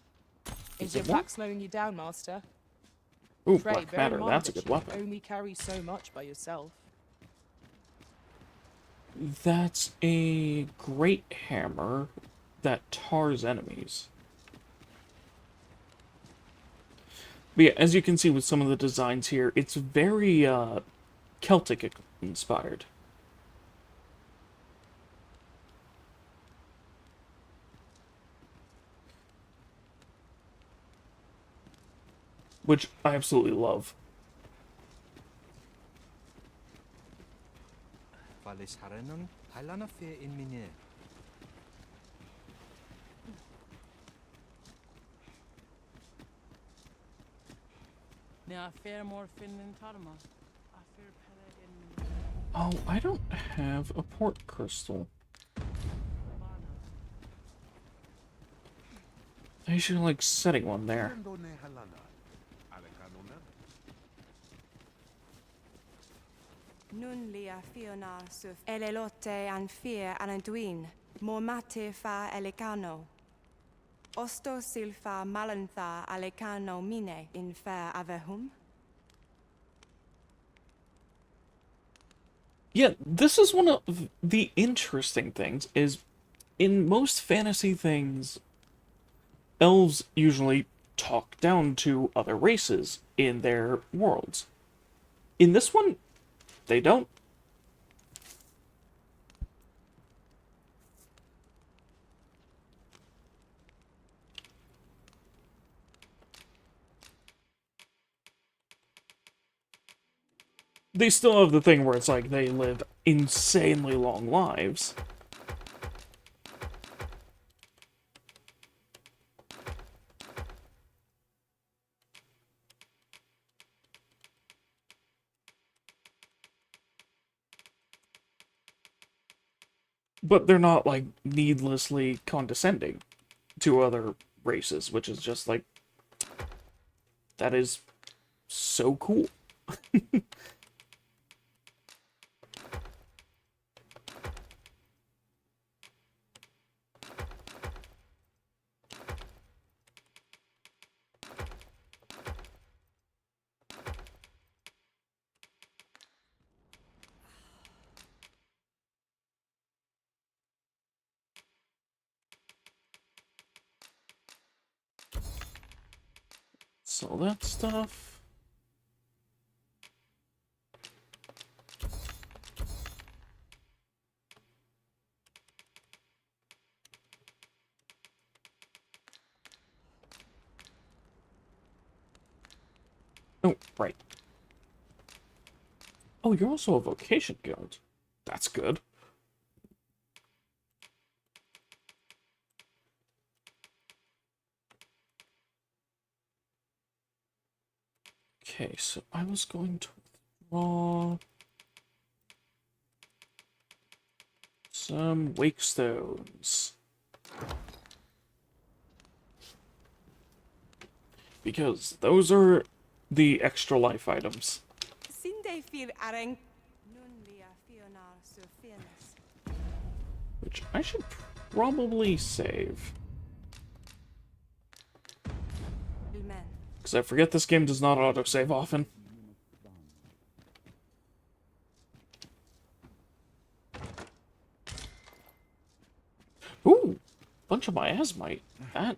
Is it your more? back slowing you down, Master? Ooh, Pray, Black bear in Matter, mind that's a that good you weapon. only carry so much by yourself. That's a great hammer that tars enemies. But yeah, as you can see with some of the designs here, it's very Celtic inspired. Which I absolutely love. Valis Harenon, Hailana Fear in Minir. Oh, I don't have a port crystal. I should like setting one there. Nun lia fiona suf elelote an fear ananduin, mormate fa elecano. Osto silfa malantha alecano mine in fair avehum? Yeah, this is one of the interesting things, is in most fantasy things, elves usually talk down to other races in their worlds. In this one, they don't. They still have the thing where it's like they live insanely long lives. But they're not, like, needlessly condescending to other races, which is just, like, that is so cool. So that stuff. Oh, right. Oh, you're also a vocation guild. That's good. Okay, so I was going to withdraw some wake stones. Because those are the extra life items. Which I should probably save. Because I forget this game does not autosave often. Ooh! Bunch of miasmite. That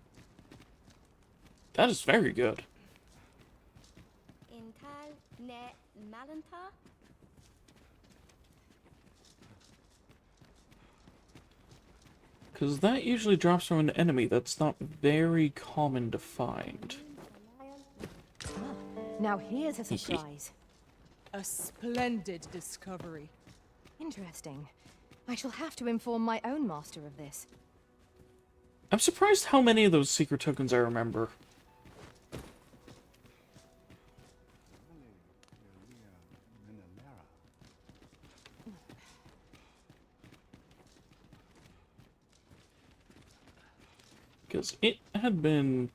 is very good. Intal ne malanta? Because that usually drops from an enemy that's not very common to find. Now here's a surprise. A splendid discovery. Interesting. I shall have to inform my own master of this. I'm surprised how many of those secret tokens I remember. Because it had been...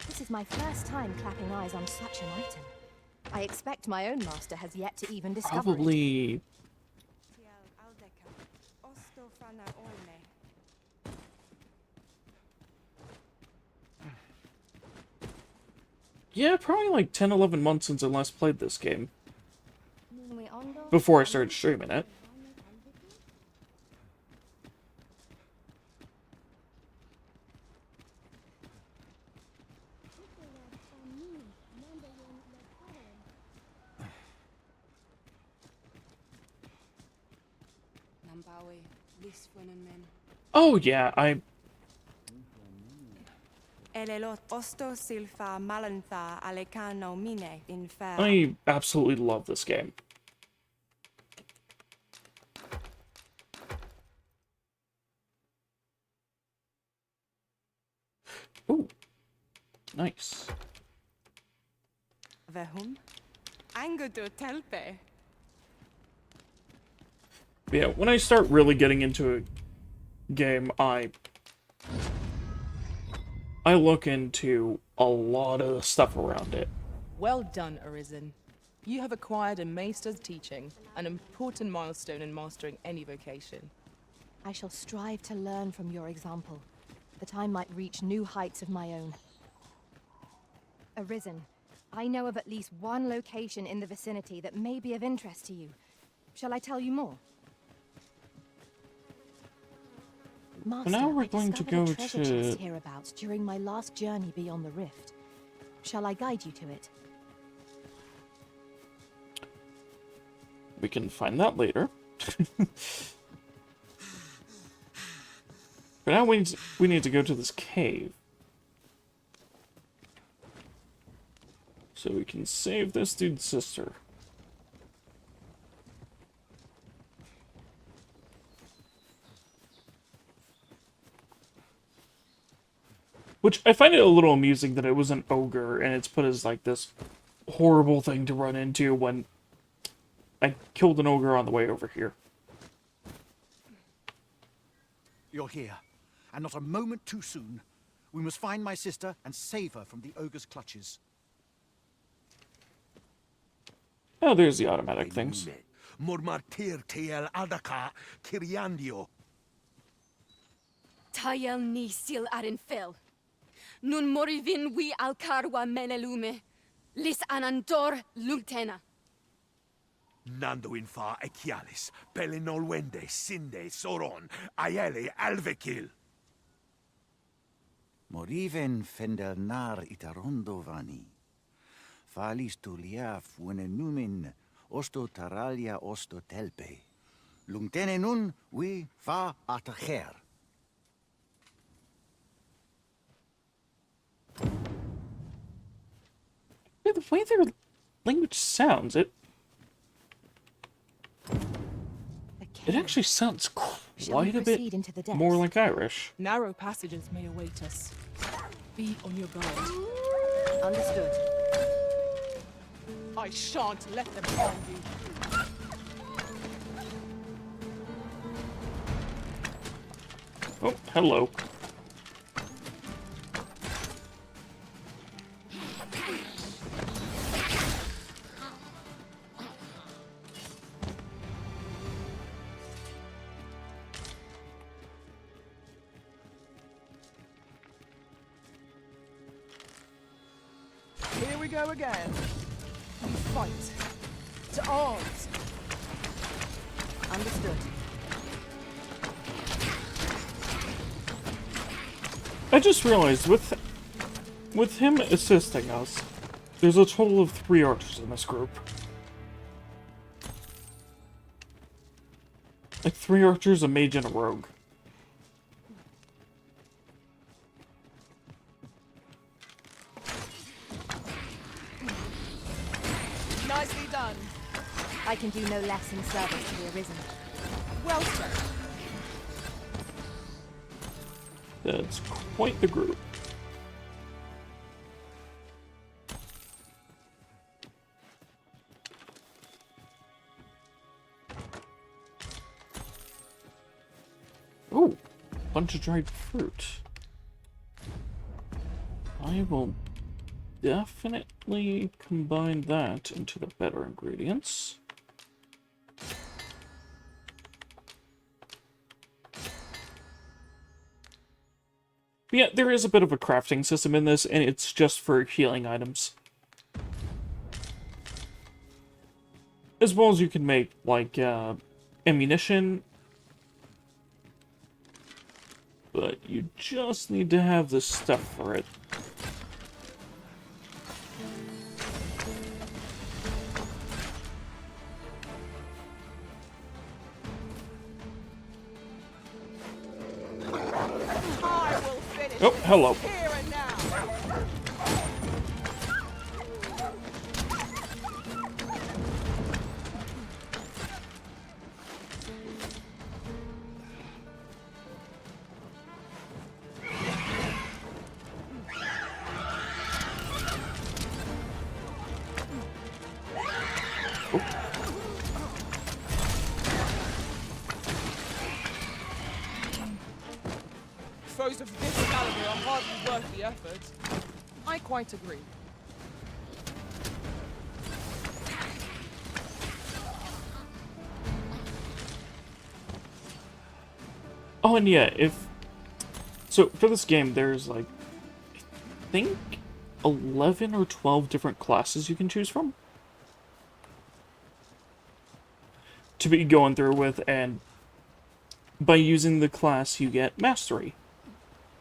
This is my first time clapping eyes on such an item. I expect my own master has yet to even discover probably... it. Yeah, probably like 10, 11 months since I last played this game. Before I started streaming it. Oh yeah, I absolutely love this game. Ooh, nice. Yeah, when I start really getting into a game, I look into a lot of stuff around it. Well done, Arisen. You have acquired a maester's teaching, an important milestone in mastering any vocation. I shall strive to learn from your example, that I might reach new heights of my own. Arisen, I know of at least one location in the vicinity that may be of interest to you. Shall I tell you more? Master, Now we're I going to discovered go a treasure chest hereabouts during my last journey beyond the rift. Shall I guide you to it? We can find that later. But now we need to go to this cave. So we can save this dude's sister. Which, I find it a little amusing that it was an ogre, and it's put as, like, this horrible thing to run into when I killed an ogre on the way over here. You're here, and not a moment too soon. We must find my sister and save her from the ogre's clutches. Oh, there's the automatic things. Mormartir tiel adaka kiriandio. Tayel ni sil arin fel. Nun morivin wi alkarwa menelume. Lis anandor lungtena. Nando infa ekialis, pelinolwende, sinde, soron, ayele alvekil. Moriven fendelnar itarondo vani. Falis tulia fuenenumin osto taralia osto telpe. Lungtene nun we fa atacher. Yeah, the way their language sounds, it actually sounds quite a bit more like Irish. Narrow passages may await us. Be on your guard. Understood. I shan't let them find you. Oh, hello. Here we go again. We fight. To arms. Understood. I just realized with him assisting us, there's a total of 3 archers in this group. Like 3 archers, a mage, and a rogue. Nicely done. I can do no less in service to the Arisen. Well said. That's quite the group. Ooh, bunch of dried fruit. I will definitely combine that into the better ingredients. But yeah, there is a bit of a crafting system in this, and it's just for healing items. As well as you can make, like, ammunition. But you just need to have the stuff for it. Oh, hello. Here and now. Foes of this caliber are hardly worth the effort. I quite agree. Oh, and yeah, so for this game, there's like, I think 11 or 12 different classes you can choose from to be going through with, and by using the class, you get mastery.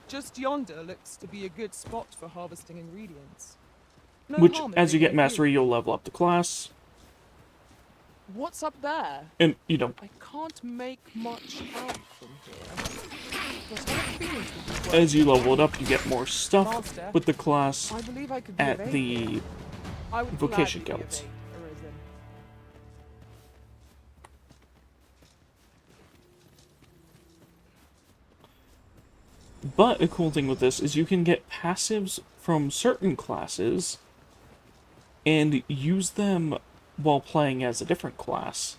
Just yonder looks to be a good spot for harvesting ingredients. No Which, harm in as you making get a mastery, you'll level up the class. What's up there? And, you know, I can't make much out from here. But I have a feeling it would be as you worth level it up, you get more stuff Master, with the class I believe I could be of at aid the here. I would vocation gladly be of guilds. aid, Arisen. But a cool thing with this is you can get passives from certain classes and use them while playing as a different class.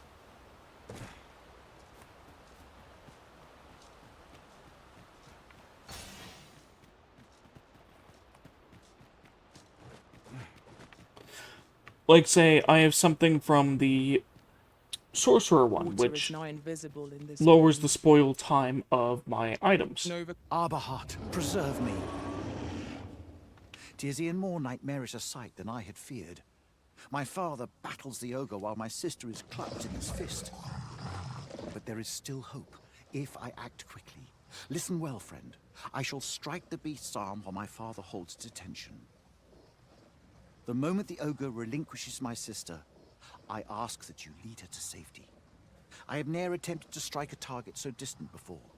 Like, say, I have something from the Sorcerer one, Water is which nigh invisible in this lowers room. the spoil time of my items. Arborheart, preserve me. 'Tis e'en more nightmarish a sight than I had feared. My father battles the ogre while my sister is clutched in his fist. But there is still hope, if I act quickly. Listen well, friend. I shall strike the beast's arm while my father holds detention. The moment the ogre relinquishes my sister, I ask that you lead her to safety. I have ne'er attempted to strike a target so distant before.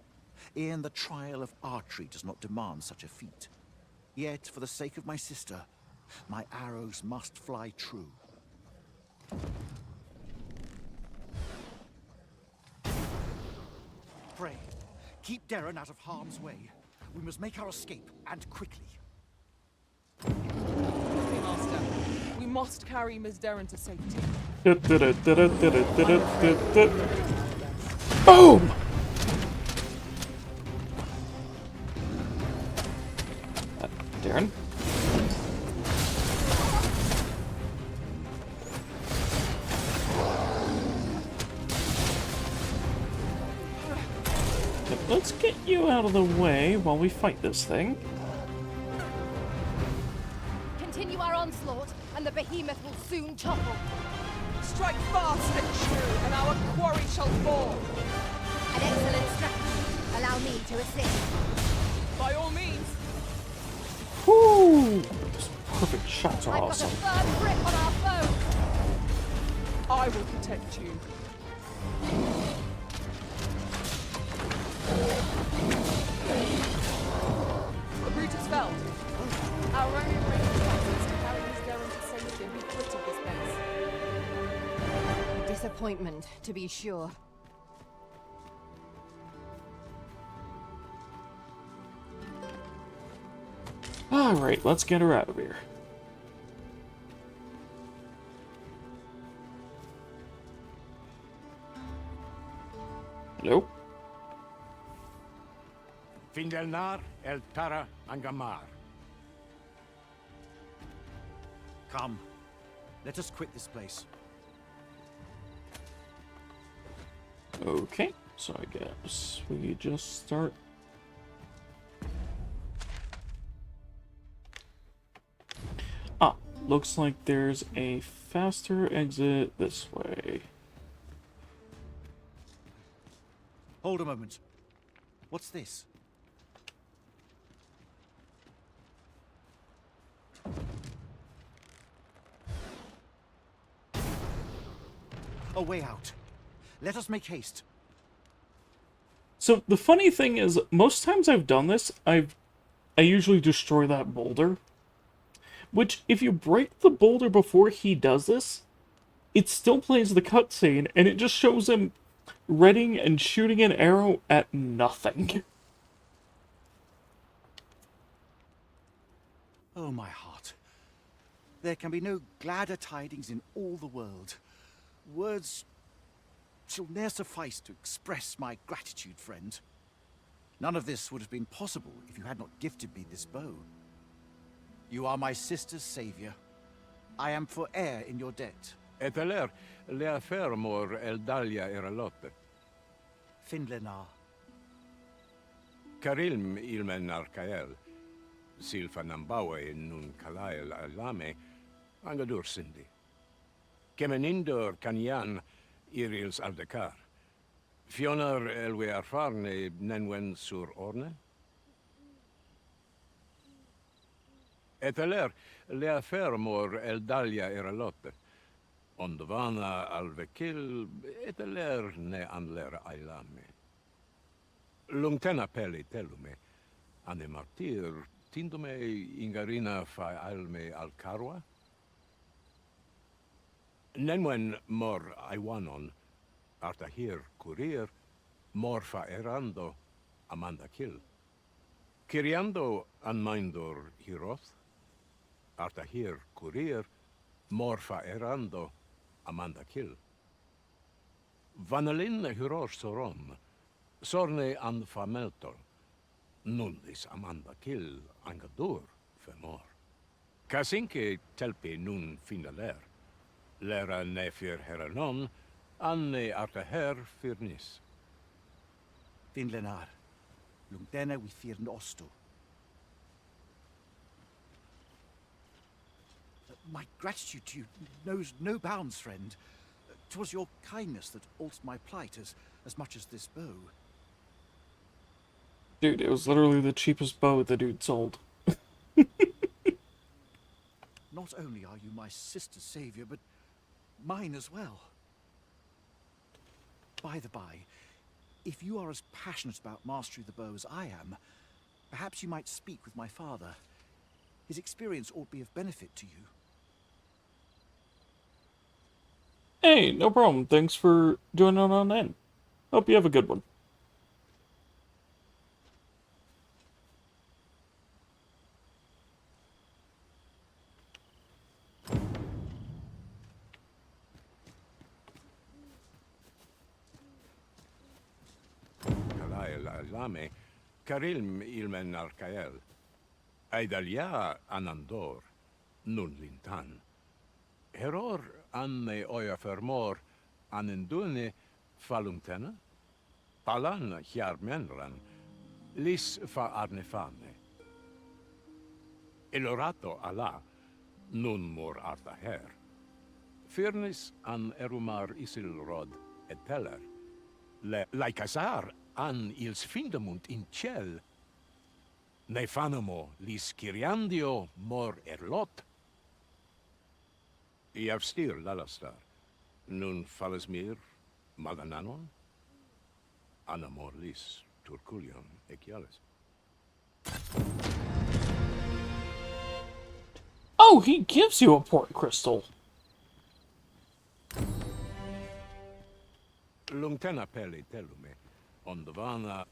E'en the trial of archery does not demand such a feat. Yet, for the sake of my sister, my arrows must fly true. Pray, keep Darren out of harm's way. We must make our escape, and quickly. Quickly, Master. We must carry Miss Darren to safety. Boom! Darren? Let's get you out of the way while we fight this thing. Continue our onslaught, and the behemoth will soon topple. Strike fast and true, and our quarry shall fall. An excellent strategy. Allow me to assist. By all means. Whoo! Those perfect shots are I've awesome. got a firm grip on our foe. I will protect you. The brute is felled. Our only remaining chance is to carry Miss Darren to safety and be quit of this place. Disappointment, to be sure. Alright, let's get her out of here. Hello? Findelnar, El Tara, Angamar. Come, let us quit this place. Okay, so I guess we just start. Ah, looks like there's a faster exit this way. Hold a moment. What's this? A way out. Let us make haste. So the funny thing is, most times I've done this, I usually destroy that boulder. Which, if you break the boulder before he does this, it still plays the cutscene, and it just shows him readying and shooting an arrow at nothing. Oh, my heart. There can be no gladder tidings in all the world. Words shall ne'er suffice to express my gratitude, friend. None of this would have been possible if you had not gifted me this bow. You are my sister's savior. I am forever in your debt. Eteler, lea fermor el dalia eralotte. Findlenar. Karilm ilmen arkael. Silfa nambawe nun kalael alame. Angadur sindi. Kemenindor kanyan irils aldekar. Fionar elwe arfarne nenwen sur orne. Eteler, lea fermor el dalia eralotte. Ondvana alvekil eteler ne anler ailame. Lungtena peli telume, ane martir tindume ingarina fa alme alcarwa? Nenwen mor aiwanon, artahir kurir, mor fa erando, amanda kill. Kiriando anmindor hiroth, artahir kurir, mor fa erando, amanda kill. Vanalin hiror soron, sorne an fameltol, nullis amanda kill angadur femor. Kasinke telpe nun finaler, lera nefir heranon, anne artaher firnis. Finlenar, lungdena we firn osto. My gratitude to you knows no bounds, friend. 'Twas your kindness that altered my plight as much as this bow. Dude, it was literally the cheapest bow the dude sold. Not only are you my sister's savior, but mine as well. By the by, if you are as passionate about mastery of the bow as I am, perhaps you might speak with my father. His experience ought to be of benefit to you. Hey, no problem. Thanks for joining on in. Hope you have a good one. Lame, Karilm ilmen arkael. Aidalia anandor, nun lintan. Heror anne oia fermor, anendune falumtena? Palan hiarmenran, lis fa arnefane. Elorato ala, nun mor arta her. Firnis an erumar isilrod et teller. Laicasar an ils findamunt in ciel. Nefanamo lis Kyriandio mor erlot. Iavstir lalastar, nun falasmir magananon, anamor lis turculion eciales. Oh, he gives you a port crystal. Lungtena peli telume, ondvana.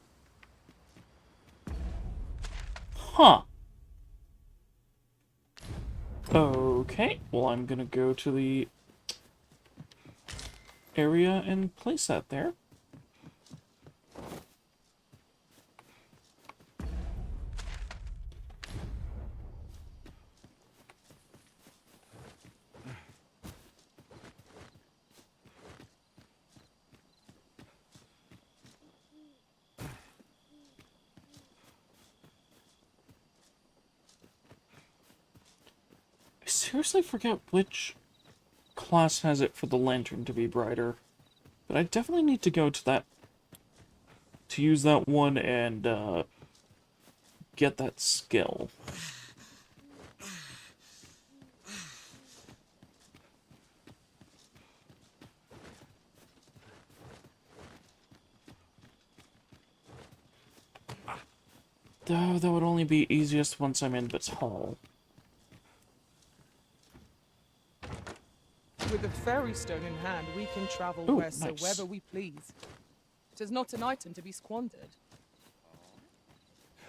Huh. Okay, well, I'm gonna go to the area and place that there. I seriously forget which class has it for the lantern to be brighter. But I definitely need to go to that, to use that one and get that skill. Though that would only be easiest once I'm in Bits Hall. With a fairy stone in hand, we can travel Ooh, wheresoever nice. we please. It is not an item to be squandered.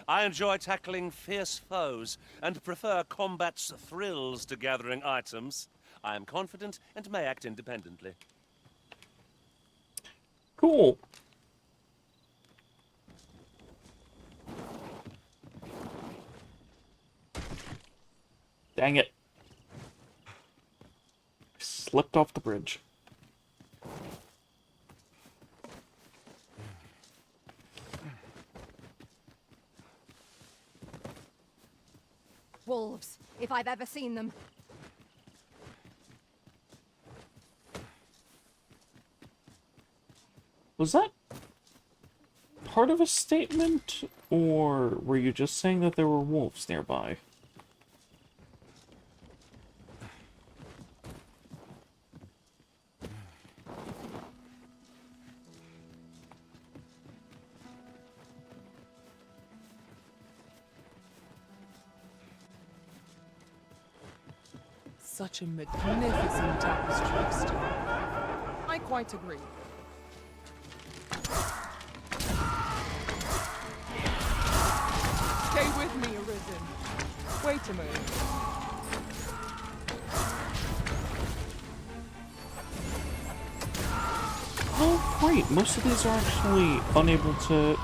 I enjoy tackling fierce foes and prefer combat's thrills to gathering items. I am confident and may act independently. Cool. Dang it. Slipped off the bridge. Wolves, if I've ever seen them. Was that part of a statement, or were you just saying that there were wolves nearby? such a magnificent tapestry of stone. I quite agree. Stay with me, Arisen. Wait a moment. Oh, great. Most of these are actually unable to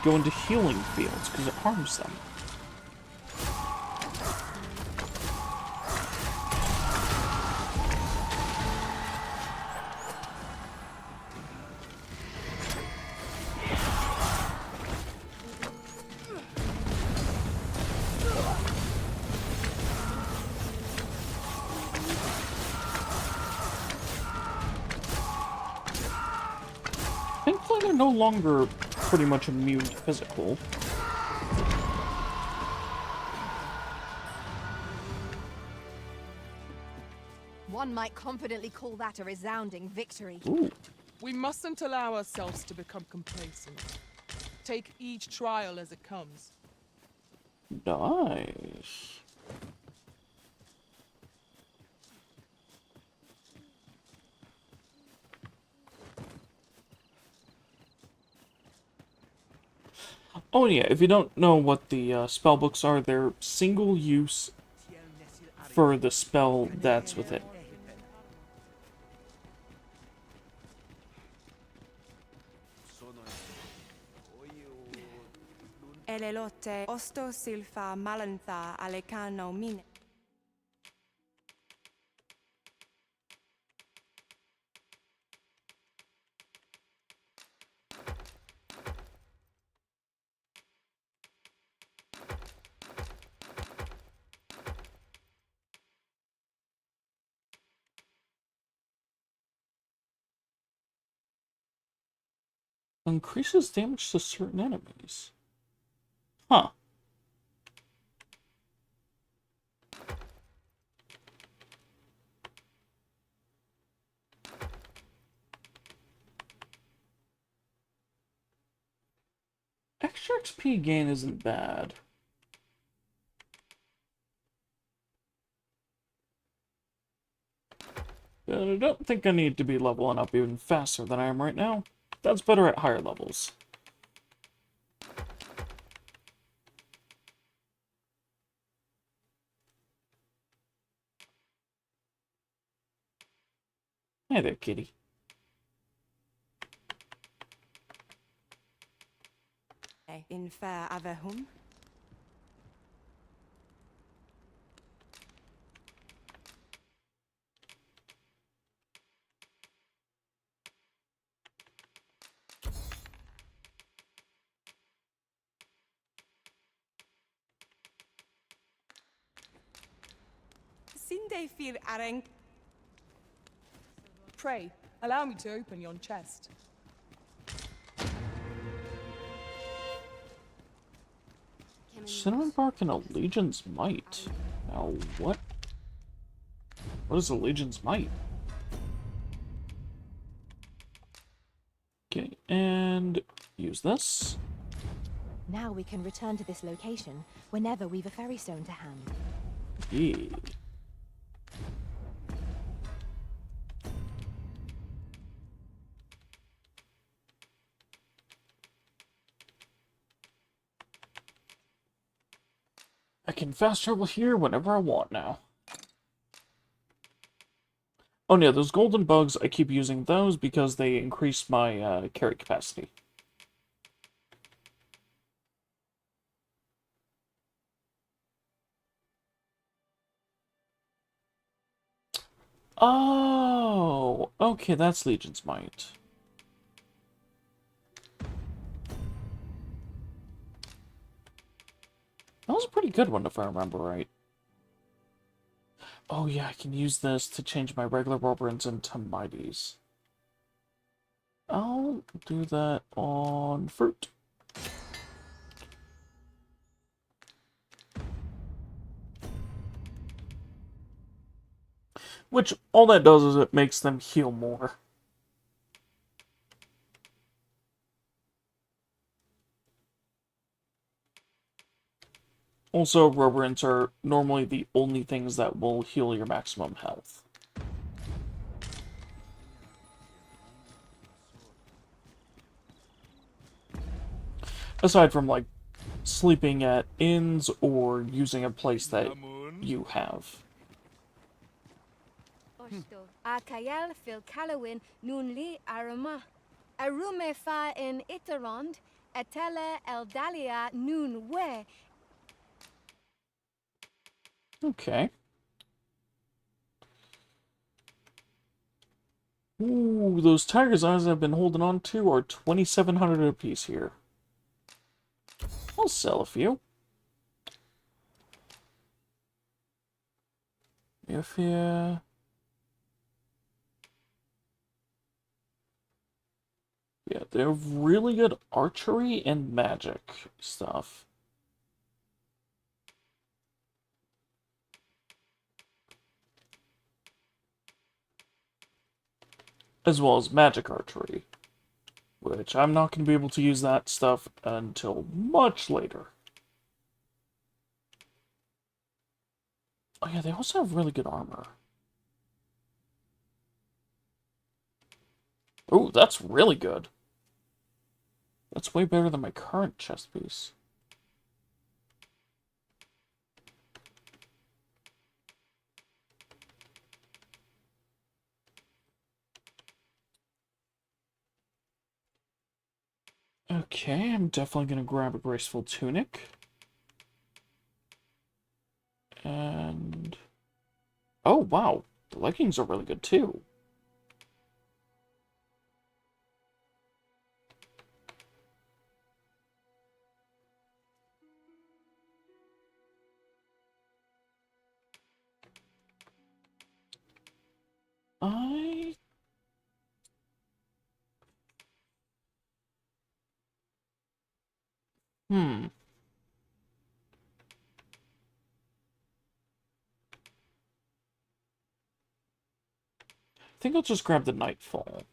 go into healing fields because it harms them. Thankfully, they're no longer pretty much immune to physical. One might confidently call that a resounding victory. Ooh. We mustn't allow ourselves to become complacent. Take each trial as it comes. Nice. Oh yeah, if you don't know what the spell books are, they're single use for the spell that's with it. Elelote osto silfa malantha alecano mine. Increases damage to certain enemies. Huh. Extra XP gain isn't bad. But I don't think I need to be leveling up even faster than I am right now. That's better at higher levels. Hey there, kitty. In fair avehum. Sinde fir areng. Pray, allow me to open yon chest. Cinnamon bark and a legion's might. Now what? What is a legion's might? Okay, and use this. Now we can return to this location whenever we've a ferry stone to hand. Yeah. I can fast travel here whenever I want now. Oh yeah, those golden bugs, I keep using those because they increase my carry capacity. Oh, okay, that's Legion's Might. That was a pretty good one if I remember right. Oh yeah, I can use this to change my regular Warburns into Mighties. I'll do that on Fruit. Which, all that does is it makes them heal more. Also, rubberins are normally the only things that will heal your maximum health. Aside from, like, sleeping at inns or using a place that you have. Osto, Akayel fil Kalawin nun li arama. Arume fa in Itarond, Etele Eldalia nun we. Okay. Ooh, those tiger's eyes I've been holding on to are 2,700 apiece here. I'll sell a few. If you... Yeah, they have really good archery and magic stuff. As well as magic archery. Which I'm not going to be able to use that stuff until much later. Oh yeah, they also have really good armor. Oh, that's really good. That's way better than my current chest piece. Okay, I'm definitely going to grab a graceful tunic. And... oh, wow. The leggings are really good, too. I... I think I'll just grab the Nightfall.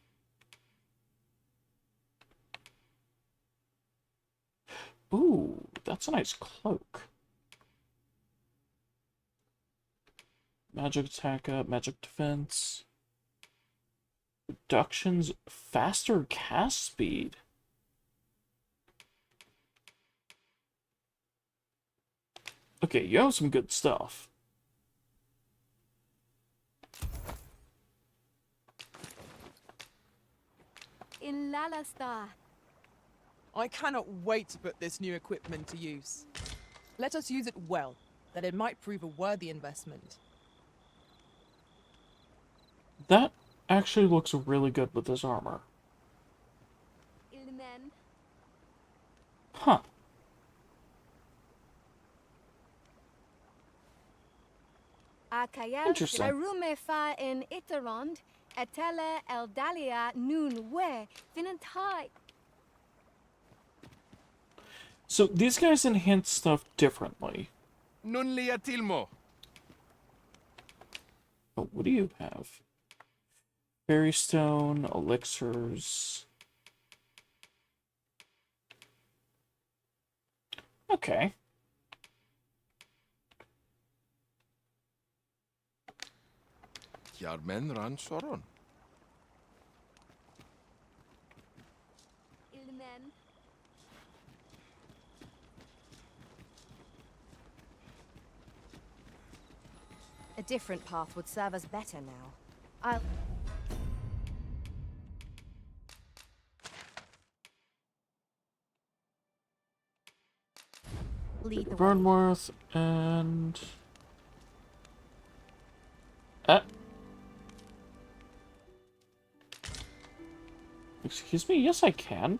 Ooh, that's a nice cloak. Magic attack up, magic defense. Reductions, faster cast speed. Okay, you have some good stuff. In Lalastar. I cannot wait to put this new equipment to use. Let us use it well, that it might prove a worthy investment. That actually looks really good with this armor. Ilmen. Huh. Akayel Interesting. Arume fa in Itarond, Etele Eldalia nun we. Finantai. So these guys enhance stuff differently. Nun lia tilmo. Oh, what do you have? Fairy stone, elixirs. Okay. Jarmen ran soron. Ilmen. A different path would serve us better now. I'll... lead the way. Burnworth and... Excuse me? Yes, I can.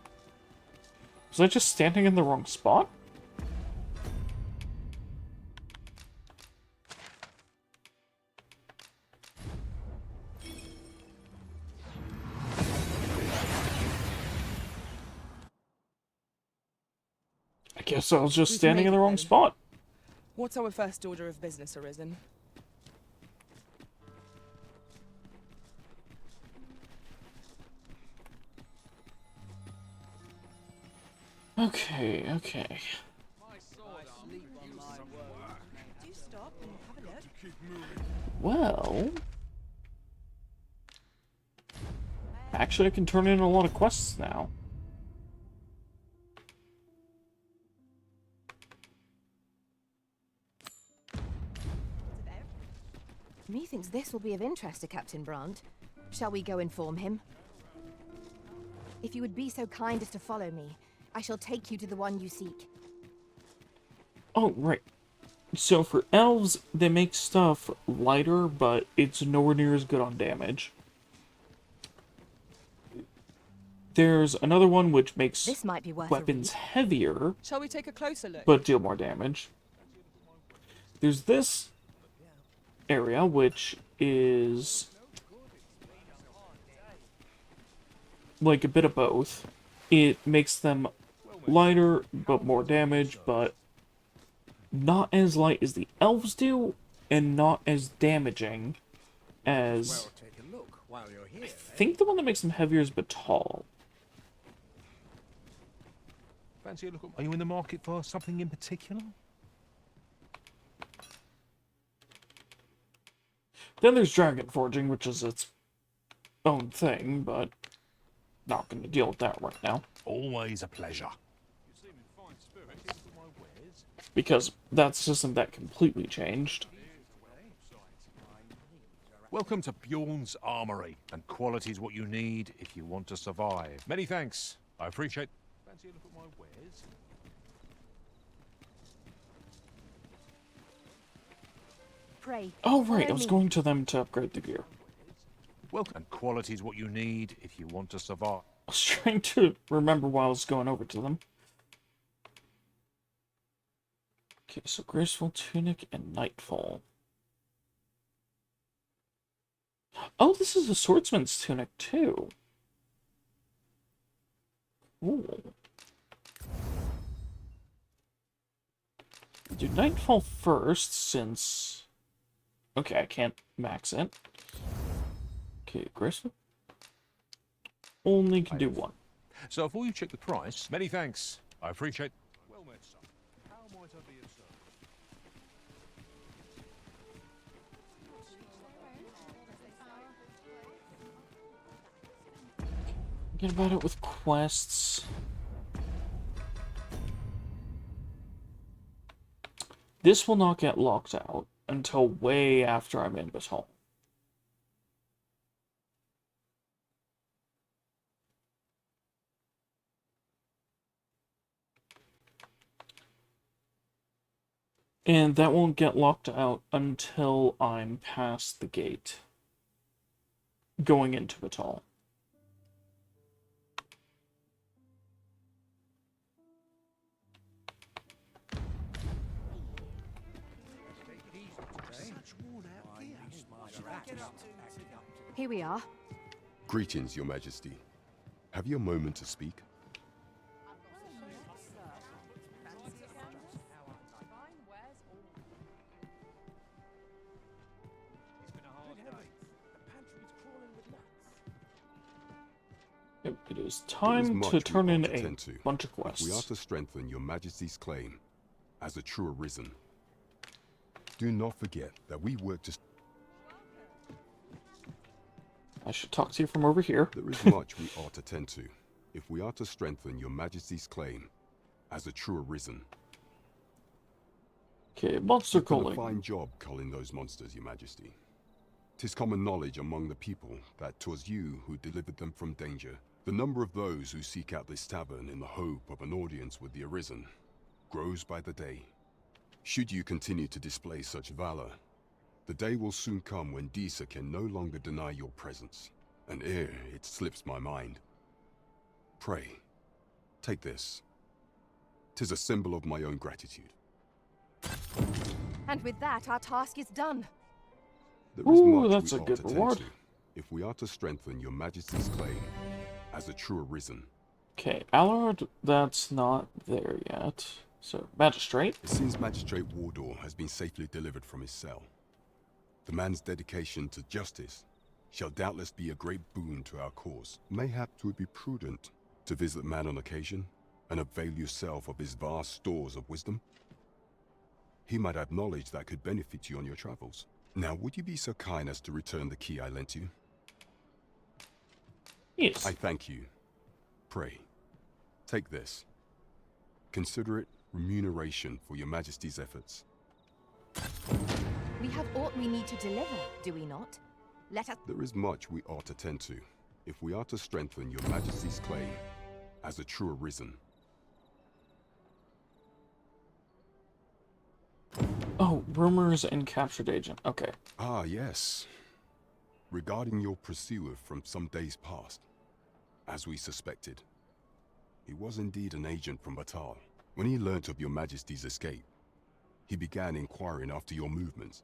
Was I just standing in the wrong spot? I guess I was just We've standing made in the it wrong then. spot. What's our first order of business, Arisen? Okay, okay. Well... Actually, I can turn in a lot of quests now. Methinks this will be of interest to Captain Brandt. Shall we go inform him? If you would be so kind as to follow me, I shall take you to the one you seek. Oh, right. So for elves, they make stuff lighter, but it's nowhere near as good on damage. There's another one which makes This might be worth weapons heavier, Shall we take a closer look? but deal more damage. There's this area, which is like a bit of both. It makes them lighter, but more damage, but not as light as the elves do, and not as damaging as... I think the one that makes them heavier is Batal. Fancy a look at... Are you in the market for something in particular? Then there's dragon forging, which is its own thing, but not going to deal with that right now. Always a pleasure. Because that system that completely changed. Welcome to Bjorn's Armory, and quality's what you need if you want to survive. Many thanks. I appreciate... Fancy a look at my wares? Pray. Oh, right, follow I was me. going to them to upgrade the gear. Welcome. And quality's what you need if you want to survive. I was trying to remember while I was going over to them. Okay, so Graceful Tunic and Nightfall. Oh, this is a swordsman's tunic, too. Cool. Do Nightfall first, since... Okay, I can't max it. Okay, Graceful. Only can do one. So before you check the price, many thanks. I appreciate... Well met, son. How might I be of service? Get about it with quests. This will not get locked out until way after I'm in Batal. And that won't get locked out until I'm past the gate. Going into Batal. Here we are. Greetings, Your Majesty. Have you a moment to speak? Yep, it is There is time much to we turn in ought to a tend to bunch of if quests. we are to strengthen Your Majesty's claim as a true arisen. Do not forget that we work to... I should talk to you from over here. There is much we ought to tend to if we are to strengthen Your Majesty's claim as a true arisen. Okay, monster You've done calling. a fine job culling those monsters, Your Majesty. 'Tis common knowledge among the people that 'twas you who delivered them from danger. The number of those who seek out this tavern in the hope of an audience with the Arisen grows by the day. Should you continue to display such valor, the day will soon come when Disa can no longer deny your presence. And ere it slips my mind, pray, take this. 'Tis a symbol of my own gratitude. And with that, our task is done. There is Ooh, much that's we a ought good to tend reward. to if we are to strengthen Your Majesty's claim as a true arisen. Okay, Allard, that's not there yet. So, Magistrate. It seems Magistrate Wardor has been safely delivered from his cell. The man's dedication to justice shall doubtless be a great boon to our cause. Mayhap 'twould be prudent to visit the man on occasion and avail yourself of his vast stores of wisdom. He might have knowledge that could benefit you on your travels. Now, would you be so kind as to return the key I lent you? Yes. I thank you. Pray, take this. Consider it remuneration for your Majesty's efforts. We have aught we need to deliver, do we not? Let us... There is much we ought to tend to, if we are to strengthen your Majesty's claim as a true arisen. Oh, rumors and captured agent. Okay. Ah, yes. Regarding your pursuer from some days past, as we suspected. He was indeed an agent from Batal. When he learnt of your Majesty's escape, he began inquiring after your movements.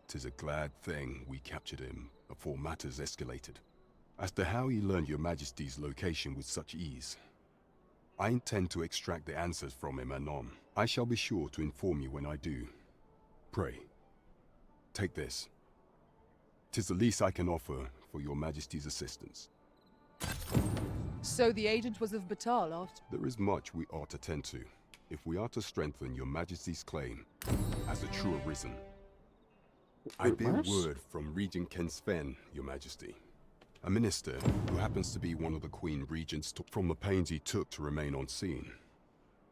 'Tis a glad thing we captured him before matters escalated. As to how he learned your Majesty's location with such ease, I intend to extract the answers from him anon. I shall be sure to inform you when I do. Pray, take this. 'Tis the least I can offer for your Majesty's assistance. So the agent was of Batal after... There is much we ought to tend to, if we are to strengthen your Majesty's claim as a true arisen. I bear word from Regent Ken Sven, your Majesty. A minister who happens to be one of the Queen Regents from the pains he took to remain on scene.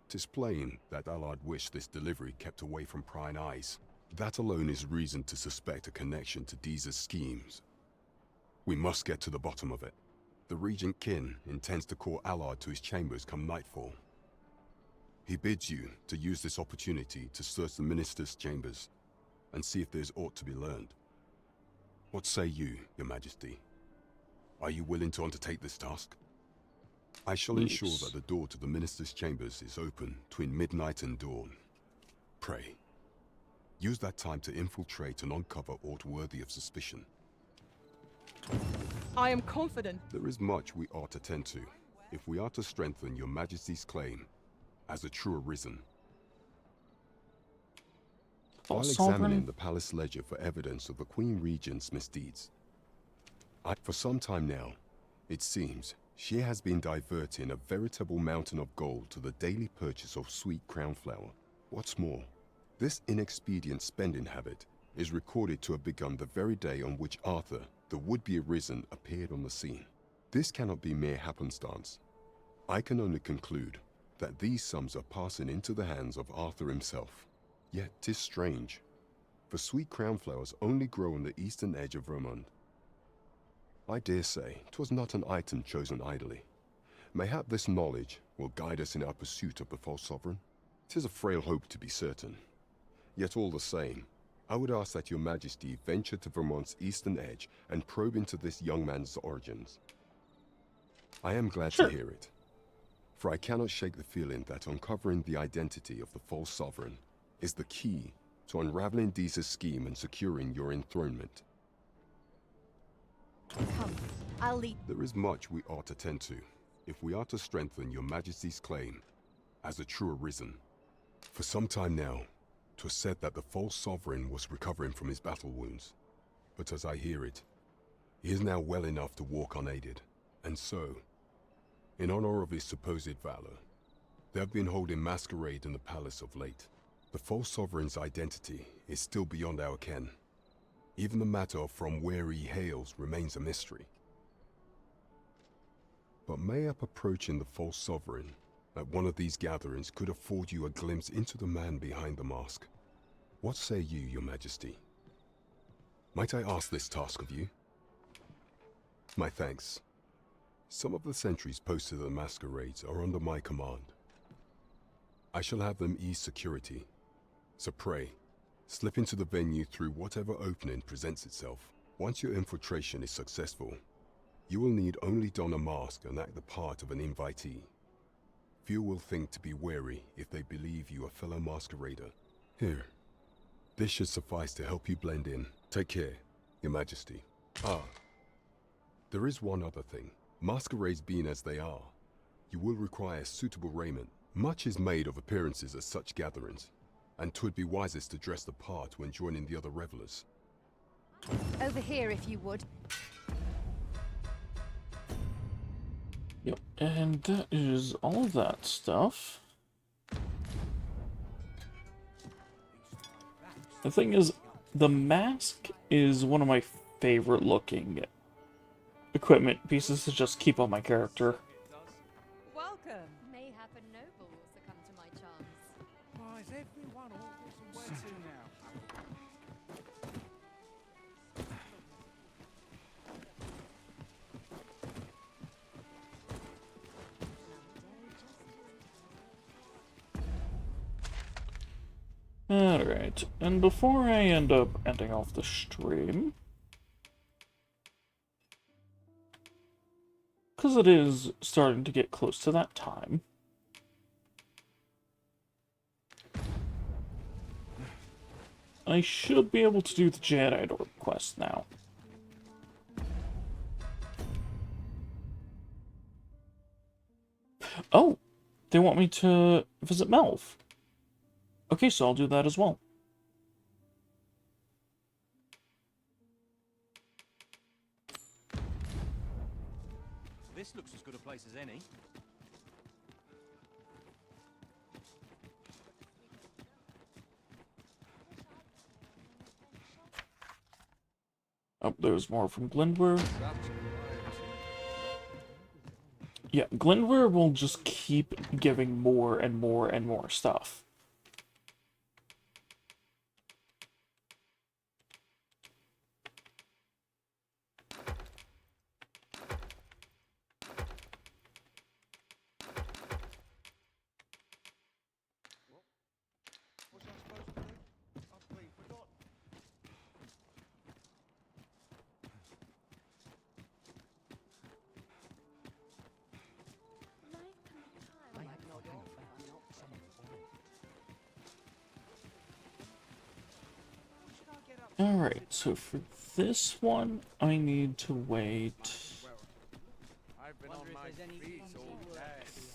'Tis plain that Allard wished this delivery kept away from prying eyes. That alone is reason to suspect a connection to Deeza's schemes. We must get to the bottom of it. The Regent Kin intends to call Allard to his chambers come nightfall. He bids you to use this opportunity to search the minister's chambers and see if there's aught to be learned. What say you, your Majesty? Are you willing to undertake this task? I shall ensure that the door to the minister's chambers is open between midnight and dawn. Pray, use that time to infiltrate and uncover aught worthy of suspicion. I am confident. There is much we ought to tend to, if we are to strengthen your Majesty's claim as a true arisen. While examining the palace ledger for evidence of the Queen Regent's misdeeds, for some time now, it seems, she has been diverting a veritable mountain of gold to the daily purchase of sweet crown flower. What's more, this inexpedient spending habit is recorded to have begun the very day on which Arthur, the would-be arisen, appeared on the scene. This cannot be mere happenstance. I can only conclude that these sums are passing into the hands of Arthur himself. Yet 'tis strange, for sweet crown flowers only grow on the eastern edge of Vermund. I dare say 'twas not an item chosen idly. Mayhap this knowledge will guide us in our pursuit of the false sovereign. 'Tis a frail hope to be certain. Yet all the same, I would ask that your Majesty venture to Vermont's eastern edge and probe into this young man's origins. I am glad to hear it, for I cannot shake the feeling that uncovering the identity of the false sovereign is the key to unraveling Deeza's scheme and securing your enthronement. Come, I'll lead... There is much we ought to tend to, if we are to strengthen your Majesty's claim as a true arisen. For some time now, 'twas said that the false sovereign was recovering from his battle wounds. But as I hear it, he is now well enough to walk unaided. And so, in honor of his supposed valor, they have been holding masquerade in the palace of late. The false sovereign's identity is still beyond our ken. Even the matter of from where he hails remains a mystery. But mayhap approaching the false sovereign at one of these gatherings could afford you a glimpse into the man behind the mask. What say you, your Majesty? Might I ask this task of you? My thanks. Some of the sentries posted at the masquerades are under my command. I shall have them ease security. So pray, slip into the venue through whatever opening presents itself. Once your infiltration is successful, you will need only don a mask and act the part of an invitee. Few will think to be wary if they believe you a fellow masquerader. Here, this should suffice to help you blend in. Take care, your Majesty. Ah, there is one other thing. Masquerades being as they are, you will require suitable raiment. Much is made of appearances at such gatherings, and 'twould be wisest to dress the part when joining the other revelers. Over here, if you would. Yep, and that is all of that stuff. The thing is, The mask is one of my favorite looking equipment pieces to just keep on my character. Welcome. Mayhap and noble will succumb to my charms. Why is everyone always where to now? Alright, and before I end up ending off the stream, because it is starting to get close to that time, I should be able to do the Jedi Orb quest now. Oh, they want me to visit Melv. Okay, so I'll do that as well. This looks as good a place as any. Oh, there's more from Glindwer. Yeah, Glindwer will just keep giving more and more and more stuff. Alright, so for this one, I need to wait. I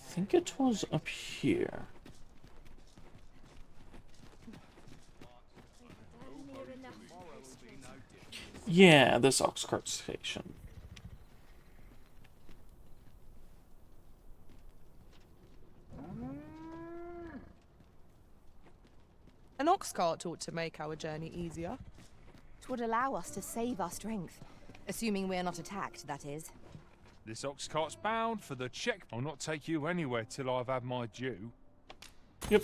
think it was up here. Yeah, this ox cart station. An ox cart ought to make our journey easier. It would allow us to save our strength. Assuming we're not attacked, that is. This ox cart's bound for the check. I'll not take you anywhere till I've had my due. Yep.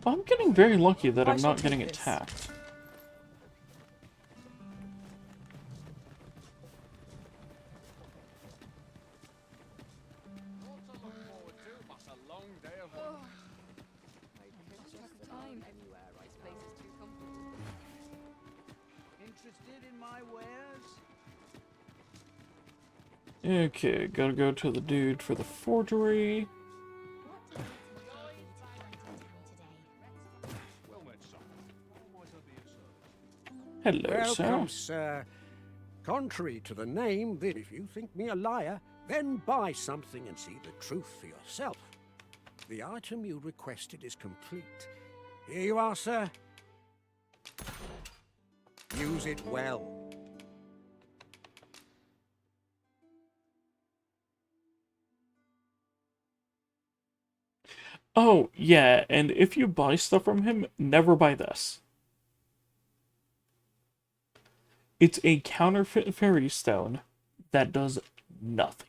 I'm getting very lucky that I'm not getting attacked. Interested in my wares? Okay, gotta go to the dude for the forgery. Hello, Welcome, sir. sir. Contrary to the name, if you think me a liar, then buy something and see the truth for yourself. The item you requested is complete. Here you are, sir. Use it well. Oh, yeah, and if you buy stuff from him, never buy this. It's a counterfeit fairy stone that does nothing.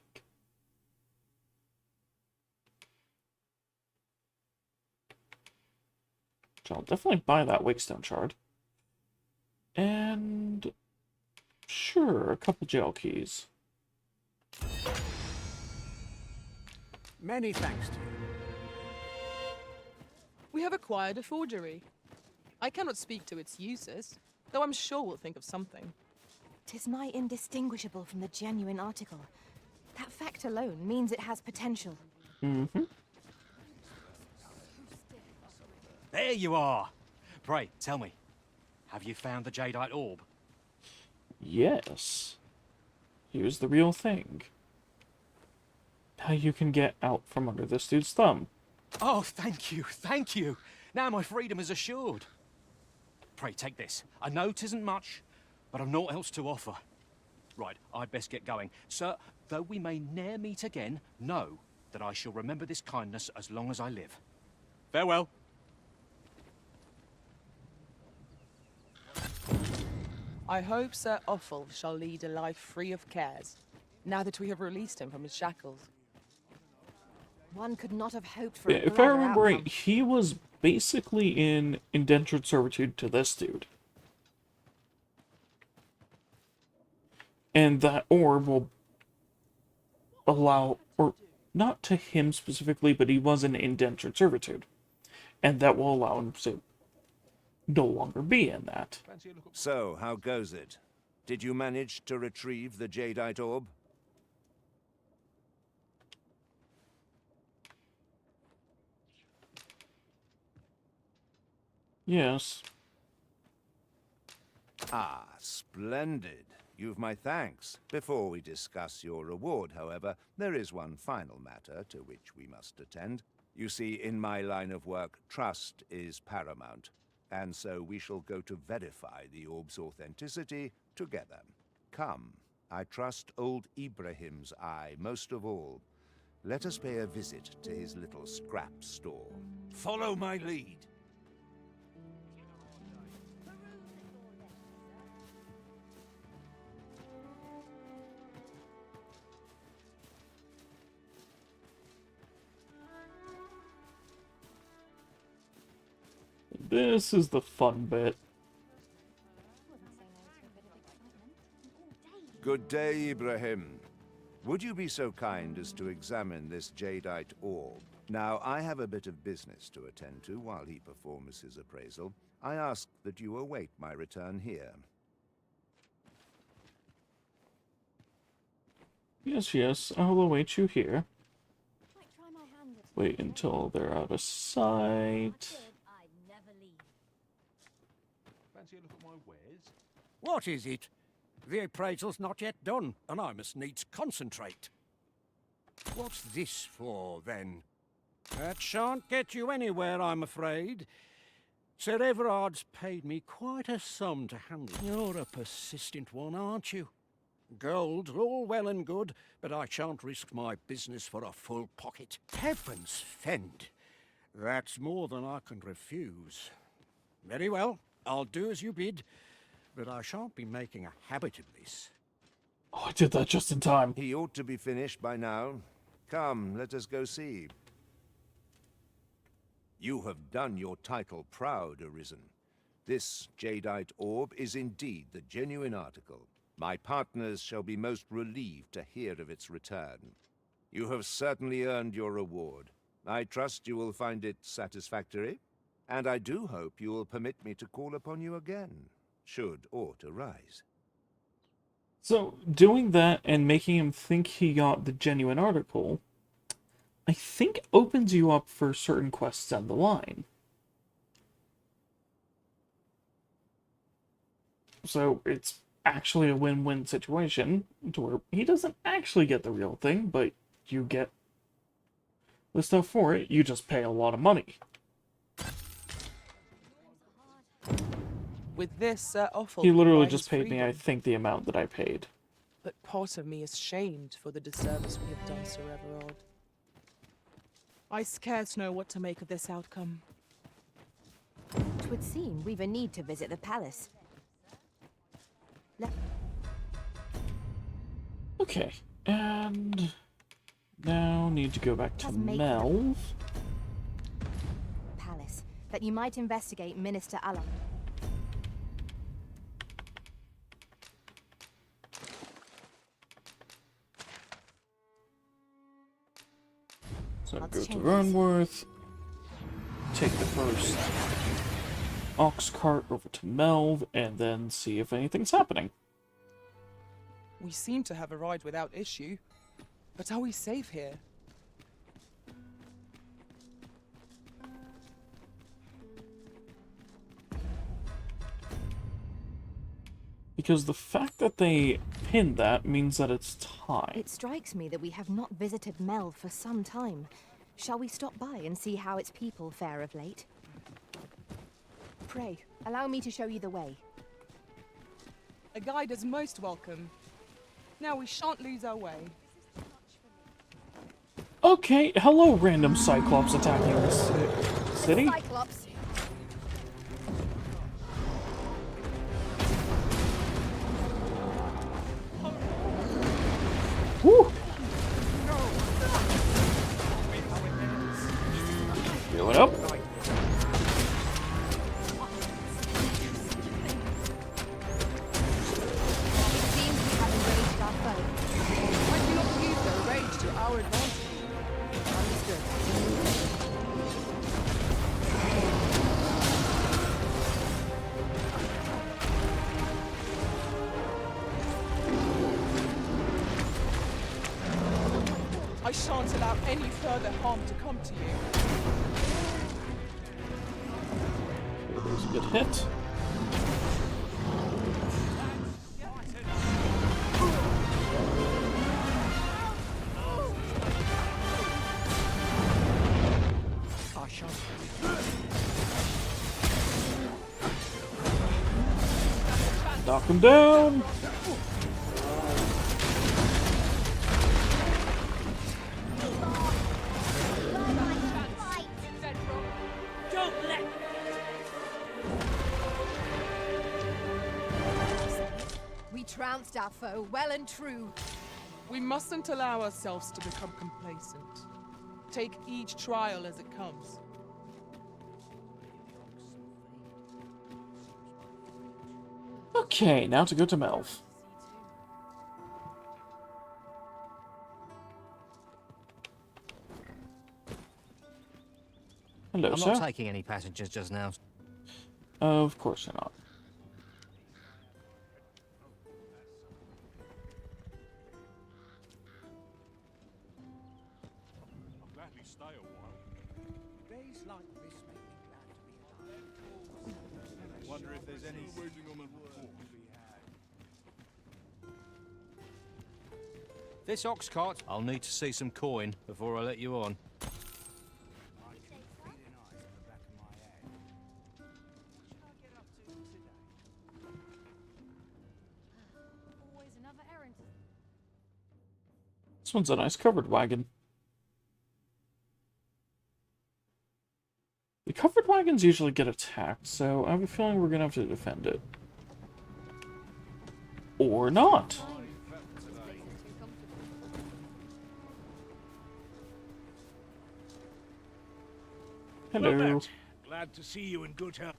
So I'll definitely buy that Wakestone shard. And sure, a couple jail keys. Many thanks to you. We have acquired a forgery. I cannot speak to its uses, though I'm sure we'll think of something. 'Tis nigh indistinguishable from the genuine article. That fact alone means it has potential. Mm-hmm. There you are! Pray, tell me, have you found the Jadeite orb? Yes. Here's the real thing. how you can get out from under this dude's thumb. Oh, thank you, thank you. Now my freedom is assured. Pray, take this. I know 'tisn't much, but I've naught else to offer. Right, I'd best get going. Sir, though we may ne'er meet again, know that I shall remember this kindness as long as I live. Farewell. I hope Sir Offal shall lead a life free of cares, now that we have released him from his shackles. One could not have hoped for a If I brighter remember outcome. right, he was basically in indentured servitude to this dude. And that orb will allow, or not to him specifically, but he was in indentured servitude. And that will allow him to no longer be in that. So, how goes it? Did you manage to retrieve the jadeite orb? Yes. Ah, splendid. You've my thanks. Before we discuss your reward, however, there is one final matter to which we must attend. You see, in my line of work, trust is paramount. And so we shall go to verify the orb's authenticity together. Come, I trust old Ibrahim's eye most of all. Let us pay a visit to his little scrap store. Follow my lead. This is the fun bit. Good day, Ibrahim. Would you be so kind as to examine this jadeite orb? Now, I have a bit of business to attend to while he performs his appraisal. I ask that you await my return here. Yes, yes, I'll await you here. Wait until they're out of sight. Fancy a look at my wares? What is it? The appraisal's not yet done, and I must needs concentrate. What's this for, then? That shan't get you anywhere, I'm afraid. Sir Everard's paid me quite a sum to handle. You're a persistent one, aren't you? Gold, all well and good, but I shan't risk my business for a full pocket. Heavens fend! That's more than I can refuse. Very well, I'll do as you bid, but I shan't be making a habit of this. Oh, I did that just in time. He ought to be finished by now. Come, let us go see. You have done your title proud, Arisen. This jadeite orb is indeed the genuine article. My partners shall be most relieved to hear of its return. You have certainly earned your reward. I trust you will find it satisfactory, and I do hope you will permit me to call upon you again, should aught arise. So, doing that and making him think he got the genuine article, I think opens you up for certain quests down the line. So, it's actually a win-win situation, to where he doesn't actually get the real thing, but you get the stuff for it, you just pay a lot of money. With this, Sir Offal He literally buy just his paid me, I freedom. think, the amount that I paid. But part of me is shamed for the disservice we have done Sir Everard. I scarce know what to make of this outcome. 'Twould seem we've a need to visit the palace. Okay, and now need to go back to Does make Melv. Palace, that you might investigate Minister Alan. So Let's go to change Runworth, take the first ox cart over to Melv, and then see if anything's happening. We seem to have arrived without issue. But are we safe here? Because the fact that they pinned that means that it's time. It strikes me that we have not visited Mel for some time. Shall we stop by and see how its people fare of late? Pray, allow me to show you the way. A guide is most welcome. Now we shan't lose our way. Okay, hello, random Cyclops attacking this city. Cyclops. Woo! Heal it up. Our advantage. Understood. I shan't allow any further harm to come to you. It was a good hit. Knock him down! Don't let We trounced our foe, well and true. We mustn't allow ourselves to become complacent. Take each trial as it comes. Okay, now to go to Melv. Hello, I'm sir. not taking any passengers just now. Of course you're not. I'll gladly stay a while. Days like this make me glad to be alive. Wonder if there's any waiting on the This ox cart, I'll need to see some coin before I let you on. Always another errand. This one's a nice covered wagon. The covered wagons usually get attacked, so I have a feeling we're gonna have to defend it. Or not. Hello. Robert, glad to see you in good health.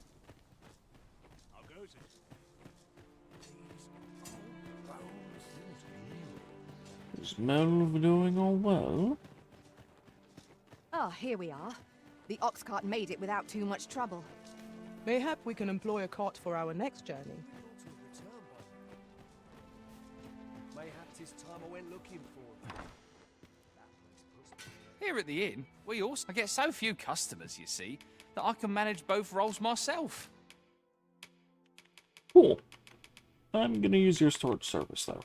How goes it? Is Melv doing all well? Ah, here we are. The ox cart made it without too much trouble. Mayhap we can employ a cart for our next journey. Mayhap 'tis time I went looking for them. Here at the inn, I get so few customers, you see, that I can manage both roles myself. Cool. I'm gonna use your storage service, though.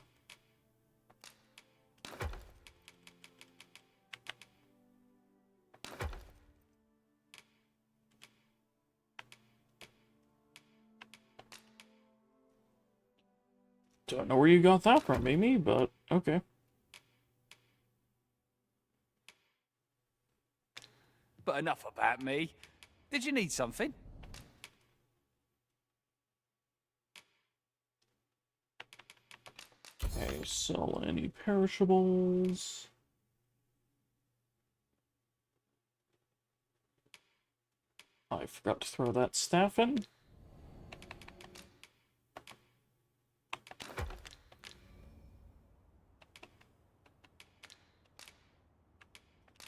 Don't know where you got that from, Amy, but okay. But enough about me. Did you need something? Okay, sell any perishables. I forgot to throw that staff in.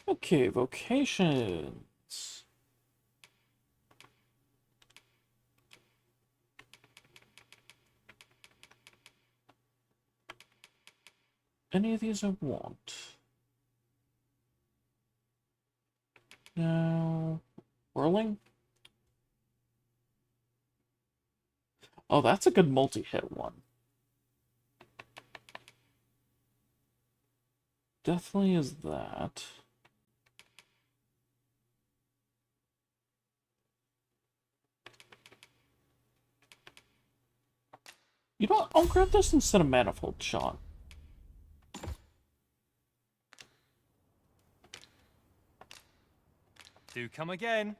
Okay, vocations. Any of these I want? No. Whirling? Oh, that's a good multi-hit one. definitely is that. You know what? I'll grab this instead of manifold shot. Do come again.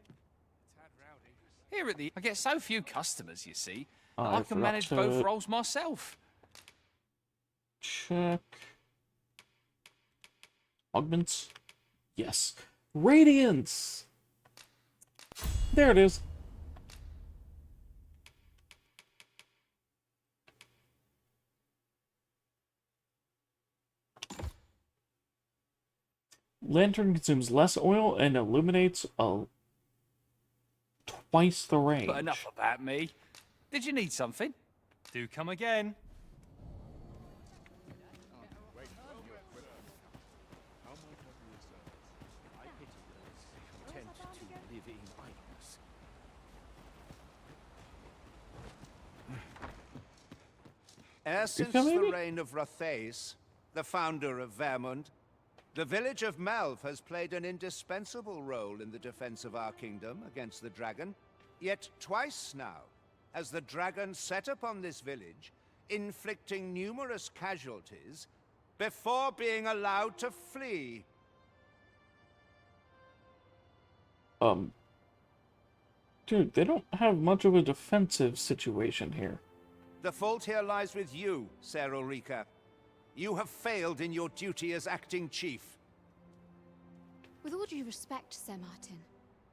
Here at the... I get so few customers, you see, that I I can manage forgot both to roles myself. check. Augments. Yes. Radiance! There it is. Lantern consumes less oil and illuminates twice the range. But enough about me. Did you need something? Do come again. Ever since coming? the reign of Rothaeus, the founder of Vermund, the village of Malv has played an indispensable role in the defense of our kingdom against the dragon. Yet twice now has the dragon set upon this village, inflicting numerous casualties before being allowed to flee. Dude, they don't have much of a defensive situation here. The fault here lies with you, Ser Ulrika. You have failed in your duty as acting chief. With all due respect, Sir Martin,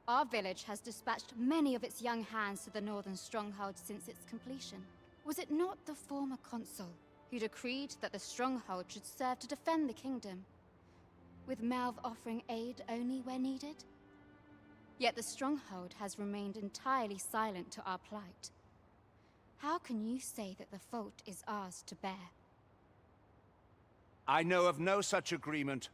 our village has dispatched many of its young hands to the northern stronghold since its completion. Was it not the former consul who decreed that the stronghold should serve to defend the kingdom, with Malv offering aid only where needed? Yet the stronghold has remained entirely silent to our plight. How can you say that the fault is ours to bear? I know of no such agreement.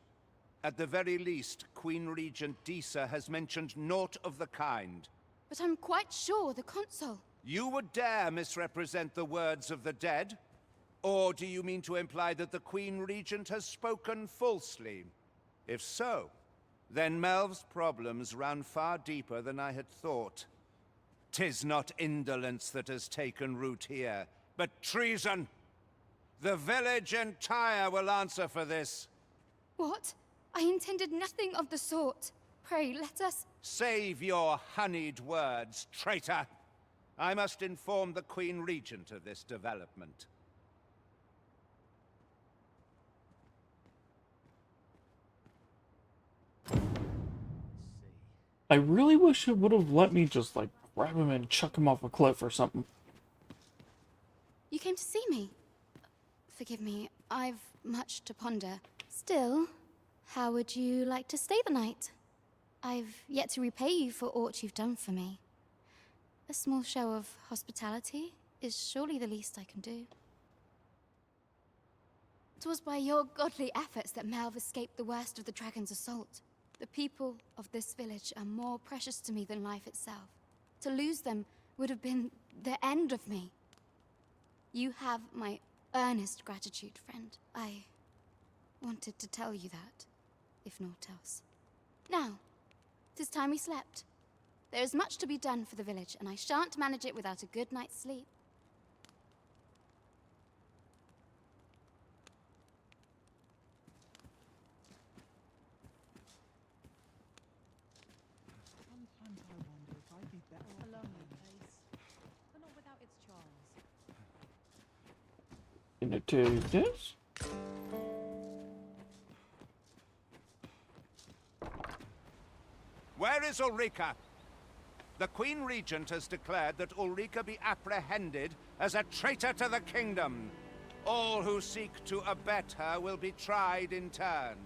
At the very least, Queen Regent Disa has mentioned naught of the kind. But I'm quite sure the consul... You would dare misrepresent the words of the dead? Or do you mean to imply that the Queen Regent has spoken falsely? If so, then Melv's problems run far deeper than I had thought. 'Tis not indolence that has taken root here, but treason. The village entire will answer for this. What? I intended nothing of the sort. Pray, let us... Save your honeyed words, traitor. I must inform the Queen Regent of this development. I really wish it would have let me just, like, grab him and chuck him off a cliff or something. You came to see me. Forgive me, I've much to ponder. Still, how would you like to stay the night? I've yet to repay you for aught you've done for me. A small show of hospitality is surely the least I can do. 'Twas by your godly efforts that Malv escaped the worst of the dragon's assault. The people of this village are more precious to me than life itself. To lose them would have been the end of me. You have my earnest gratitude, friend. I wanted to tell you that, if naught else. Now, 'tis time we slept. There is much to be done for the village, and I shan't manage it without a good night's sleep. Sometimes I wonder if I'd be better a lonely place, but not without its charms. Gonna do this. Where is Ulrika? The Queen Regent has declared that Ulrika be apprehended as a traitor to the kingdom. All who seek to abet her will be tried in turn.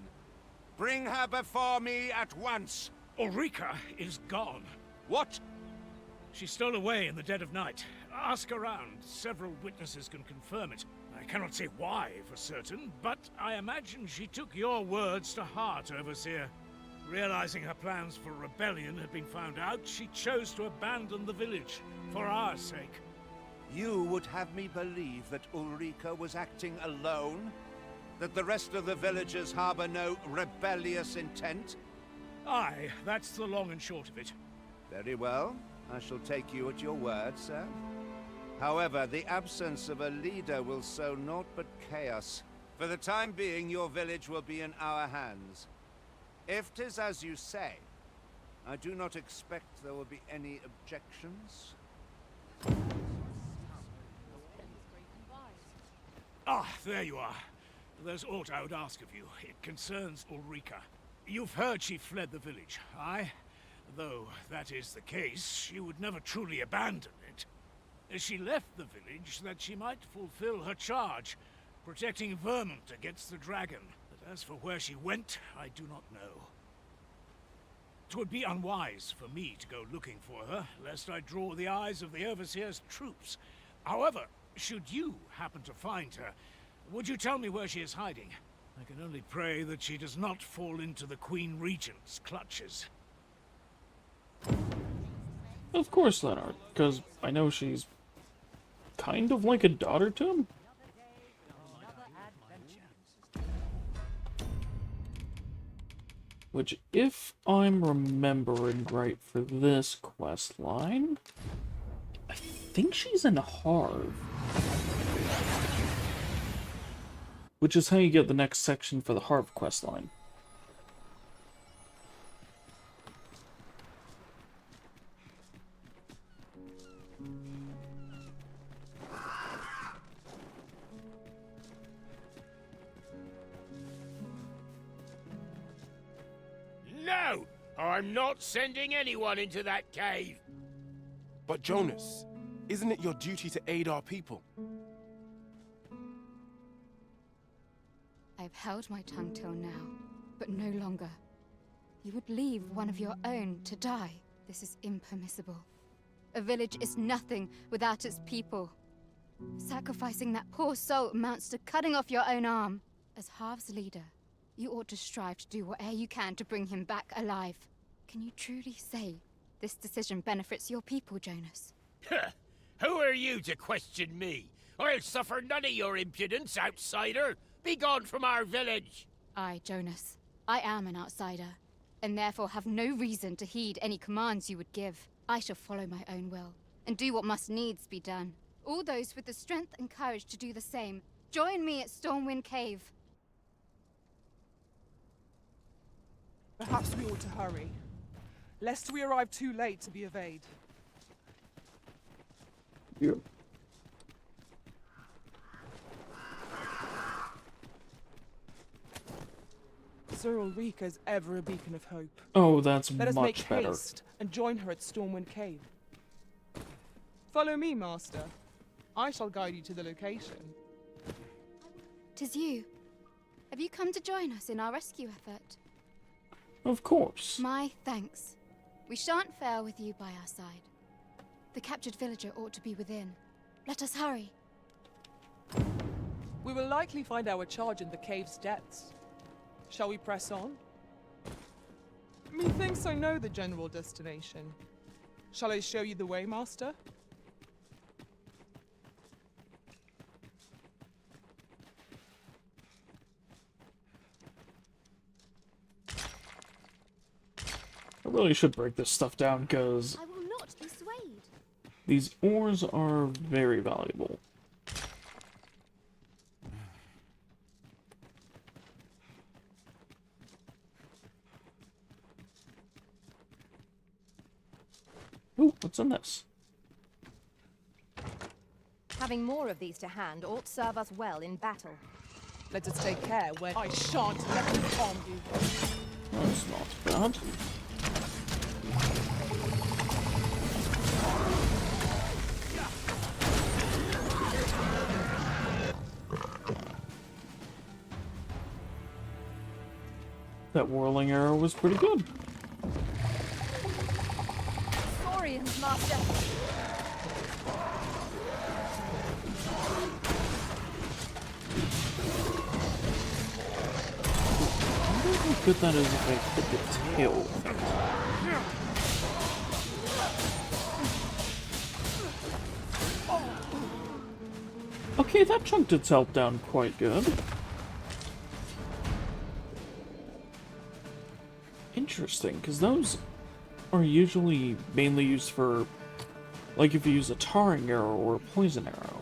Bring her before me at once. Ulrika is gone. What? She stole away in the dead of night. Ask around. Several witnesses can confirm it. I cannot say why for certain, but I imagine she took your words to heart, Overseer. Realizing her plans for rebellion had been found out, she chose to abandon the village, for our sake. You would have me believe that Ulrika was acting alone? That the rest of the villagers harbor no rebellious intent? Aye, that's the long and short of it. Very well. I shall take you at your word, sir. However, the absence of a leader will sow naught but chaos. For the time being, your village will be in our hands. If 'tis as you say, I do not expect there will be any objections. Ah, there you are. There's aught I would ask of you. It concerns Ulrika. You've heard she fled the village, aye? Though that is the case, she would never truly abandon it. She left the village that she might fulfill her charge, protecting Vermont against the dragon. But as for where she went, I do not know. 'Twould be unwise for me to go looking for her, lest I draw the eyes of the Overseer's troops. However, should you happen to find her, would you tell me where she is hiding? I can only pray that she does not fall into the Queen Regent's clutches. Of course, Leonard, because I know she's kind of like a daughter to him. Which, if I'm remembering right for this quest line, I think she's in Harv. Which is how you get the next section for the Harv quest line. No! I'm not sending anyone into that cave! But Jonas, isn't it your duty to aid our people? I've held my tongue till now, but no longer. You would leave one of your own to die. This is impermissible. A village is nothing without its people. Sacrificing that poor soul amounts to cutting off your own arm. As Harv's leader, you ought to strive to do whatever you can to bring him back alive. Can you truly say this decision benefits your people, Jonas? Who are you to question me? I'll suffer none of your impudence, outsider! Be gone from our village! I, Jonas, I am an outsider, and therefore have no reason to heed any commands you would give. I shall follow my own will, and do what must needs be done. All those with the strength and courage to do the same, join me at Stormwind Cave. Perhaps we ought to hurry, lest we arrive too late to be evaded. Yeah. Sir Ulrika is ever a beacon of hope. Oh, that's Let us much make better. haste and join her at Stormwind Cave. Follow me, Master. I shall guide you to the location. 'Tis you. Have you come to join us in our rescue effort? Of course. My thanks. We shan't fail with you by our side. The captured villager ought to be within. Let us hurry. We will likely find our charge in the cave's depths. Shall we press on? Methinks I know the general destination. Shall I show you the way, Master? I really should break this stuff down, because I will not be swayed. these ores are very valuable. Ooh, what's in this? Having more of these to hand ought serve us well in battle. Let us take care when I shan't let them harm you. That's not bad. That whirling arrow was pretty good. Saurians, Master! I wonder how good that is if I hit the tail with it. Okay, that chunked itself down quite good. interesting, because those are usually mainly used for, like, if you use a tarring arrow or a poison arrow.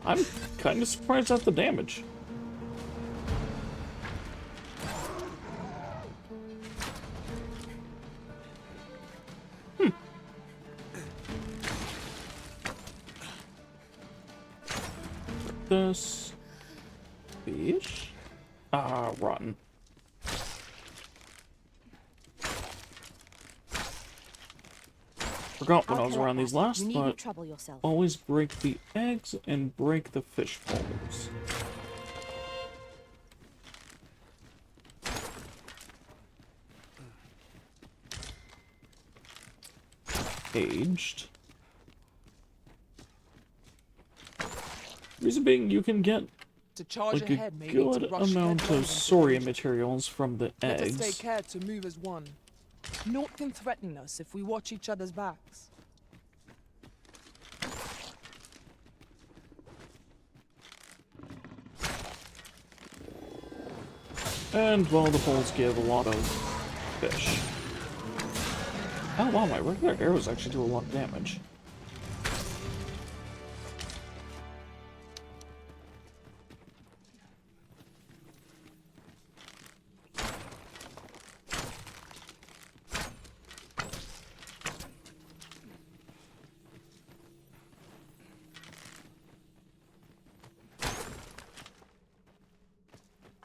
I'm kind of surprised at the damage. This fish? Ah, rotten. Forgot when I was around these last, but always break the eggs and break the fish poles. Aged. Reason being, you can get like a good amount of Soria materials from the Let us eggs. take care to move as one. Naught can threaten us if we watch each other's backs. And, well, the poles give a lot of fish. Oh wow, my regular arrows actually do a lot of damage.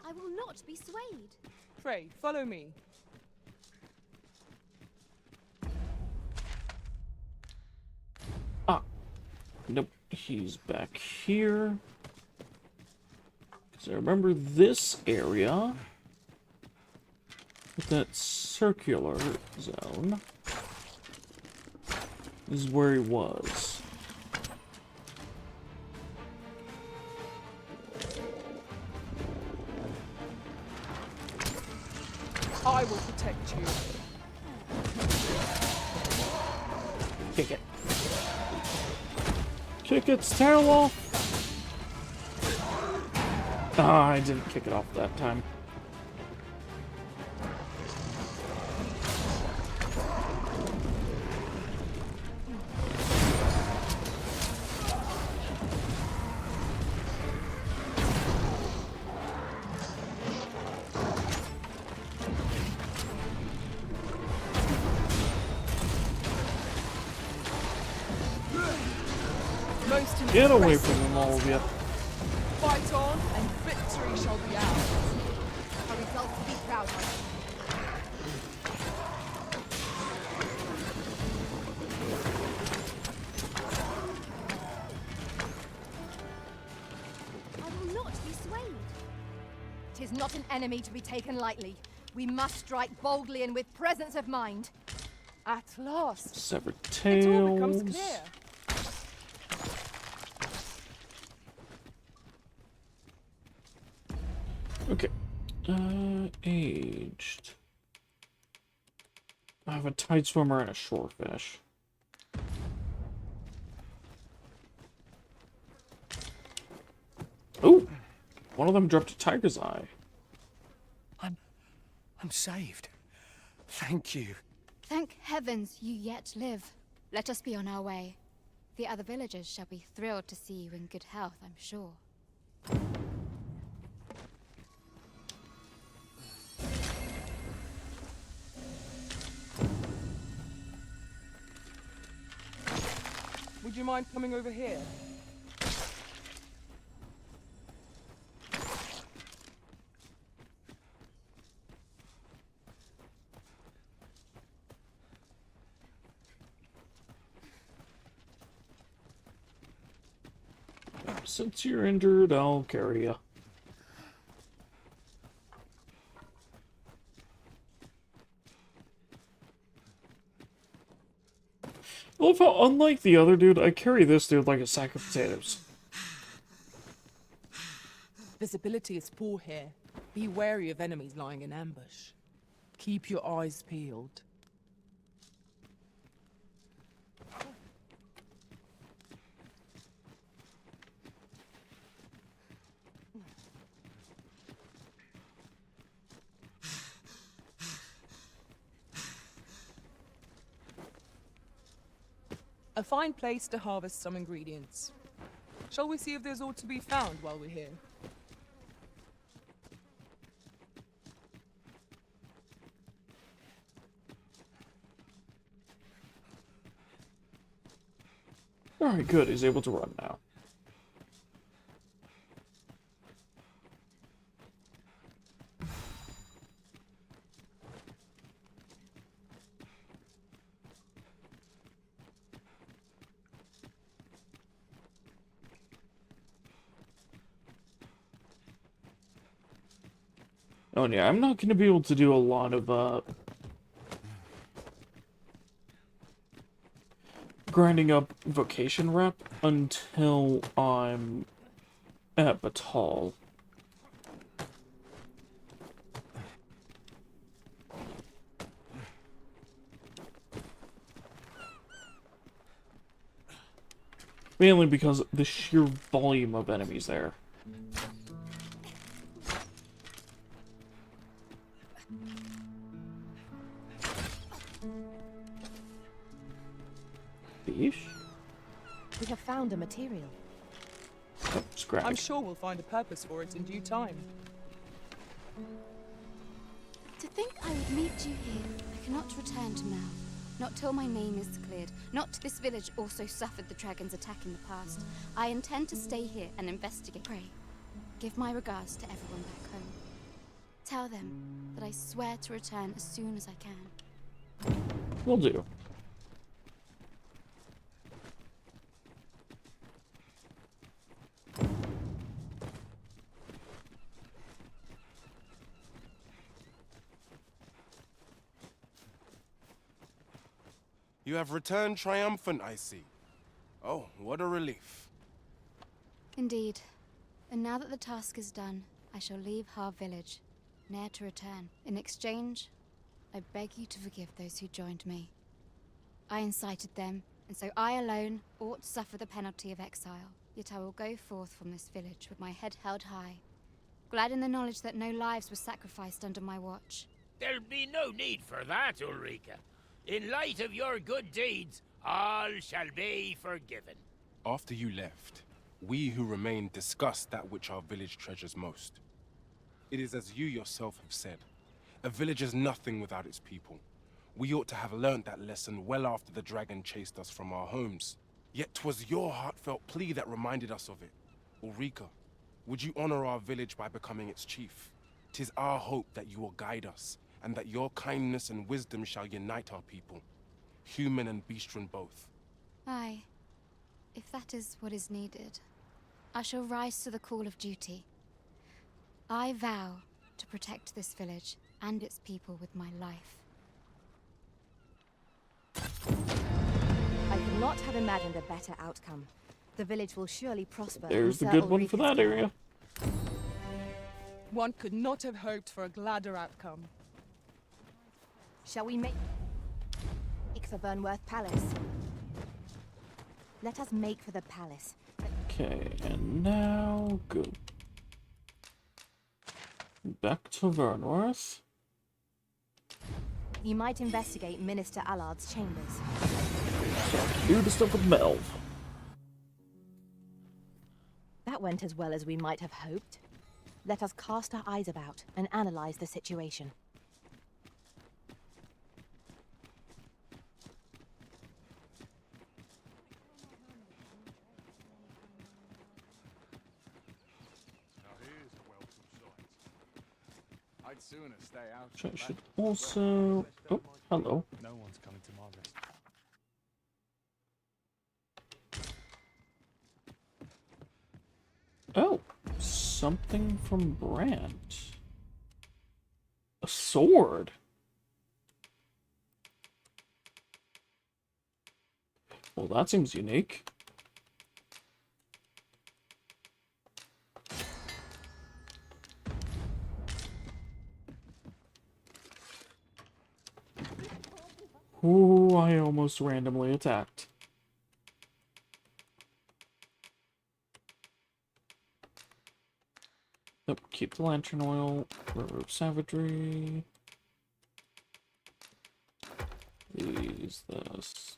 I will not be swayed. Pray, follow me. Ah. Nope, he's back here. Because I remember this area with that circular zone is where he was. I will protect you. Kick it. Kick its tail off! Ah, I didn't kick it off that time. Most Get away impressive. from them, all of you. Fight on, and victory shall be ours. A result to be proud of. I will not be swayed. 'Tis not an enemy to be taken lightly. We must strike boldly and with presence of mind. At last. Severed It all becomes tails. clear. Okay. Aged. I have a tide swimmer and a shorefish. Ooh! One of them dropped a tiger's eye. I'm saved. Thank you. Thank heavens you yet live. Let us be on our way. The other villagers shall be thrilled to see you in good health, I'm sure. Would you mind coming over here? Since you're injured, I'll carry you. I love how, unlike the other dude, I carry this dude like a sack of potatoes. Visibility is poor here. Be wary of enemies lying in ambush. Keep your eyes peeled. A fine place to harvest some ingredients. Shall we see if there's aught to be found while we're here? Alright, good. He's able to run now. Oh yeah, I'm not gonna be able to do a lot of grinding up vocation rep until I'm at Batal. Mainly because the sheer volume of enemies there. Fish? We have found a material. Oh, scrap. I'm sure we'll find a purpose for it in due time. To think I would meet you here, I cannot return to Mal. Not till my name is cleared. Not this village also suffered the dragon's attack in the past. I intend to stay here and investigate. Pray, give my regards to everyone back home. Tell them that I swear to return as soon as I can. Will do. You have returned triumphant, I see. Oh, what a relief. Indeed. And now that the task is done, I shall leave Har village, ne'er to return. In exchange, I beg you to forgive those who joined me. I incited them, and so I alone ought to suffer the penalty of exile. Yet I will go forth from this village with my head held high, glad in the knowledge that no lives were sacrificed under my watch. There'll be no need for that, Ulrika. In light of your good deeds, all shall be forgiven. After you left, we who remained discussed that which our village treasures most. It is as you yourself have said, a village is nothing without its people. We ought to have learnt that lesson well after the dragon chased us from our homes. Yet 'twas your heartfelt plea that reminded us of it. Ulrika, would you honor our village by becoming its chief? 'Tis our hope that you will guide us, and that your kindness and wisdom shall unite our people, human and beastren both. Aye, if that is what is needed, I shall rise to the call of duty. I vow to protect this village and its people with my life. I could not have imagined a better outcome. The village will surely prosper. There's the good one for that area. One could not have hoped for a gladder outcome. Shall we make for Burnworth Palace? Let us make for the palace. Okay, and now go back to Vernworth. You might investigate Minister Allard's chambers. So, do the stuff with Melv. That went as well as we might have hoped. Let us cast our eyes about and analyze the situation. I'd sooner stay out. So I should also... Oh, hello. No one's coming to my rescue. Oh, something from Brant. A sword. Well, that seems unique. Ooh, I almost randomly attacked. Nope, keep the lantern oil, remove savagery. Use this.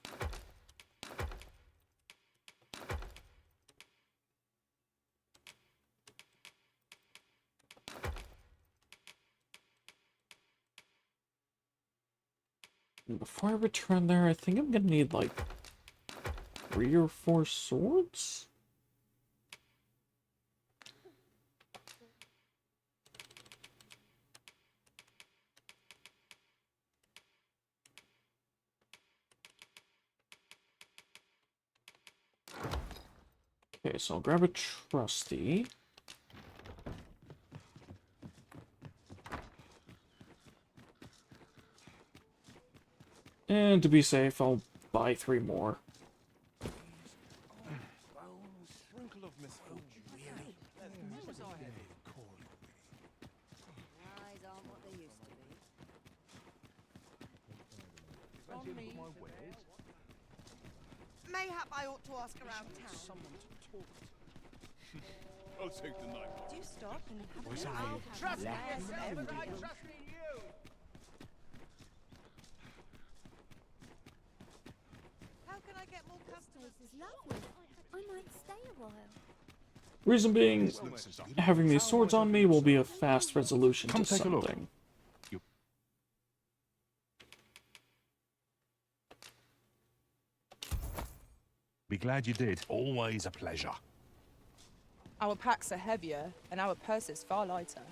And before I return there, I think I'm gonna need like 3 or 4 swords? Okay, so I'll grab a trusty. And to be safe, I'll buy 3 more. Mayhap I ought to ask around town. Someone to talk to. I'll take the knife. Do you stop and have Was a I look? trust Yes, myself, everybody but I does. trust in you. How can I get more customers? This is lovely. I might stay a while. Reason being, having these swords on me will be a fast resolution Come to take a look. something. Be glad you did. Always a pleasure. Our packs are heavier, and our purses far lighter.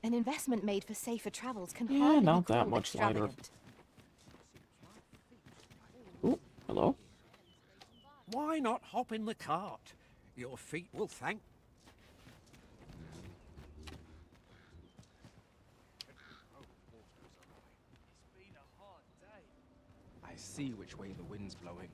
An investment made for safer travels can Yeah, hardly not be that called much lighter. extravagant. Ooh, hello? Why not hop in the cart? Your feet will thank. I see which way the wind's blowing.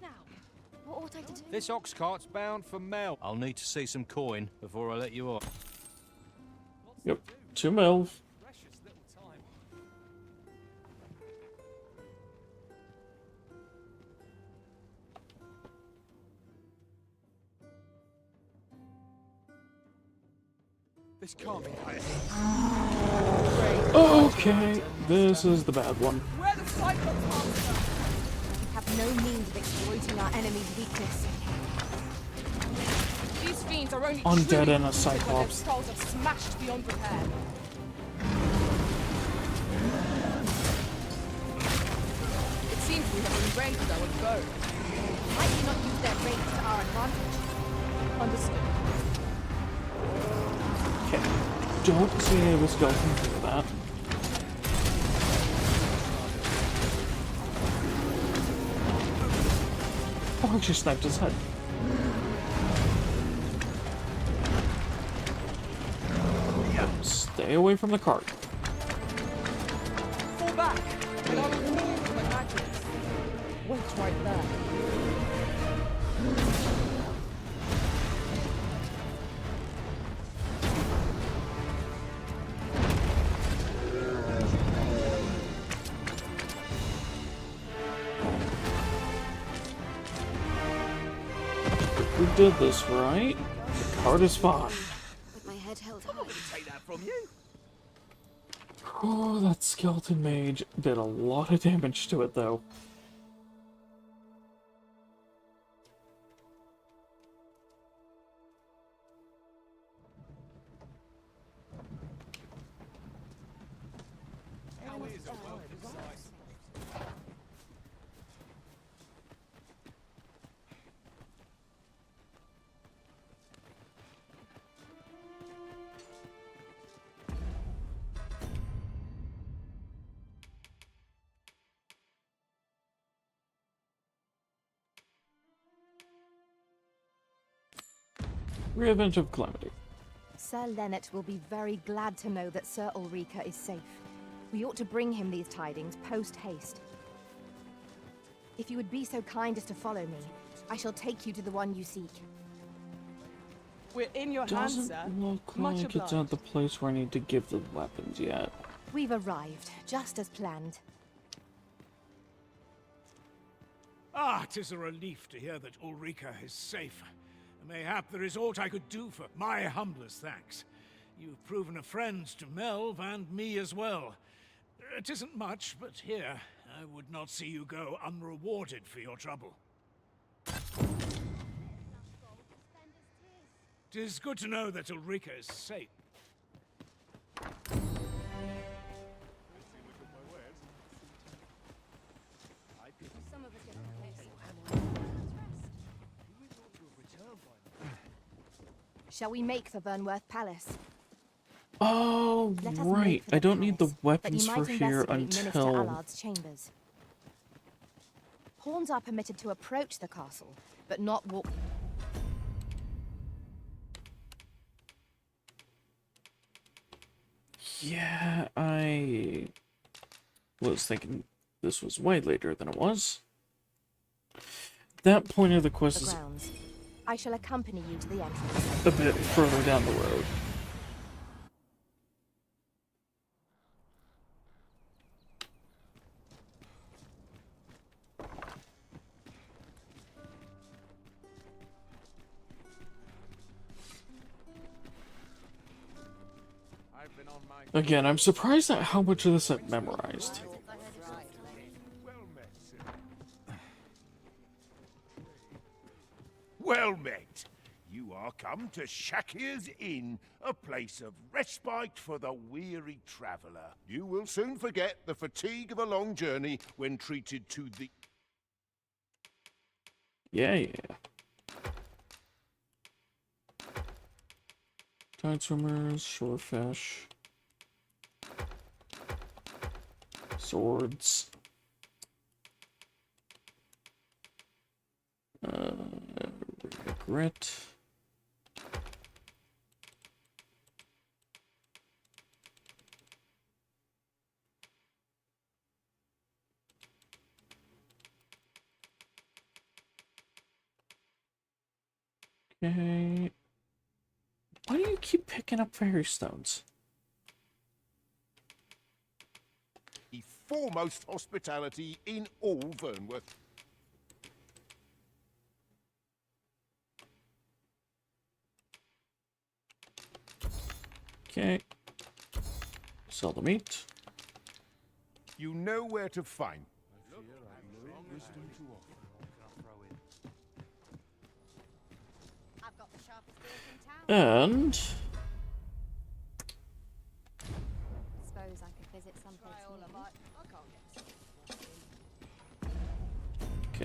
Now, what ought I to do? This ox cart's bound for Mel. I'll need to see some coin before I let you off. Yep, 2 mil. This can't be Okay, this is the bad one. Where the Cyclops monster? We have no means of exploiting our enemy's weakness. These fiends are only Undead truly and a defeated when their Cyclops. skulls are smashed beyond repair. It seems we have been raided our bow. Might we not use their range to our advantage? Understood. Okay, don't see any of the skeletons do that. Oh, I actually sniped his head. Stay away from the cart. Fall back, and I will call for my magics. Wait right there. We did this right. The cart is fine. With my head held high. Take that from you. Oh, that skeleton mage did a lot of damage to it, though. Revenge of Calamity. Sir Lennet will be very glad to know that Sir Ulrika is safe. We ought to bring him these tidings post-haste. If you would be so kind as to follow me, I shall take you to the one you seek. We're in your hands, Doesn't sir. look Much like it's obliged. at the place where I need to give the weapons yet. We've arrived, just as planned. Ah, 'tis a relief to hear that Ulrika is safe. Mayhap there is aught I could do for my humblest thanks. You've proven a friend to Melv and me as well. It isn't much, but here, I would not see you go unrewarded for your trouble. 'Tis good to know that Ulrika is safe. Shall we make for Vernworth Palace? Oh, Let us right. make for I don't need the palace, but weapons you for might here investigate Minister until... Allard's chambers. Pawns are permitted to approach the castle, but not walk... Yeah, I was thinking this was way later than it was. That point of the quest the is grounds. I shall accompany you to the entrance. a bit further down the road. Again, I'm surprised at how much of this I've memorized. Well met. You are come to Shakir's Inn, a place of respite for the weary traveller. You will soon forget the fatigue of a long journey when treated to the... Yeah. Tide swimmers, shorefish, swords. Grit. Okay. Why do you keep picking up fairy stones? The foremost hospitality in all Vernworth. Okay. Sell the meat. You know where to find. I've got the sharpest ears in town. And Suppose I could visit someplace new.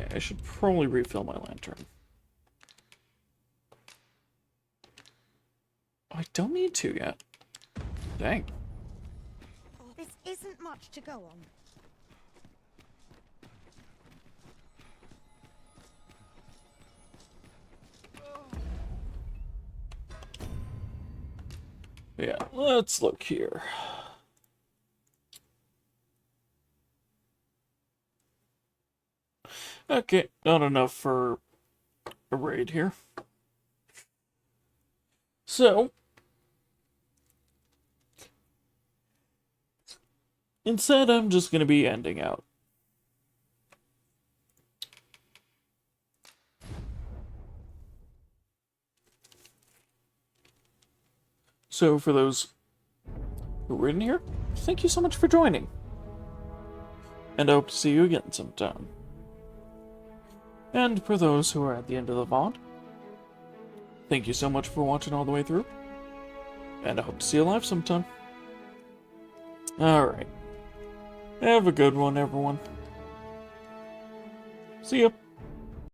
okay, I should probably refill my lantern. I don't need to yet. Dang. This isn't much to go on. Yeah, let's look here. Okay, not enough for a raid here. So, instead, I'm just going to be ending out. So, for those who were in here, thank you so much for joining. And I hope to see you again sometime. And for those who are at the end of the VOD, thank you so much for watching all the way through. And I hope to see you live sometime. Alright. Have a good one, everyone. See ya.